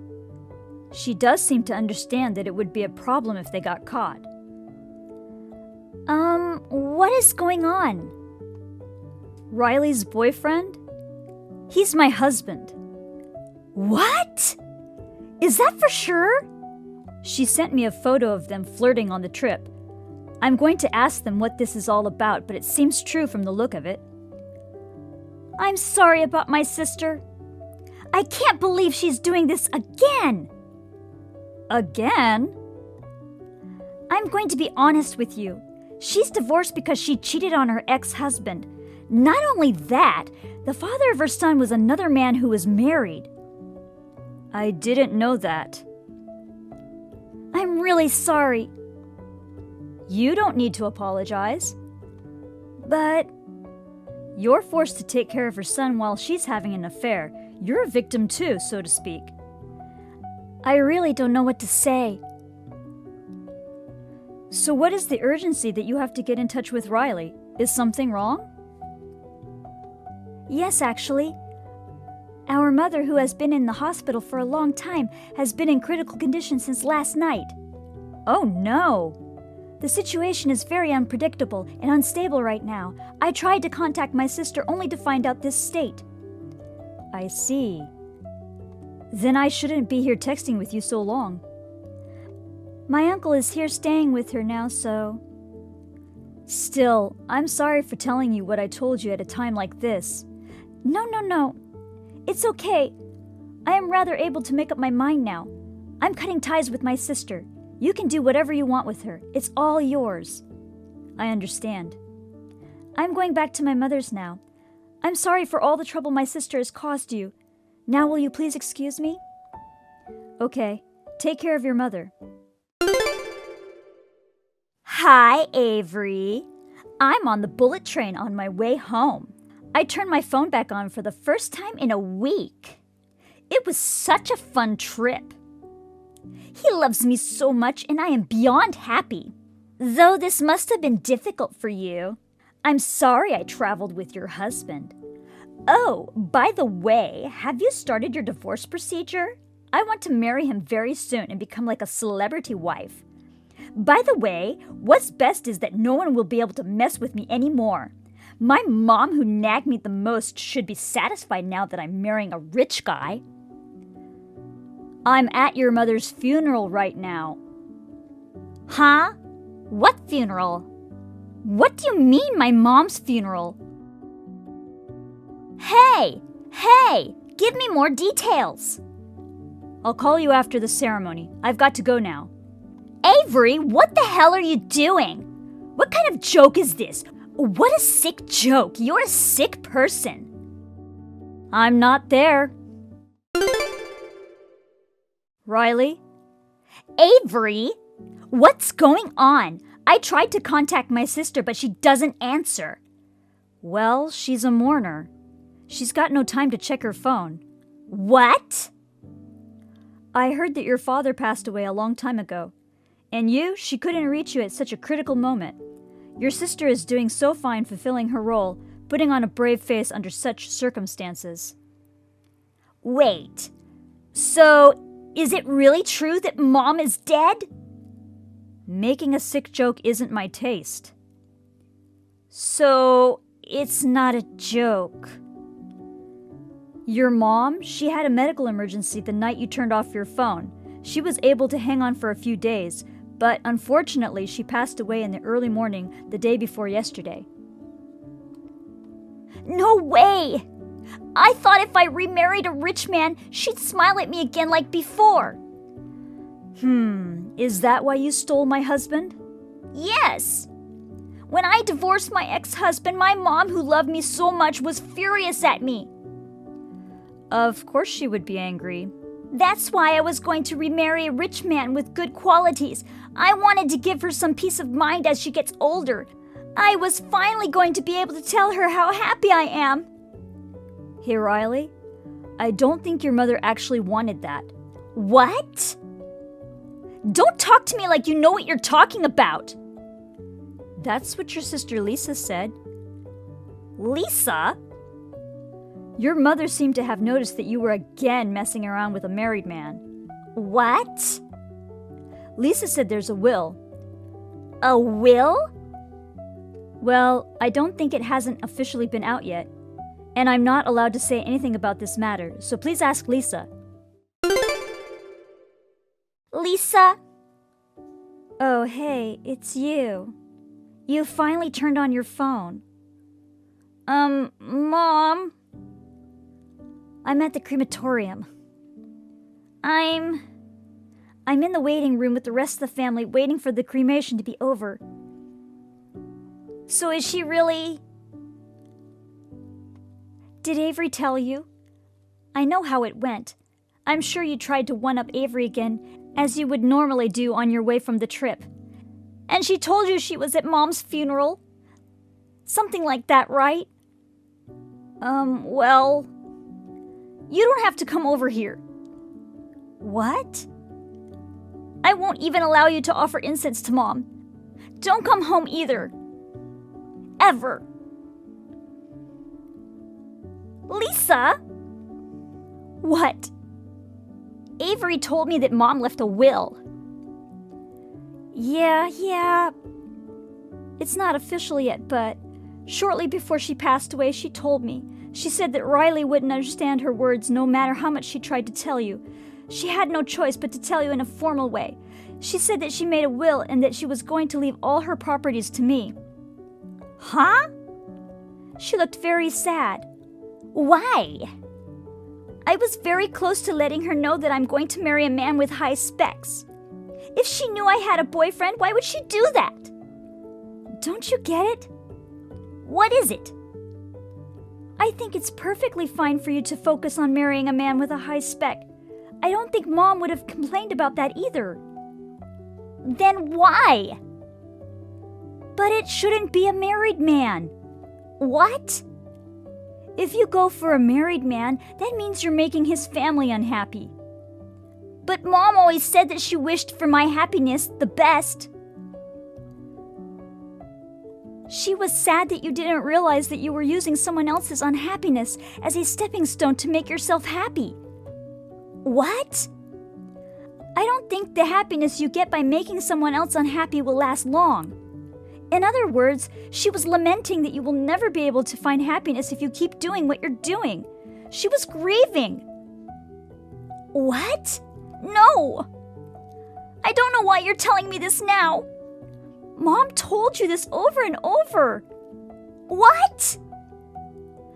She does seem to understand that it would be a problem if they got caught. What is going on? Riley's boyfriend? He's my husband. What? Is that for sure? She sent me a photo of them flirting on the trip. I'm going to ask them what this is all about, but it seems true from the look of it. I'm sorry about my sister. I can't believe she's doing this again. Again? I'm going to be honest with you. She's divorced because she cheated on her ex-husband. Not only that, the father of her son was another man who was married. I didn't know that. I'm really sorry. You don't need to apologize. But you're forced to take care of her son while she's having an affair. You're a victim too, so to speak. I really don't know what to say. So what is the urgency that you have to get in touch with Riley? Is something wrong? Yes, actually. Our mother, who has been in the hospital for a long time, has been in critical condition since last night. Oh no! The situation is very unpredictable and unstable right now. I tried to contact my sister only to find out this state. I see. Then I shouldn't be here texting with you so long. My uncle is here staying with her now, so... Still, I'm sorry for telling you what I told you at a time like this. No. It's okay. I am rather able to make up my mind now. I'm cutting ties with my sister. You can do whatever you want with her. It's all yours. I understand. I'm going back to my mother's now. I'm sorry for all the trouble my sister has caused you. Now will you please excuse me? Okay. Take care of your mother. Hi, Avery. I'm on the bullet train on my way home. I turned my phone back on for the first time in a week. It was such a fun trip. He loves me so much and I am beyond happy. Though this must have been difficult for you. I'm sorry I traveled with your husband. Oh, by the way, have you started your divorce procedure? I want to marry him very soon and become like a celebrity wife. By the way, what's best is that no one will be able to mess with me anymore. My mom, who nagged me the most, should be satisfied now that I'm marrying a rich guy. I'm at your mother's funeral right now. Huh? What funeral? What do you mean, my mom's funeral? Hey! Give me more details. I'll call you after the ceremony. I've got to go now. Avery, what the hell are you doing? What kind of joke is this? What a sick joke. You're a sick person. I'm not there. Riley? Avery? What's going on? I tried to contact my sister, but she doesn't answer. Well, she's a mourner. She's got no time to check her phone. What? I heard that your father passed away a long time ago. And she couldn't reach you at such a critical moment. Your sister is doing so fine fulfilling her role, putting on a brave face under such circumstances. Wait, so is it really true that Mom is dead? Making a sick joke isn't my taste. So it's not a joke. Your mom, she had a medical emergency the night you turned off your phone. She was able to hang on for a few days, but unfortunately she passed away in the early morning the day before yesterday. No way! I thought if I remarried a rich man, she'd smile at me again like before. Is that why you stole my husband? Yes. When I divorced my ex-husband, my mom, who loved me so much, was furious at me. Of course she would be angry. That's why I was going to remarry a rich man with good qualities. I wanted to give her some peace of mind as she gets older. I was finally going to be able to tell her how happy I am. Hey, Riley, I don't think your mother actually wanted that. What? Don't talk to me like you know what you're talking about. That's what your sister Lisa said. Lisa? Your mother seemed to have noticed that you were again messing around with a married man. What? Lisa said there's a will. A will? Well, I don't think it hasn't officially been out yet. And I'm not allowed to say anything about this matter, so please ask Lisa. Lisa? Oh, hey, it's you. You finally turned on your phone. Mom? I'm at the crematorium. I'm in the waiting room with the rest of the family waiting for the cremation to be over. So is she really... Did Avery tell you? I know how it went. I'm sure you tried to one-up Avery again, as you would normally do on your way from the trip. And she told you she was at Mom's funeral? Something like that, right? Well... You don't have to come over here. What? I won't even allow you to offer incense to Mom. Don't come home either. Ever. Lisa? What? Avery told me that Mom left a will. Yeah. It's not official yet, but shortly before she passed away, she told me. She said that Riley wouldn't understand her words no matter how much she tried to tell you. She had no choice but to tell you in a formal way. She said that she made a will and that she was going to leave all her properties to me. Huh? She looked very sad. Why? I was very close to letting her know that I'm going to marry a man with high specs. If she knew I had a boyfriend, why would she do that? Don't you get it? What is it? I think it's perfectly fine for you to focus on marrying a man with a high spec. I don't think Mom would have complained about that either. Then why? But it shouldn't be a married man. What? If you go for a married man, that means you're making his family unhappy. But Mom always said that she wished for my happiness the best. She was sad that you didn't realize that you were using someone else's unhappiness as a stepping stone to make yourself happy. What? I don't think the happiness you get by making someone else unhappy will last long. In other words, she was lamenting that you will never be able to find happiness if you keep doing what you're doing. She was grieving. What? No! I don't know why you're telling me this now. Mom told you this over and over. What?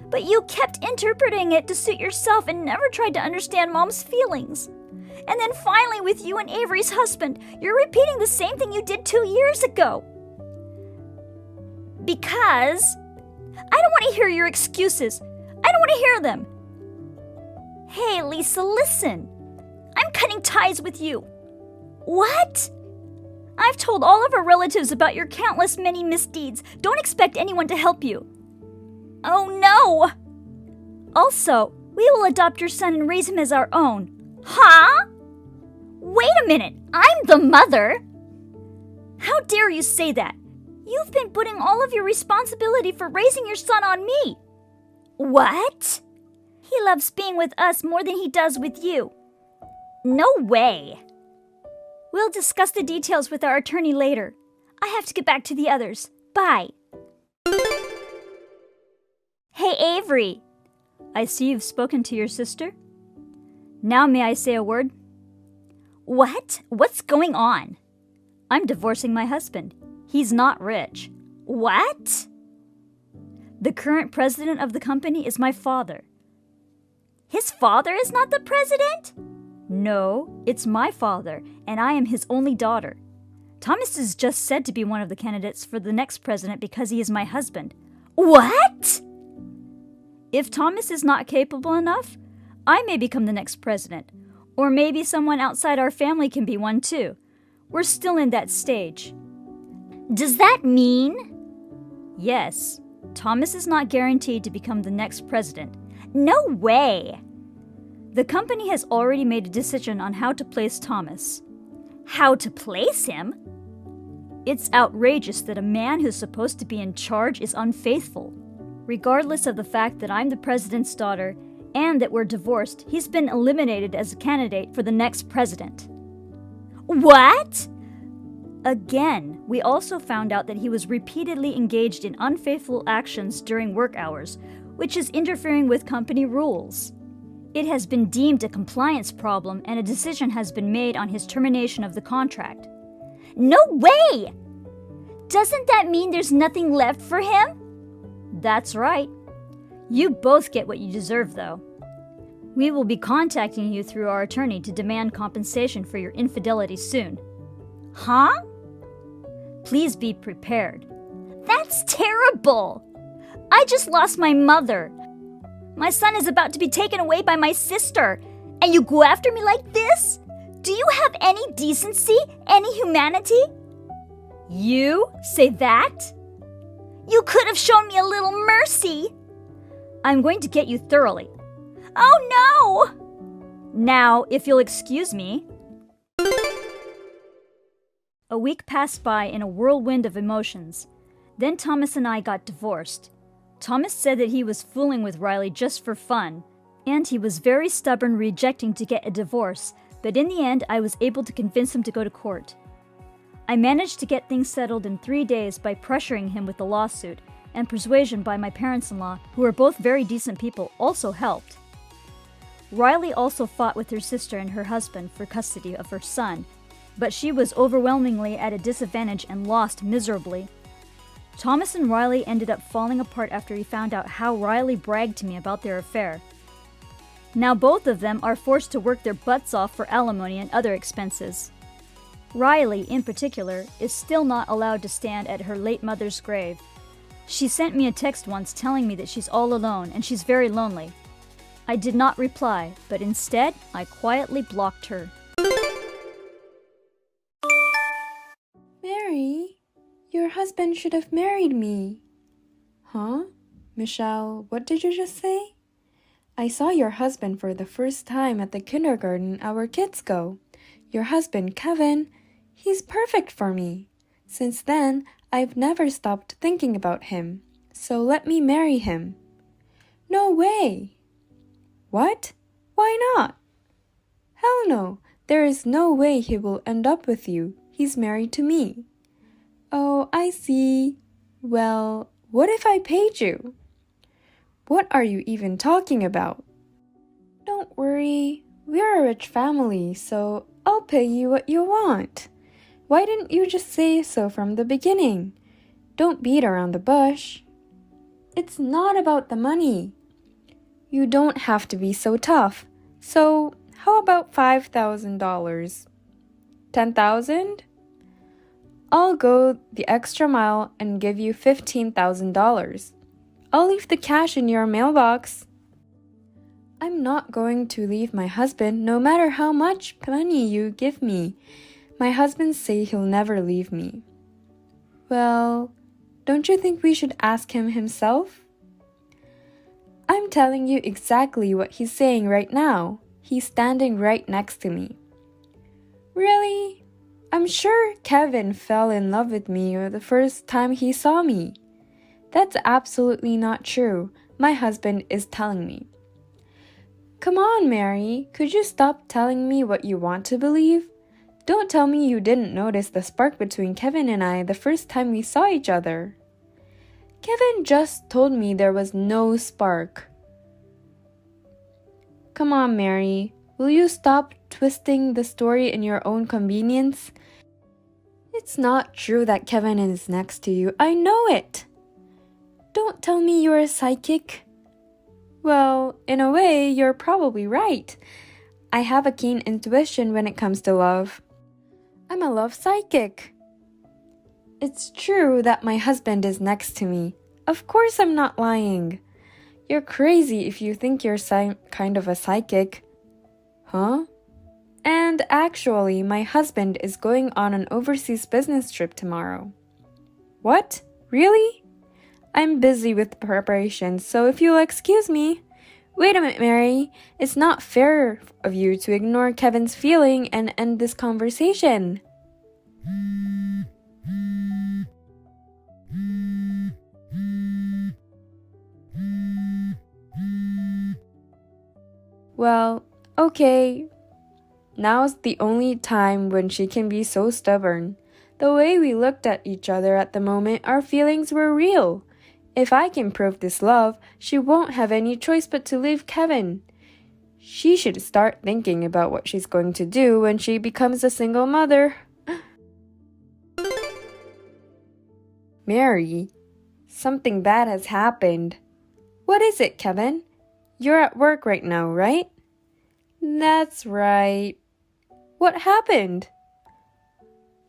But you kept interpreting it to suit yourself and never tried to understand Mom's feelings. And then finally, with you and Avery's husband, you're repeating the same thing you did 2 years ago. Because I don't want to hear your excuses. I don't want to hear them. Hey, Lisa, listen. I'm cutting ties with you. What? I've told all of our relatives about your countless many misdeeds. Don't expect anyone to help you. Oh no! Also, we will adopt your son and raise him as our own. Huh? Wait a minute, I'm the mother! How dare you say that? You've been putting all of your responsibility for raising your son on me. What? He loves being with us more than he does with you. No way. We'll discuss the details with our attorney later. I have to get back to the others. Bye. Hey, Avery. I see you've spoken to your sister. Now may I say a word? What? What's going on? I'm divorcing my husband. He's not rich. What? The current president of the company is my father. His father is not the president? No, it's my father, and I am his only daughter. Thomas is just said to be one of the candidates for the next president because he is my husband. What? If Thomas is not capable enough, I may become the next president. Or maybe someone outside our family can be one too. We're still in that stage. Does that mean? Yes, Thomas is not guaranteed to become the next president. No way! The company has already made a decision on how to place Thomas. How to place him? It's outrageous that a man who's supposed to be in charge is unfaithful. Regardless of the fact that I'm the president's daughter and that we're divorced, he's been eliminated as a candidate for the next president. What? Again, we also found out that he was repeatedly engaged in unfaithful actions during work hours, which is interfering with company rules. It has been deemed a compliance problem and a decision has been made on his termination of the contract. No way! Doesn't that mean there's nothing left for him? That's right. You both get what you deserve, though. We will be contacting you through our attorney to demand compensation for your infidelity soon. Huh? Please be prepared. That's terrible! I just lost my mother. My son is about to be taken away by my sister, and you go after me like this? Do you have any decency, any humanity? You say that? You could have shown me a little mercy. I'm going to get you thoroughly. Oh no! Now, if you'll excuse me. A week passed by in a whirlwind of emotions. Then Thomas and I got divorced. Thomas said that he was fooling with Riley just for fun, and he was very stubborn, rejecting to get a divorce, but in the end I was able to convince him to go to court. I managed to get things settled in 3 days by pressuring him with the lawsuit, and persuasion by my parents-in-law, who are both very decent people, also helped. Riley also fought with her sister and her husband for custody of her son, but she was overwhelmingly at a disadvantage and lost miserably. Thomas and Riley ended up falling apart after he found out how Riley bragged to me about their affair. Now both of them are forced to work their butts off for alimony and other expenses. Riley, in particular, is still not allowed to stand at her late mother's grave. She sent me a text once telling me that she's all alone and she's very lonely. I did not reply, but instead, I quietly blocked her. Mary, your husband should have married me. Huh? Michelle, what did you just say? I saw your husband for the first time at the kindergarten our kids go. Your husband, Kevin, he's perfect for me. Since then, I've never stopped thinking about him. So let me marry him. No way. What? Why not? Hell no. There is no way he will end up with you. He's married to me. Oh, I see. Well, what if I paid you? What are you even talking about? Don't worry. We're a rich family, so I'll pay you what you want. Why didn't you just say so from the beginning? Don't beat around the bush. It's not about the money. You don't have to be so tough. So, how about $5,000? 10,000? I'll go the extra mile and give you $15,000. I'll leave the cash in your mailbox. I'm not going to leave my husband no matter how much money you give me. My husband says he'll never leave me. Well, don't you think we should ask him himself? I'm telling you exactly what he's saying right now. He's standing right next to me. Really? I'm sure Kevin fell in love with me the first time he saw me. That's absolutely not true. My husband is telling me. Come on, Mary. Could you stop telling me what you want to believe? Don't tell me you didn't notice the spark between Kevin and I the first time we saw each other. Kevin just told me there was no spark. Come on, Mary. Will you stop twisting the story in your own convenience? It's not true that Kevin is next to you. I know it. Don't tell me you're a psychic. Well, in a way, you're probably right. I have a keen intuition when it comes to love. I'm a love psychic. It's true that my husband is next to me. Of course I'm not lying. You're crazy if you think you're kind of a psychic. Huh? And actually, my husband is going on an overseas business trip tomorrow. What? Really? I'm busy with preparations, so if you'll excuse me. Wait a minute, Mary. It's not fair of you to ignore Kevin's feeling and end this conversation. Well, okay. Now's the only time when she can be so stubborn. The way we looked at each other at the moment, our feelings were real. If I can prove this love, she won't have any choice but to leave Kevin. She should start thinking about what she's going to do when she becomes a single mother. Mary, something bad has happened. What is it, Kevin? You're at work right now, right? That's right. What happened?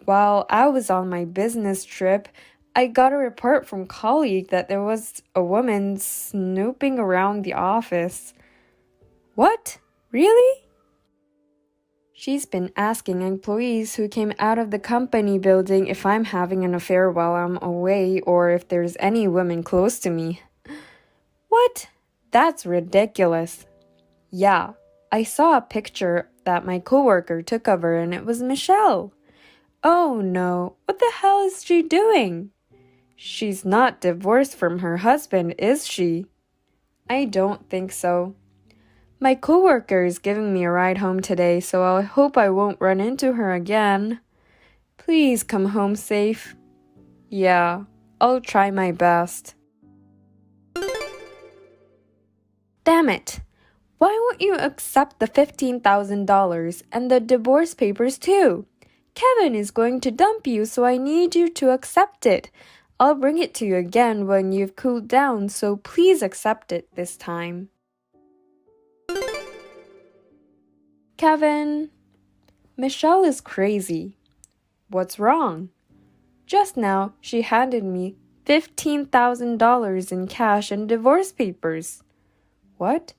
While I was on my business trip, I got a report from a colleague that there was a woman snooping around the office. What? Really? She's been asking employees who came out of the company building if I'm having an affair while I'm away or if there's any women close to me. What? That's ridiculous. Yeah, I saw a picture that my coworker took of her and it was Michelle. Oh no, what the hell is she doing? She's not divorced from her husband, is she? I don't think so. My coworker is giving me a ride home today, so I hope I won't run into her again. Please come home safe. Yeah, I'll try my best. Damn it! Why won't you accept the $15,000 and the divorce papers too? Kevin is going to dump you, so I need you to accept it. I'll bring it to you again when you've cooled down, so please accept it this time. Kevin, Michelle is crazy. What's wrong? Just now, she handed me $15,000 in cash and divorce papers. What?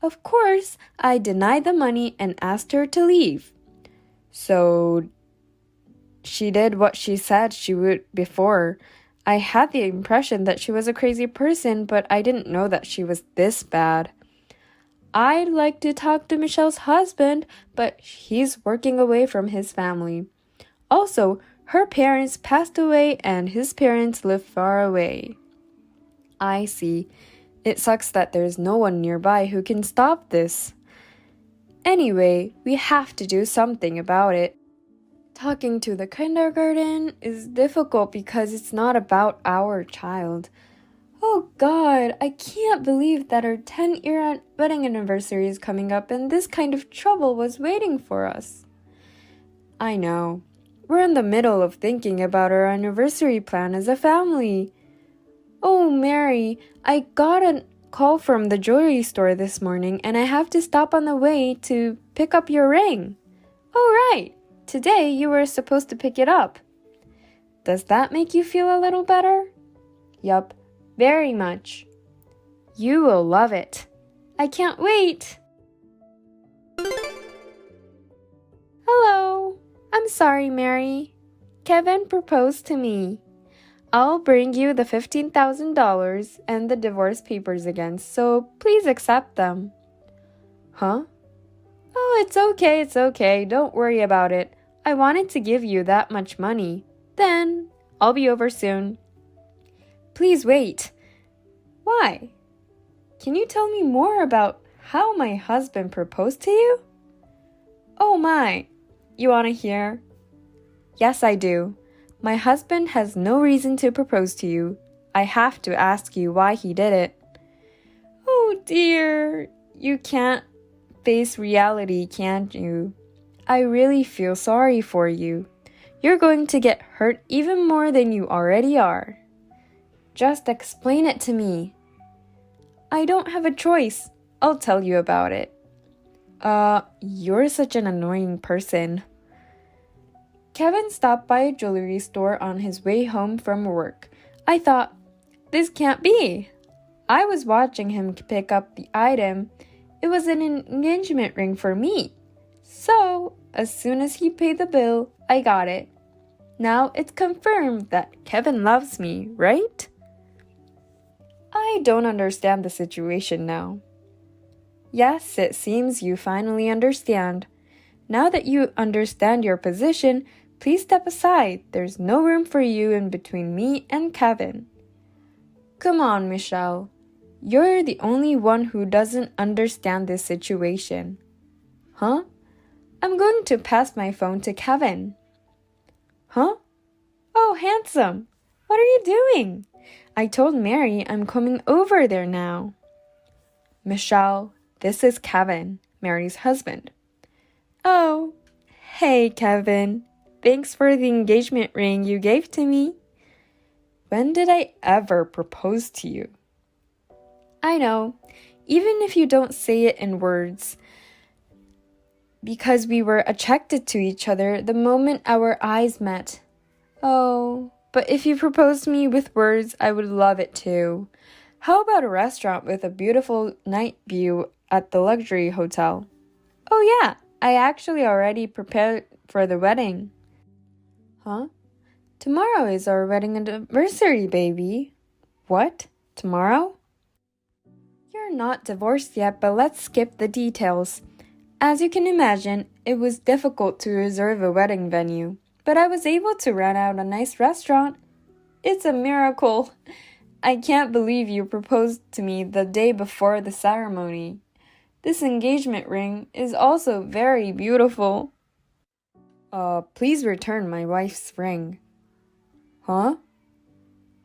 Of course, I denied the money and asked her to leave. So, she did what she said she would before. I had the impression that she was a crazy person, but I didn't know that she was this bad. I'd like to talk to Michelle's husband, but he's working away from his family. Also, her parents passed away and his parents live far away. I see. It sucks that there's no one nearby who can stop this. Anyway, we have to do something about it. Talking to the kindergarten is difficult because it's not about our child. Oh God, I can't believe that our 10-year wedding anniversary is coming up and this kind of trouble was waiting for us. I know. We're in the middle of thinking about our anniversary plan as a family. Oh, Mary, I got a call from the jewelry store this morning and I have to stop on the way to pick up your ring. Oh, right. Today you were supposed to pick it up. Does that make you feel a little better? Yup, very much. You will love it. I can't wait. Hello. I'm sorry, Mary. Kevin proposed to me. I'll bring you the $15,000 and the divorce papers again, so please accept them. Huh? Oh, it's okay. Don't worry about it. I wanted to give you that much money. Then, I'll be over soon. Please wait. Why? Can you tell me more about how my husband proposed to you? Oh my. You want to hear? Yes, I do. My husband has no reason to propose to you. I have to ask you why he did it. Oh dear. You can't face reality, can't you? I really feel sorry for you. You're going to get hurt even more than you already are. Just explain it to me. I don't have a choice. I'll tell you about it. You're such an annoying person. Kevin stopped by a jewelry store on his way home from work. I thought, this can't be. I was watching him pick up the item. It was an engagement ring for me. So, as soon as he paid the bill, I got it. Now it's confirmed that Kevin loves me, right? I don't understand the situation now. Yes, it seems you finally understand. Now that you understand your position, please step aside. There's no room for you in between me and Kevin. Come on, Michelle. You're the only one who doesn't understand this situation. Huh? I'm going to pass my phone to Kevin. Huh? Oh, handsome. What are you doing? I told Mary I'm coming over there now. Michelle, this is Kevin, Mary's husband. Oh, hey, Kevin. Thanks for the engagement ring you gave to me. When did I ever propose to you? I know, even if you don't say it in words, because we were attracted to each other the moment our eyes met. Oh, but if you proposed to me with words, I would love it too. How about a restaurant with a beautiful night view at the luxury hotel? Oh yeah, I actually already prepared for the wedding. Huh? Tomorrow is our wedding anniversary, baby. What? Tomorrow? You're not divorced yet, but let's skip the details. As you can imagine, it was difficult to reserve a wedding venue, but I was able to rent out a nice restaurant. It's a miracle. I can't believe you proposed to me the day before the ceremony. This engagement ring is also very beautiful. Please return my wife's ring. Huh?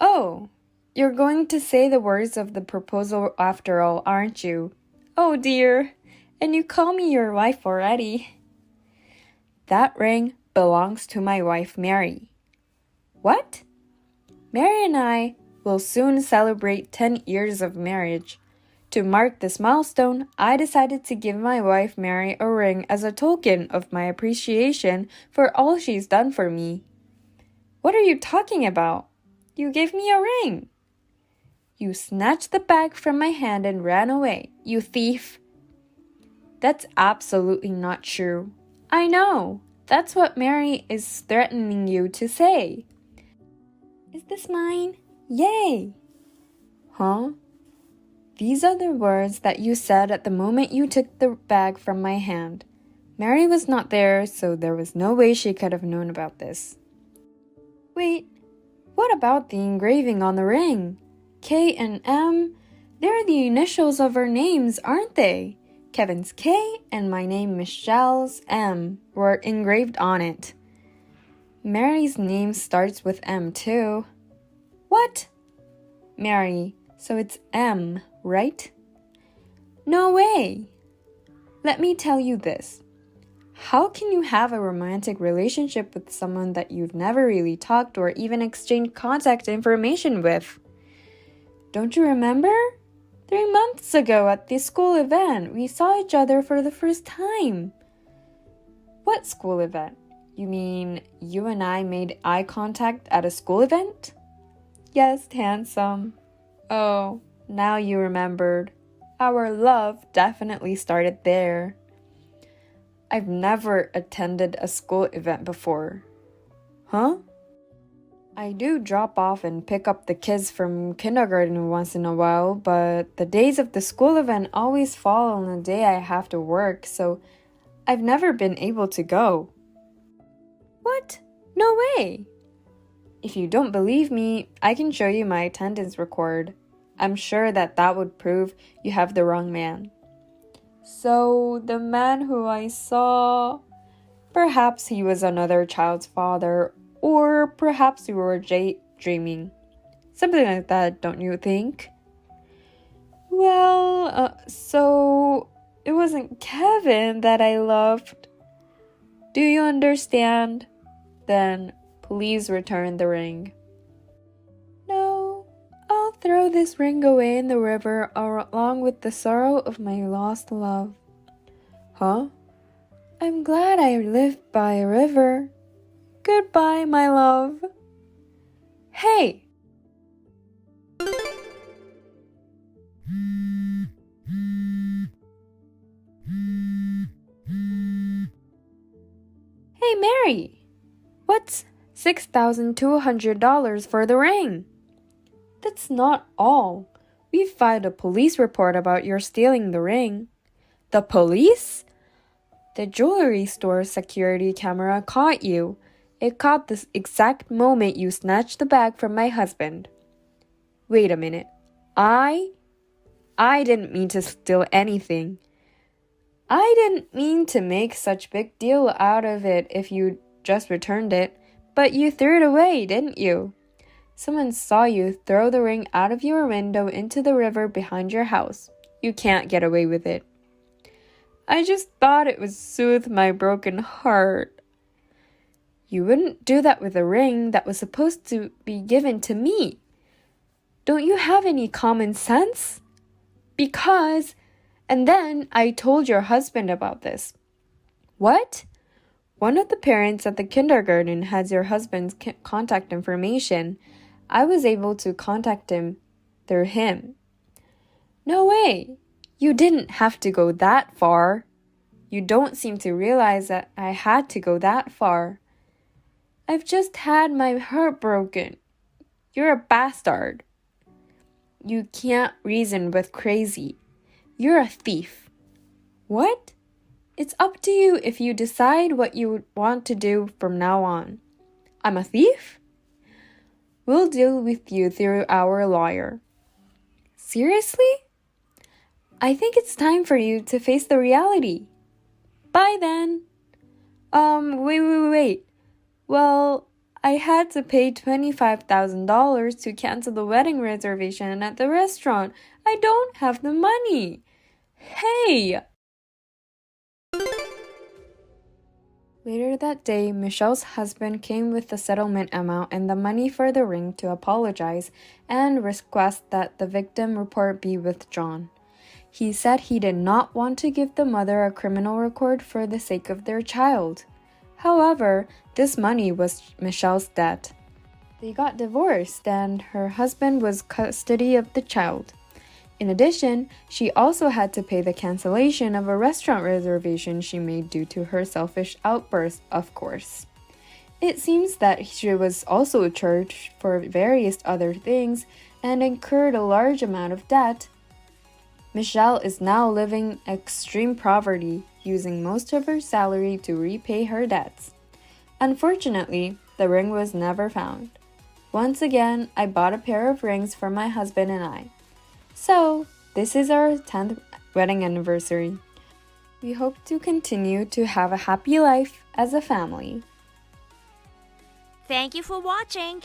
Oh, you're going to say the words of the proposal after all, aren't you? Oh dear, and you call me your wife already. That ring belongs to my wife, Mary. What? Mary and I will soon celebrate 10 years of marriage. To mark this milestone, I decided to give my wife Mary a ring as a token of my appreciation for all she's done for me. What are you talking about? You gave me a ring. You snatched the bag from my hand and ran away, you thief. That's absolutely not true. I know. That's what Mary is threatening you to say. Is this mine? Yay! Huh? These are the words that you said at the moment you took the bag from my hand. Mary was not there, so there was no way she could have known about this. Wait, what about the engraving on the ring? K and M? They're the initials of our names, aren't they? Kevin's K, and my name Michelle's M were engraved on it. Mary's name starts with M too. What? Mary, so it's M, right? No way! Let me tell you this. How can you have a romantic relationship with someone that you've never really talked or even exchanged contact information with? Don't you remember? 3 months ago at the school event, we saw each other for the first time. What school event? You mean you and I made eye contact at a school event? Yes, handsome. Oh, now you remembered. Our love definitely started there. I've never attended a school event before. Huh? I do drop off and pick up the kids from kindergarten once in a while, but the days of the school event always fall on the day I have to work, so I've never been able to go. What? No way! If you don't believe me, I can show you my attendance record. I'm sure that would prove you have the wrong man. So, the man who I saw, perhaps he was another child's father, or perhaps you were dreaming. Something like that, don't you think? Well, so it wasn't Kevin that I loved. Do you understand? Then please return the ring. No, I'll throw this ring away in the river along with the sorrow of my lost love. Huh? I'm glad I lived by a river. Goodbye, my love. Hey! Hey, Mary! What's $6,200 for the ring? That's not all. We filed a police report about your stealing the ring. The police? The jewelry store security camera caught you. It caught the exact moment you snatched the bag from my husband. Wait a minute. I didn't mean to steal anything. I didn't mean to make such big deal out of it if you just returned it, but you threw it away, didn't you? Someone saw you throw the ring out of your window into the river behind your house. You can't get away with it. I just thought it would soothe my broken heart. You wouldn't do that with a ring that was supposed to be given to me. Don't you have any common sense? Because... And then I told your husband about this. What? One of the parents at the kindergarten has your husband's contact information. I was able to contact him through him. No way. You didn't have to go that far. You don't seem to realize that I had to go that far. I've just had my heart broken. You're a bastard. You can't reason with crazy. You're a thief. What? It's up to you if you decide what you want to do from now on. I'm a thief? We'll deal with you through our lawyer. Seriously? I think it's time for you to face the reality. Bye then. Wait. Well, I had to pay $25,000 to cancel the wedding reservation at the restaurant. I don't have the money. Hey! Later that day, Michelle's husband came with the settlement amount and the money for the ring to apologize and request that the victim report be withdrawn. He said he did not want to give the mother a criminal record for the sake of their child. However, this money was Michelle's debt. They got divorced and her husband was custody of the child. In addition, she also had to pay the cancellation of a restaurant reservation she made due to her selfish outburst, of course. It seems that she was also charged for various other things and incurred a large amount of debt. Michelle is now living extreme poverty, using most of her salary to repay her debts. Unfortunately, the ring was never found. Once again, I bought a pair of rings for my husband and I. So, this is our 10th wedding anniversary. We hope to continue to have a happy life as a family. Thank you for watching.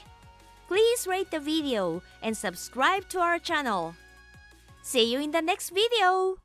Please rate the video and subscribe to our channel. See you in the next video.